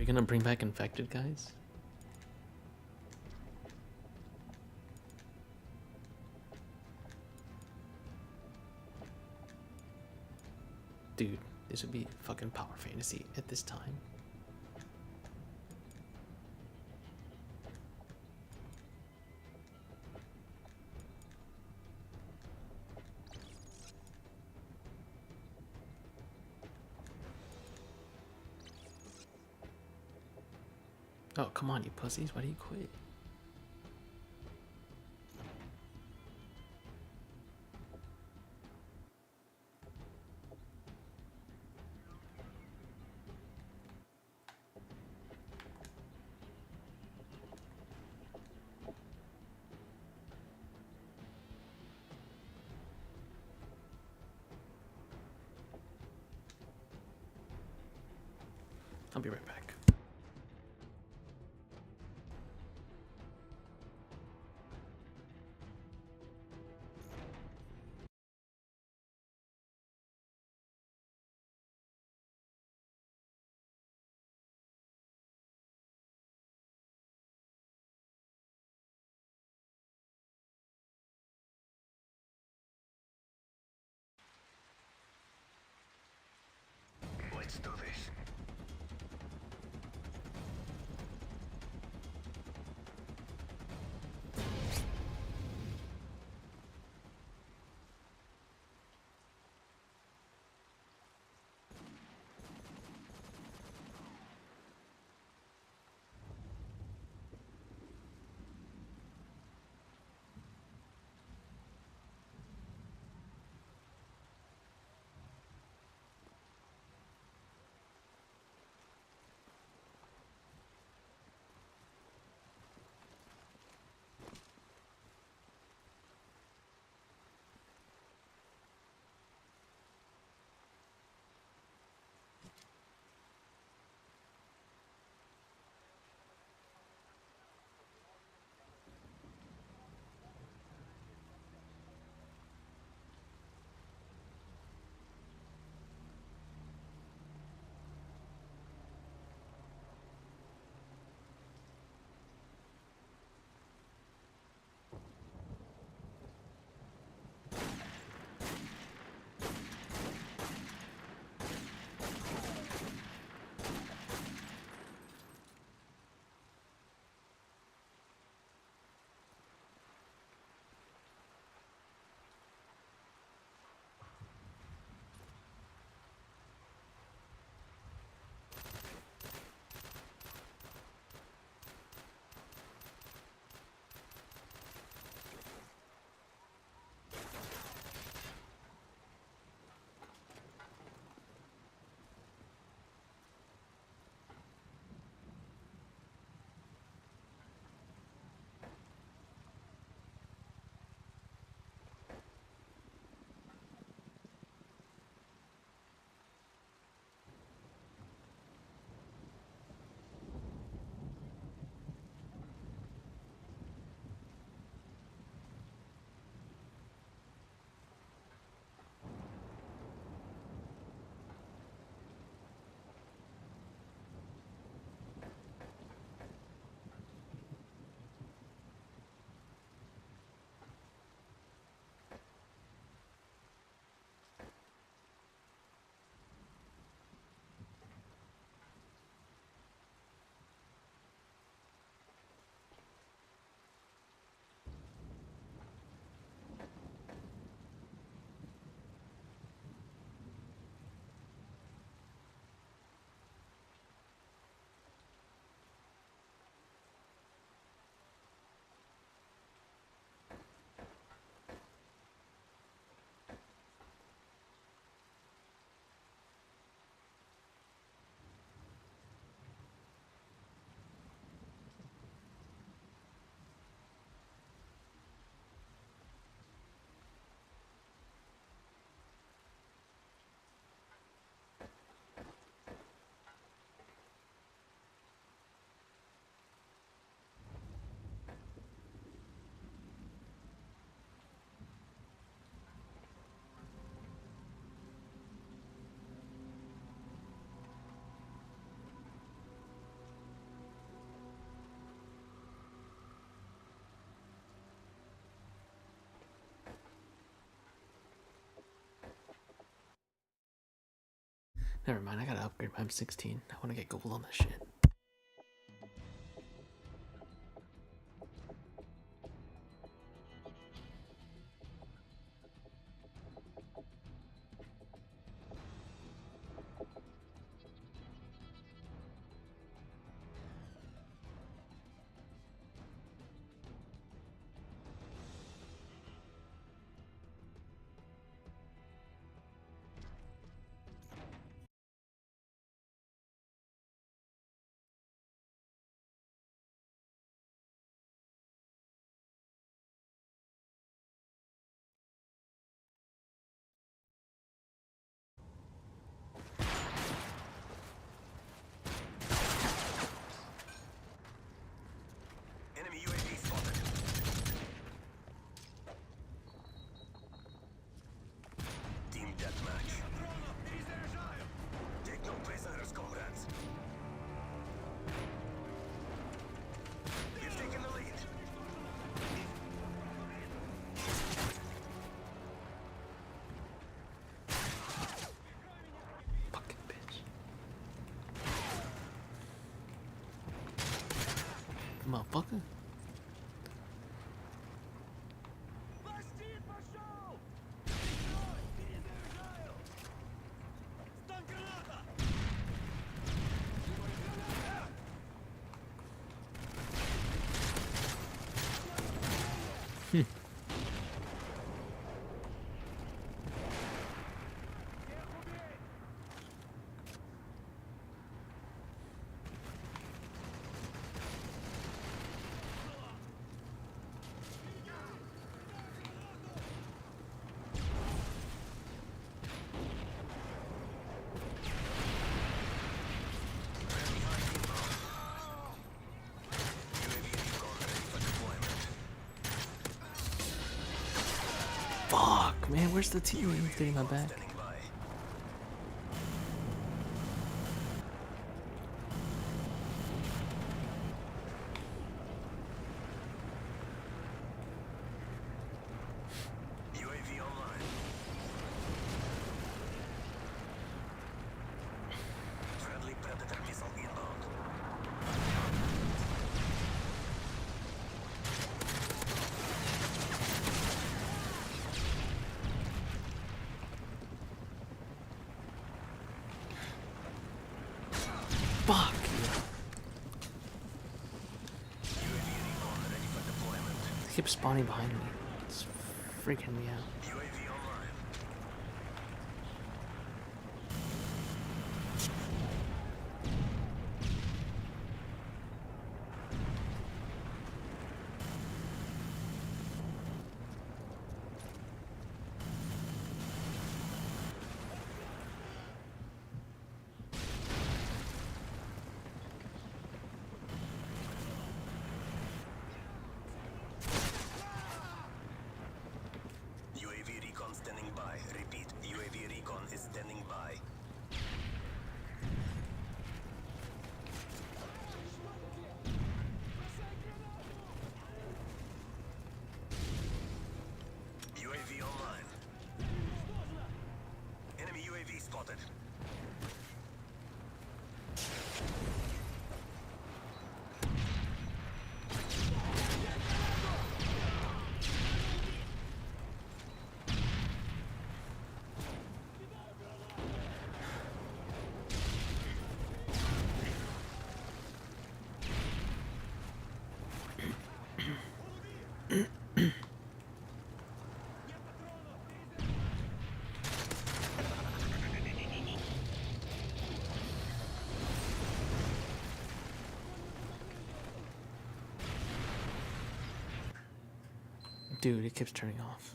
we gonna bring back infected guys? Dude, this would be fucking power fantasy at this time. Oh, come on, you pussies. Why do you quit? I'll be right back. Let's do this. Never mind, I gotta upgrade my M16. I wanna get gold on this shit. Motherfucker. Fuck, man, where's the team? He's getting my back. Fuck. They keep spawning behind me. It's freaking me out. Dude, it keeps turning off.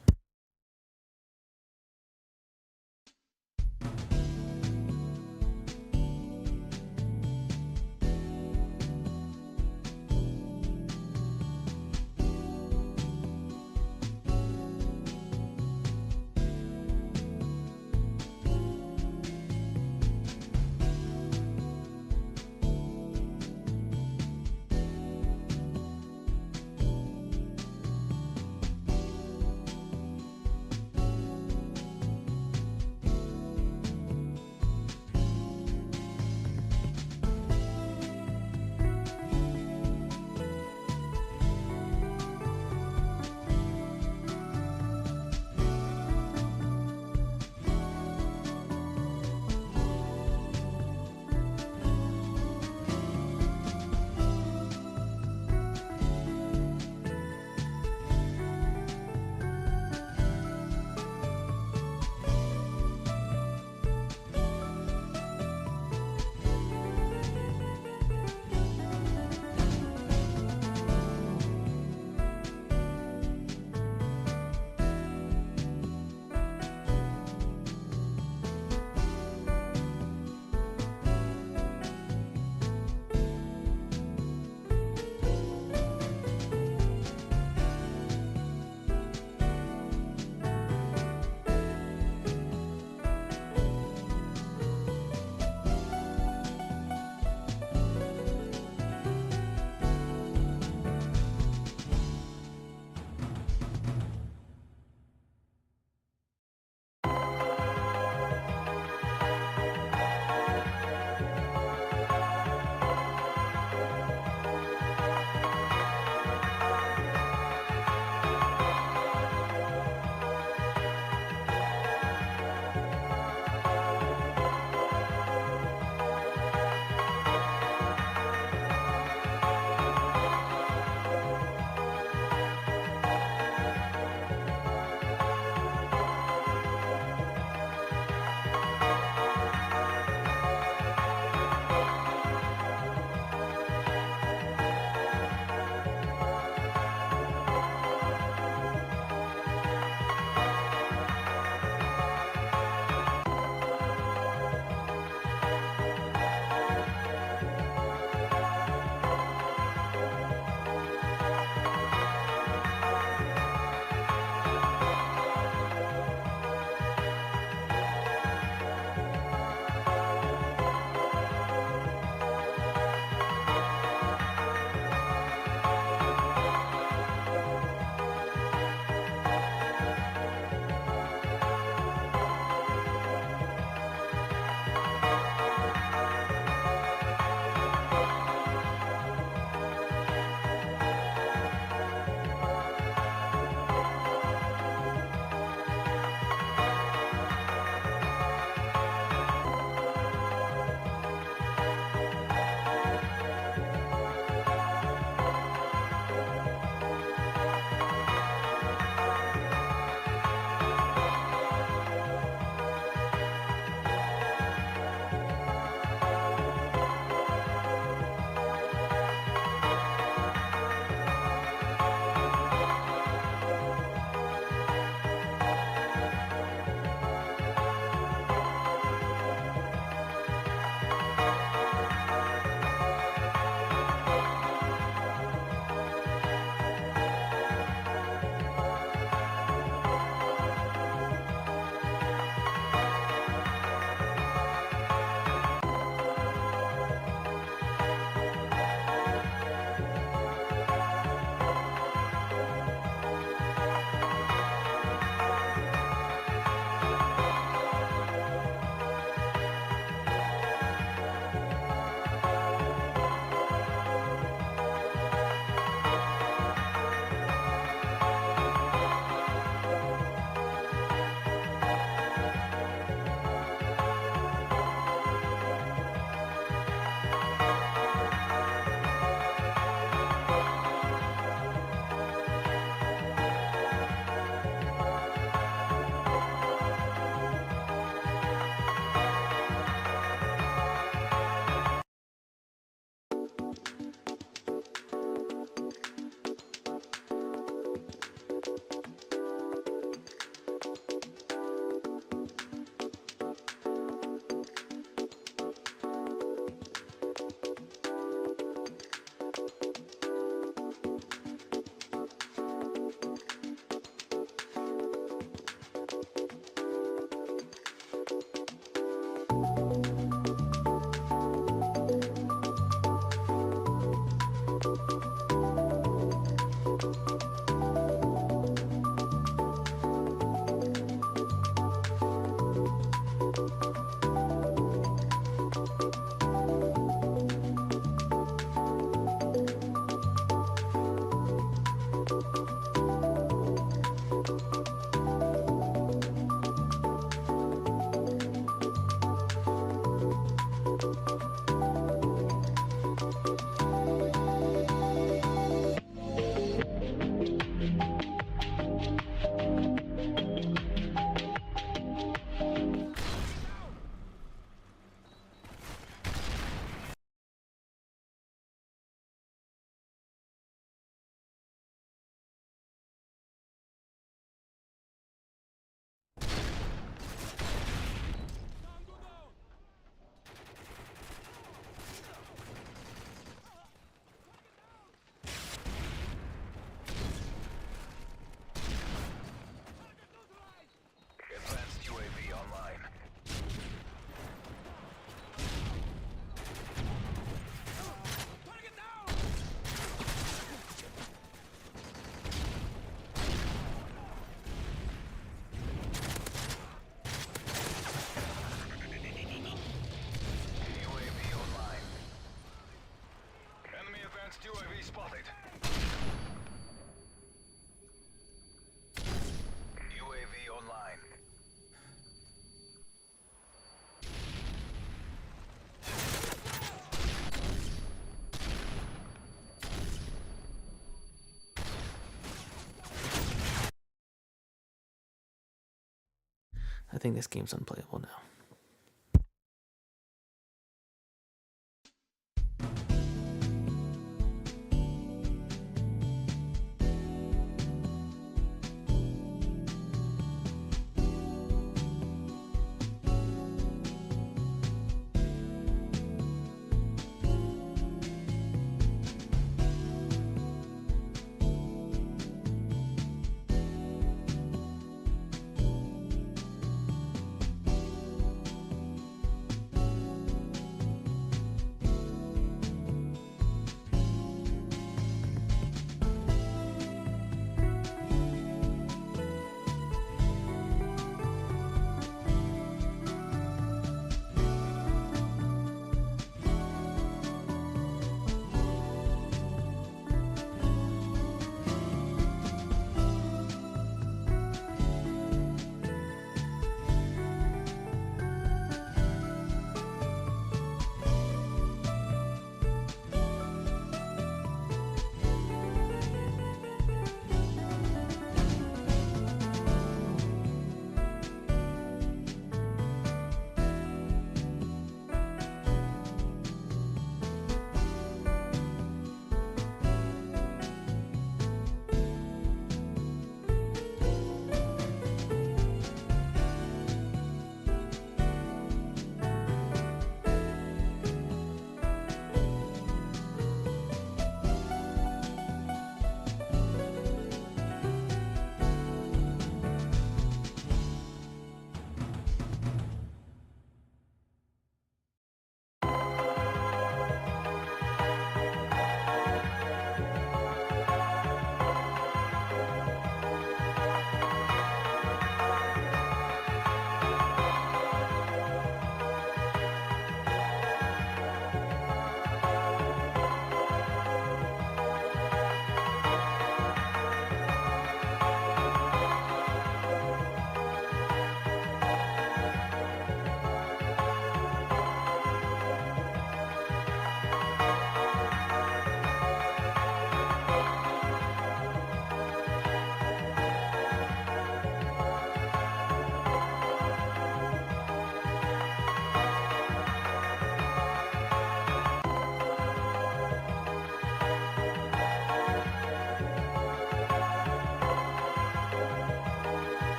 UAV spotted. UAV online. I think this game's unplayable now.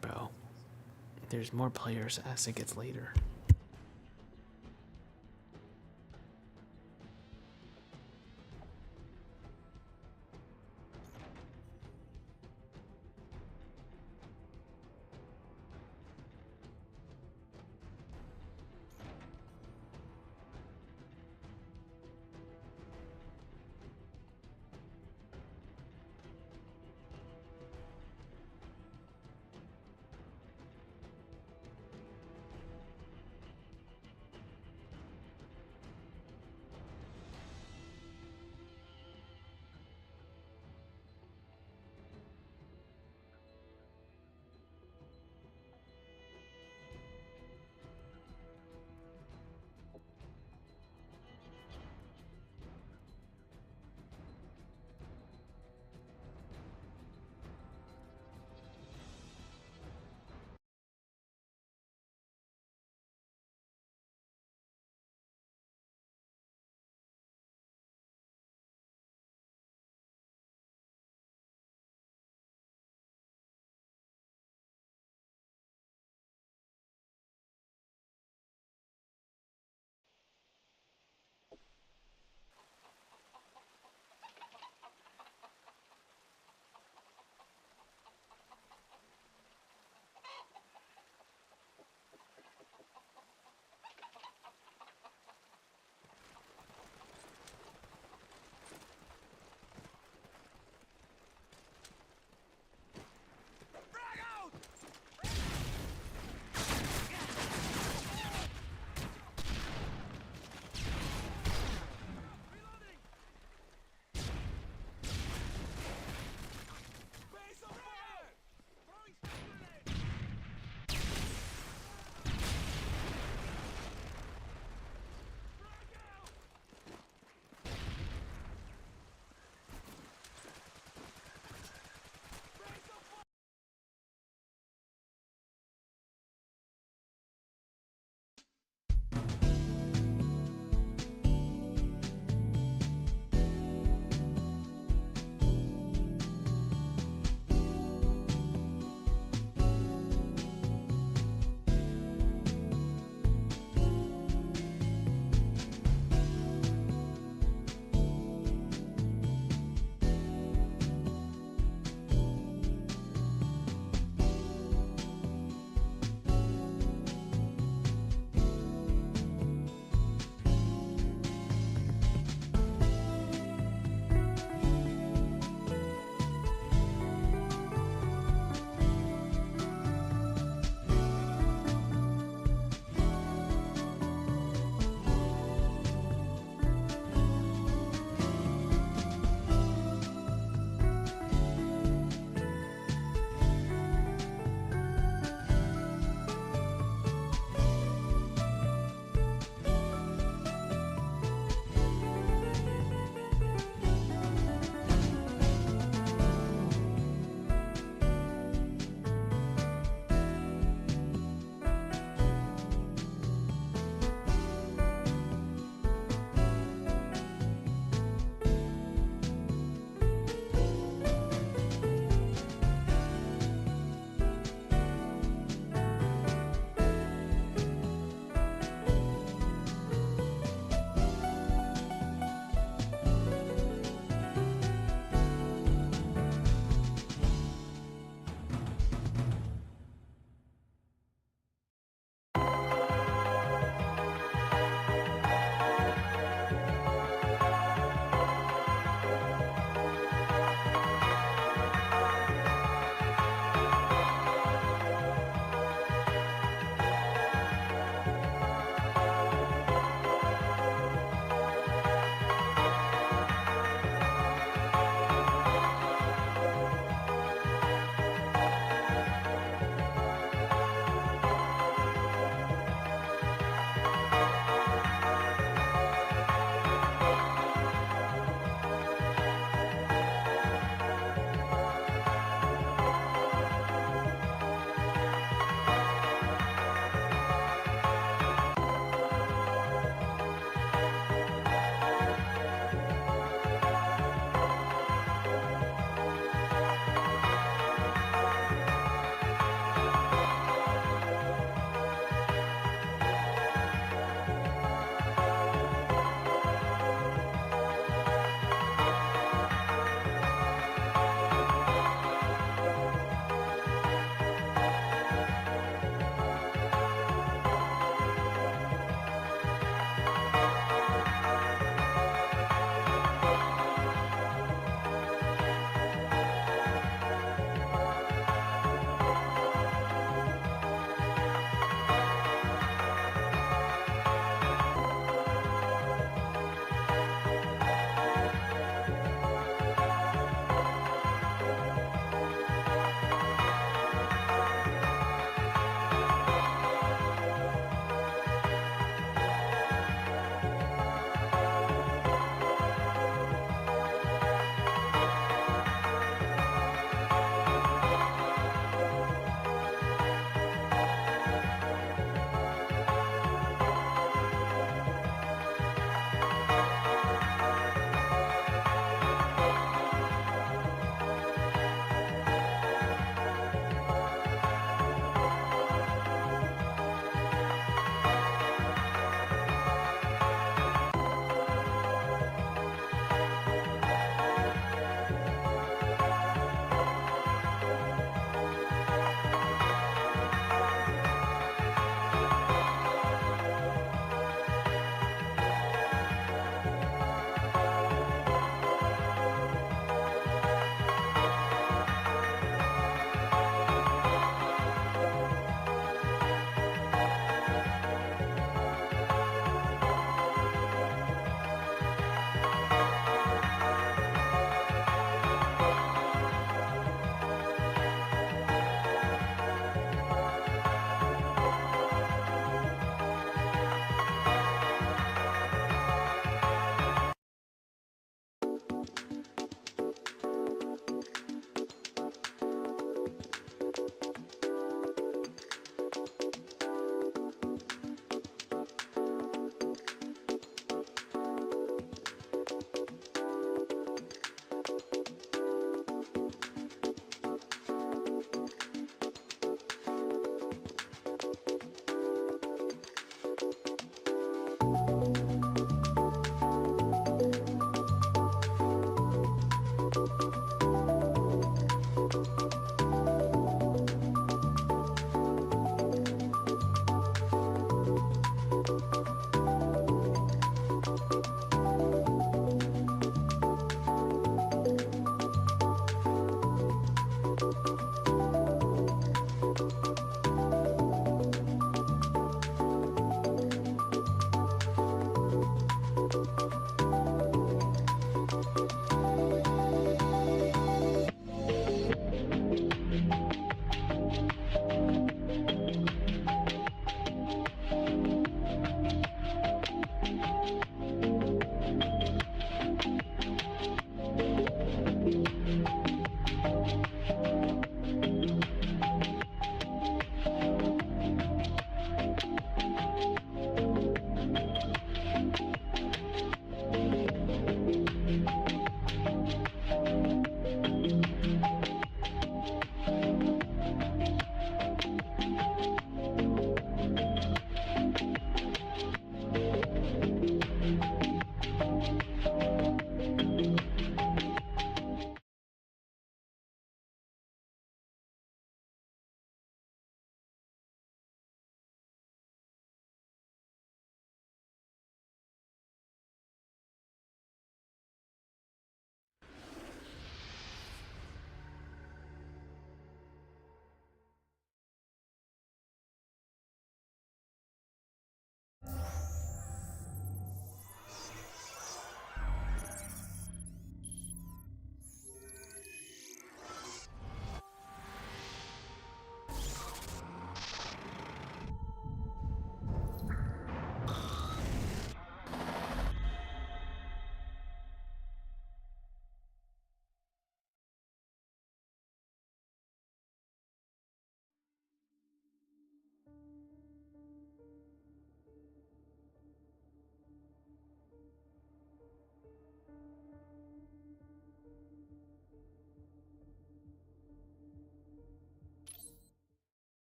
Bro, there's more players as it gets later.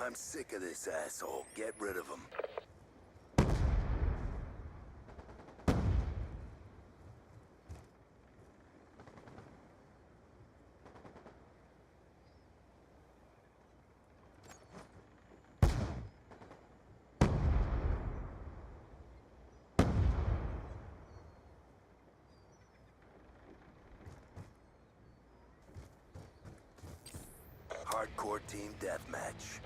I'm sick of this asshole. Get rid of him. Hardcore team deathmatch.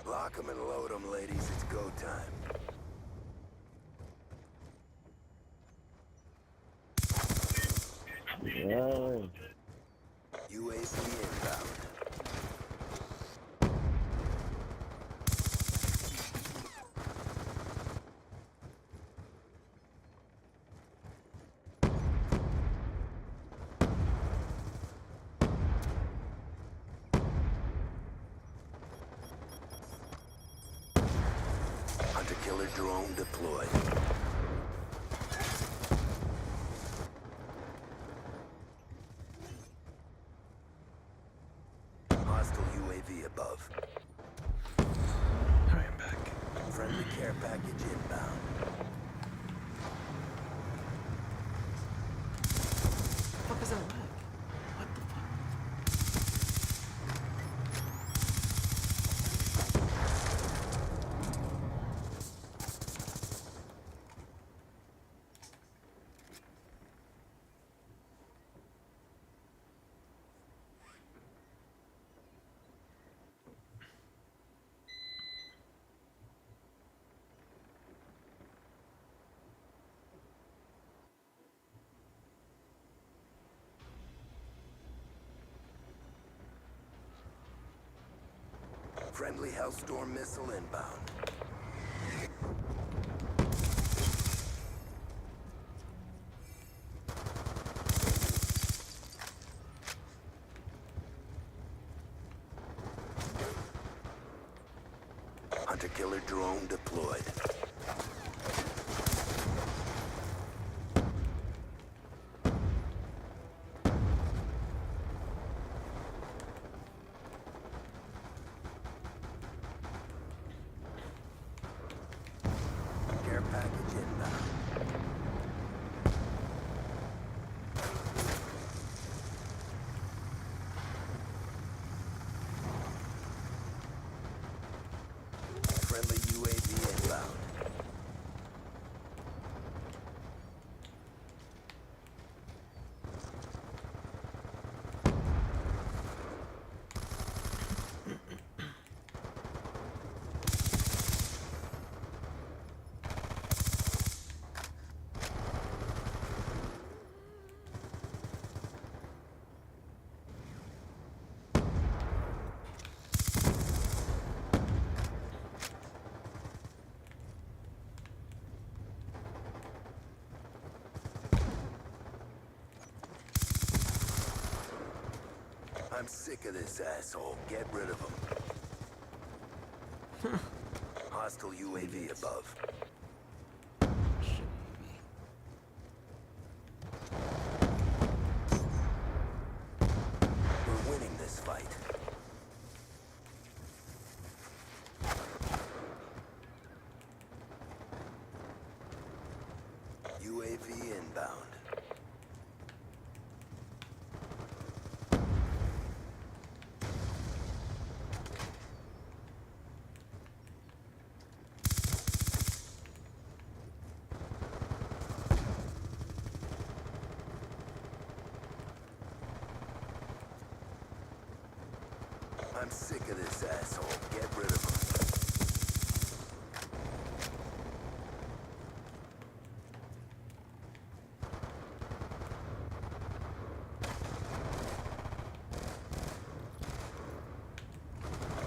Lock 'em and load 'em, ladies. It's go time. Yeah. UAV inbound. Hunter-killer drone deployed. Hostile UAV above. Alright, I'm back. Friendly care package inbound. What the fuck is that lag? What the fuck? Friendly Hellstorm missile inbound. Hunter-killer drone deployed. Care package inbound. Friendly UAV inbound. I'm sick of this asshole. Get rid of him. Hostile UAV above. We're winning this fight. UAV inbound. I'm sick of this asshole. Get rid of him.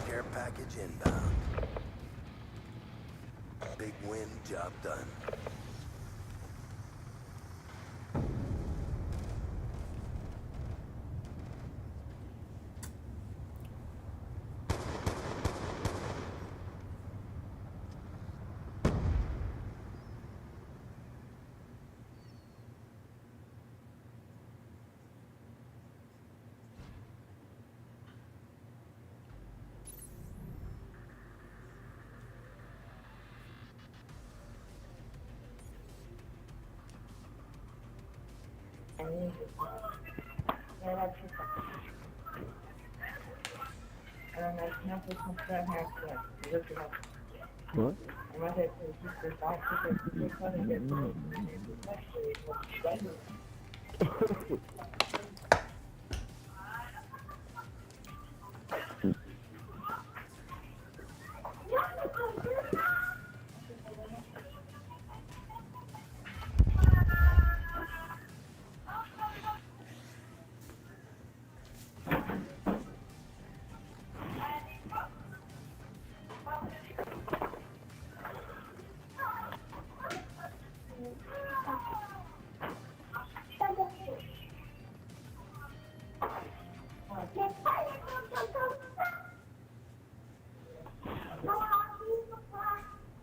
Care package inbound. Big win, job done. What?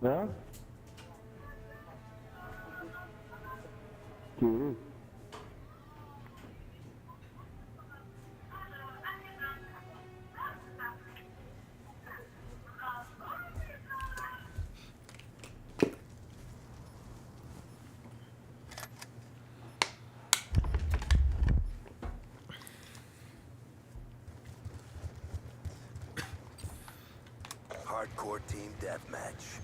Ja? Cool. Hardcore team deathmatch.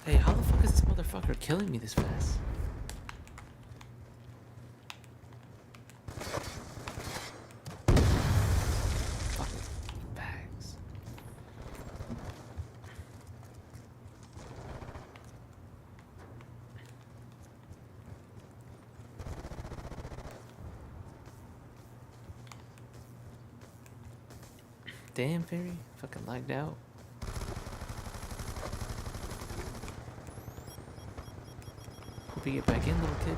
Hey, how the fuck is this motherfucker killing me this fast? Fucking bags. Damn, Fairy. Fucking lagged out. Hope you get back in, little kid.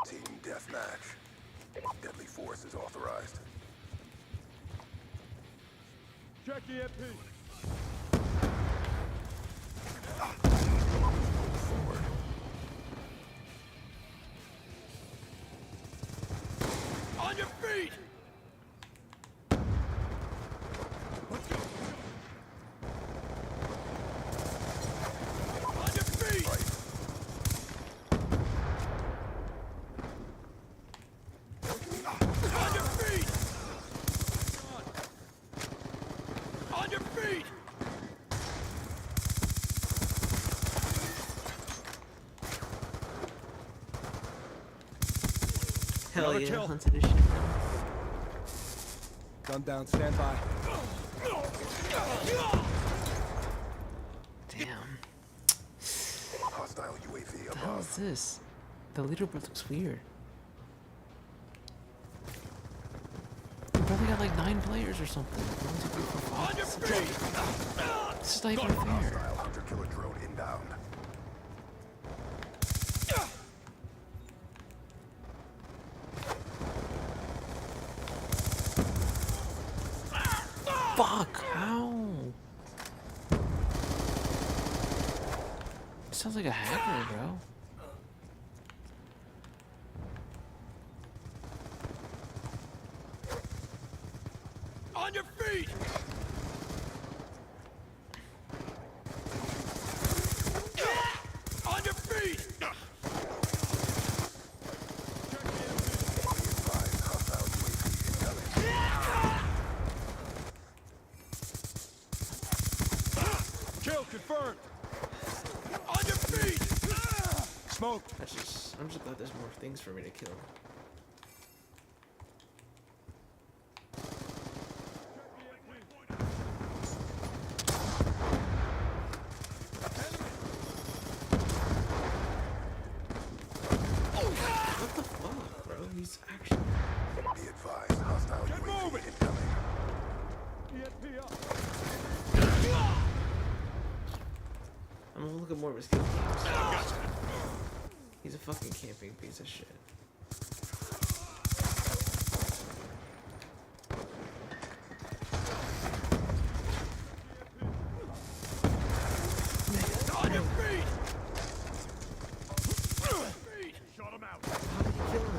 Team deathmatch. Deadly force is authorized. Check EMP. Forward. On your feet! Let's go! On your feet! Right. On your feet! On your feet! Hell Another yeah, kill. Hunted edition. Gun down, stand by. Damn. Hostile UAV What the hell is above. this? The leaderboard looks weird. We probably got like 9 players or something. 1, 2, 3, 4, 5. On your feet! This is not even fair. Hostile hunter-killer drone inbound. sounds like a hacker, bro. On your feet! On your feet! Kill confirmed! On your feet! Smoke! I'm just glad there's more things for me to kill. What the fuck, bro? He's actually... Be advised, hostile UAV incoming. ESP up! I'm gonna look at more of his kill games. He's a fucking camping piece of shit. On your feet! Shot him out! How did you kill him?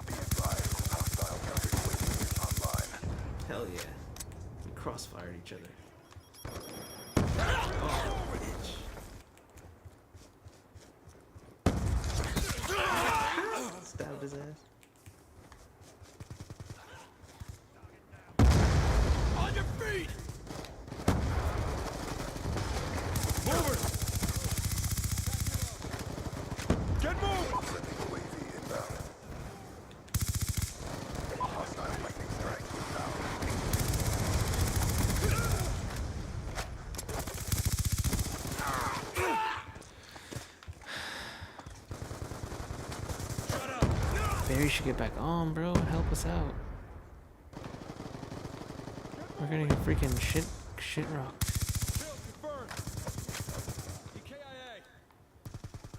Be advised, hostile counter UAV online. Hell yeah. We crossfired each other. Oh, bitch. Stabbed his ass. On your feet! Movers! Get moving! UAV inbound. Hostile lightning strike inbound. Barry should get back on, bro. Help us out. We're gonna get freaking shit rocked.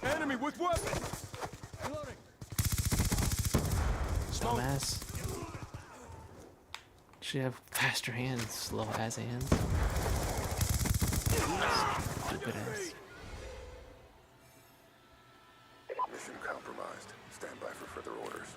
Enemy with weapon! Reloading! Dumbass. Should have faster hands, slow ass hands. Stupid ass. Mission compromised. Stand by for further orders.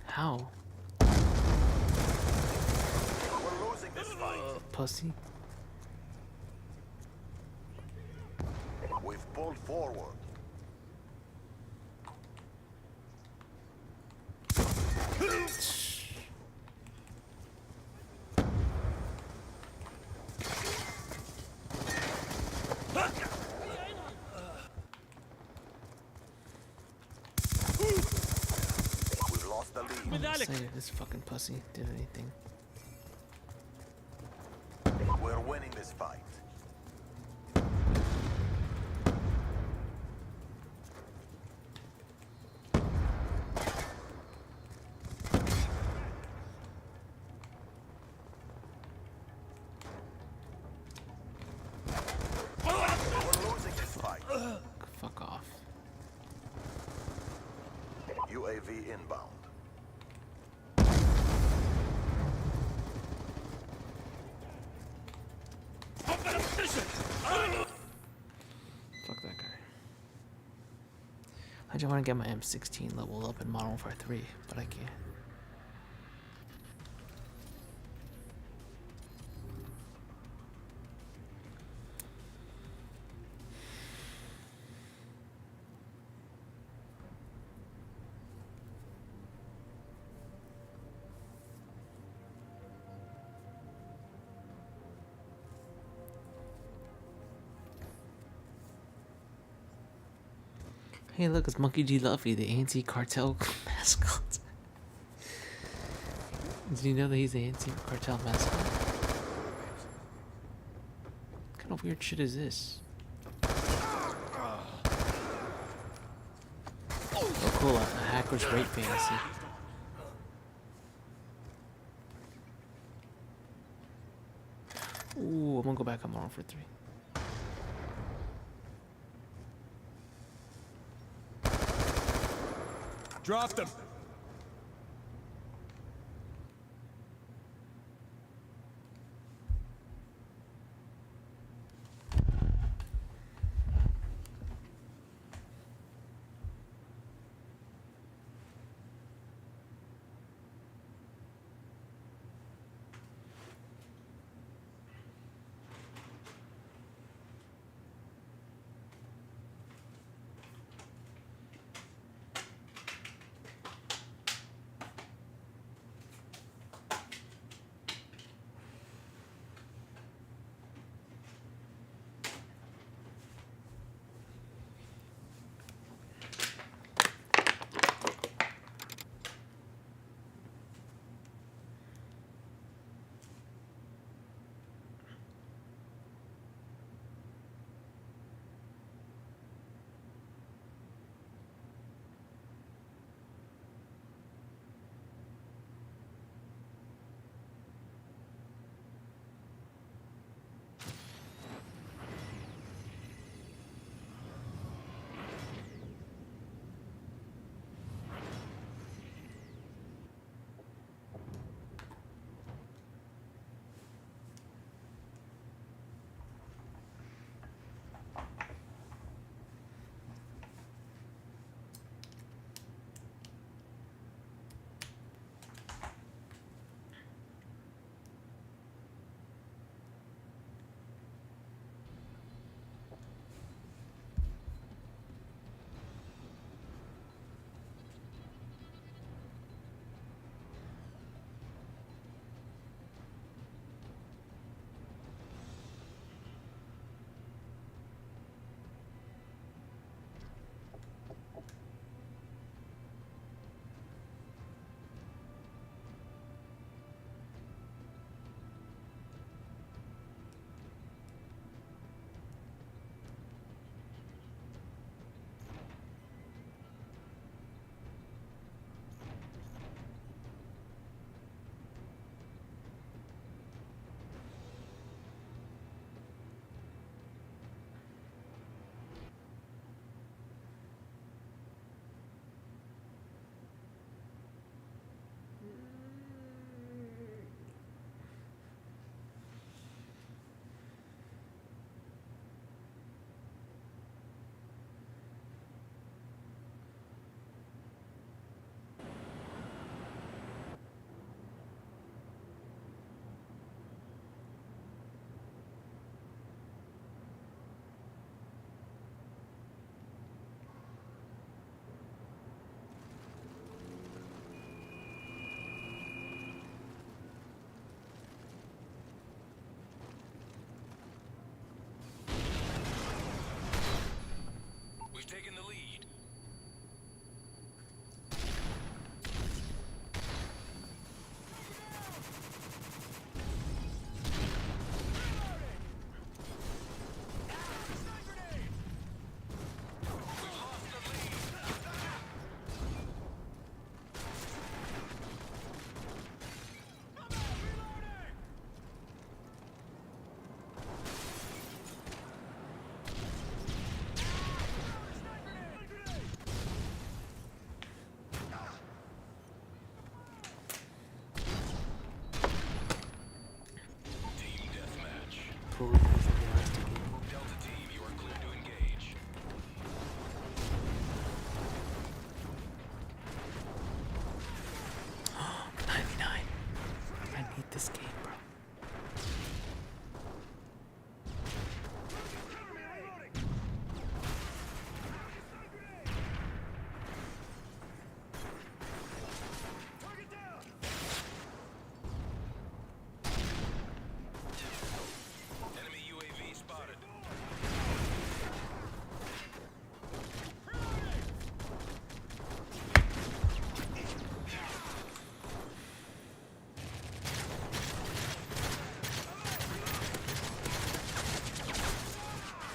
How? We're losing this fight. Pussy. We've pulled forward. We've lost the lead. I'm excited this fucking pussy did anything. We're winning this fight. We're losing this fight. Fuck off. UAV inbound. Fuck that guy. I just want to get my M16 leveled up in Modern Warfare 3, but I can't. Hey, look, it's Monkey D. Luffy, the anti-cartel mascot. Did you know that he's the anti-cartel mascot? What kind of weird shit is this? Oh, cool, a hacker's rape fantasy. Ooh, I'm gonna go back on Modern Warfare 3. Drop them. Please, last game. Delta team, you are clear to engage. 99. I need this game, bro. Enemy UAV spotted.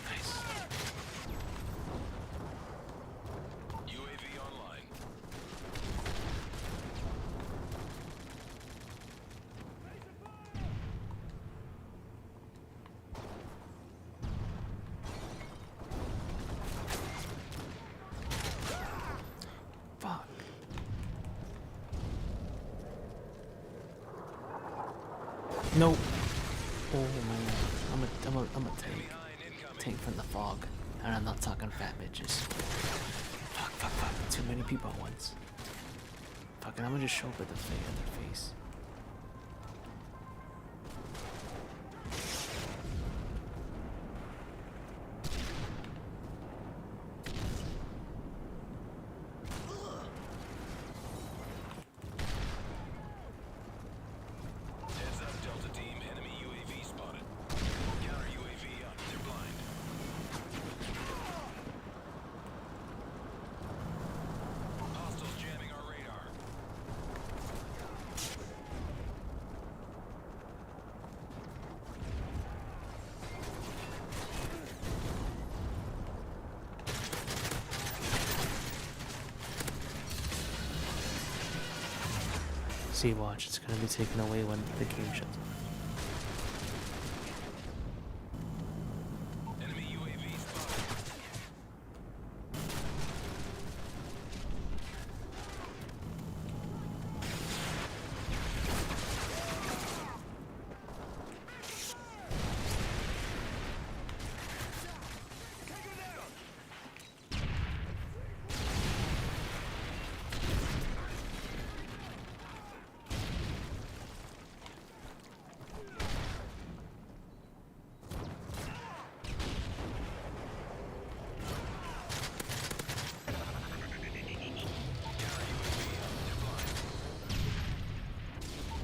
Nice. UAV online. Fuck. Nope. Oh man. I'm a tank. Tank from the fog. And I'm not talking fat bitches. Fuck. Too many people at once. Fucking, I'm gonna just show up with the other face. Heads up, Delta team. Enemy UAV spotted. Counter UAV up. They're blind. Hostiles jamming our radar. See, watch, it's gonna be taken away when the game shuts off. Enemy UAV spotted.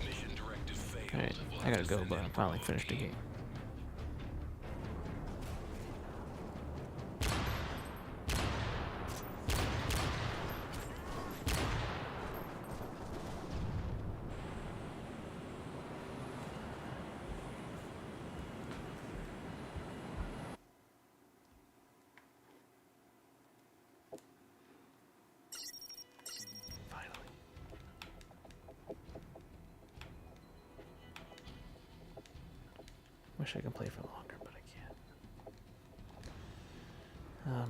Mission directive failed. Alright, I gotta go, but I finally finished the game. Wish I could play for longer, but I can't.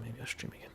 Maybe I'll stream again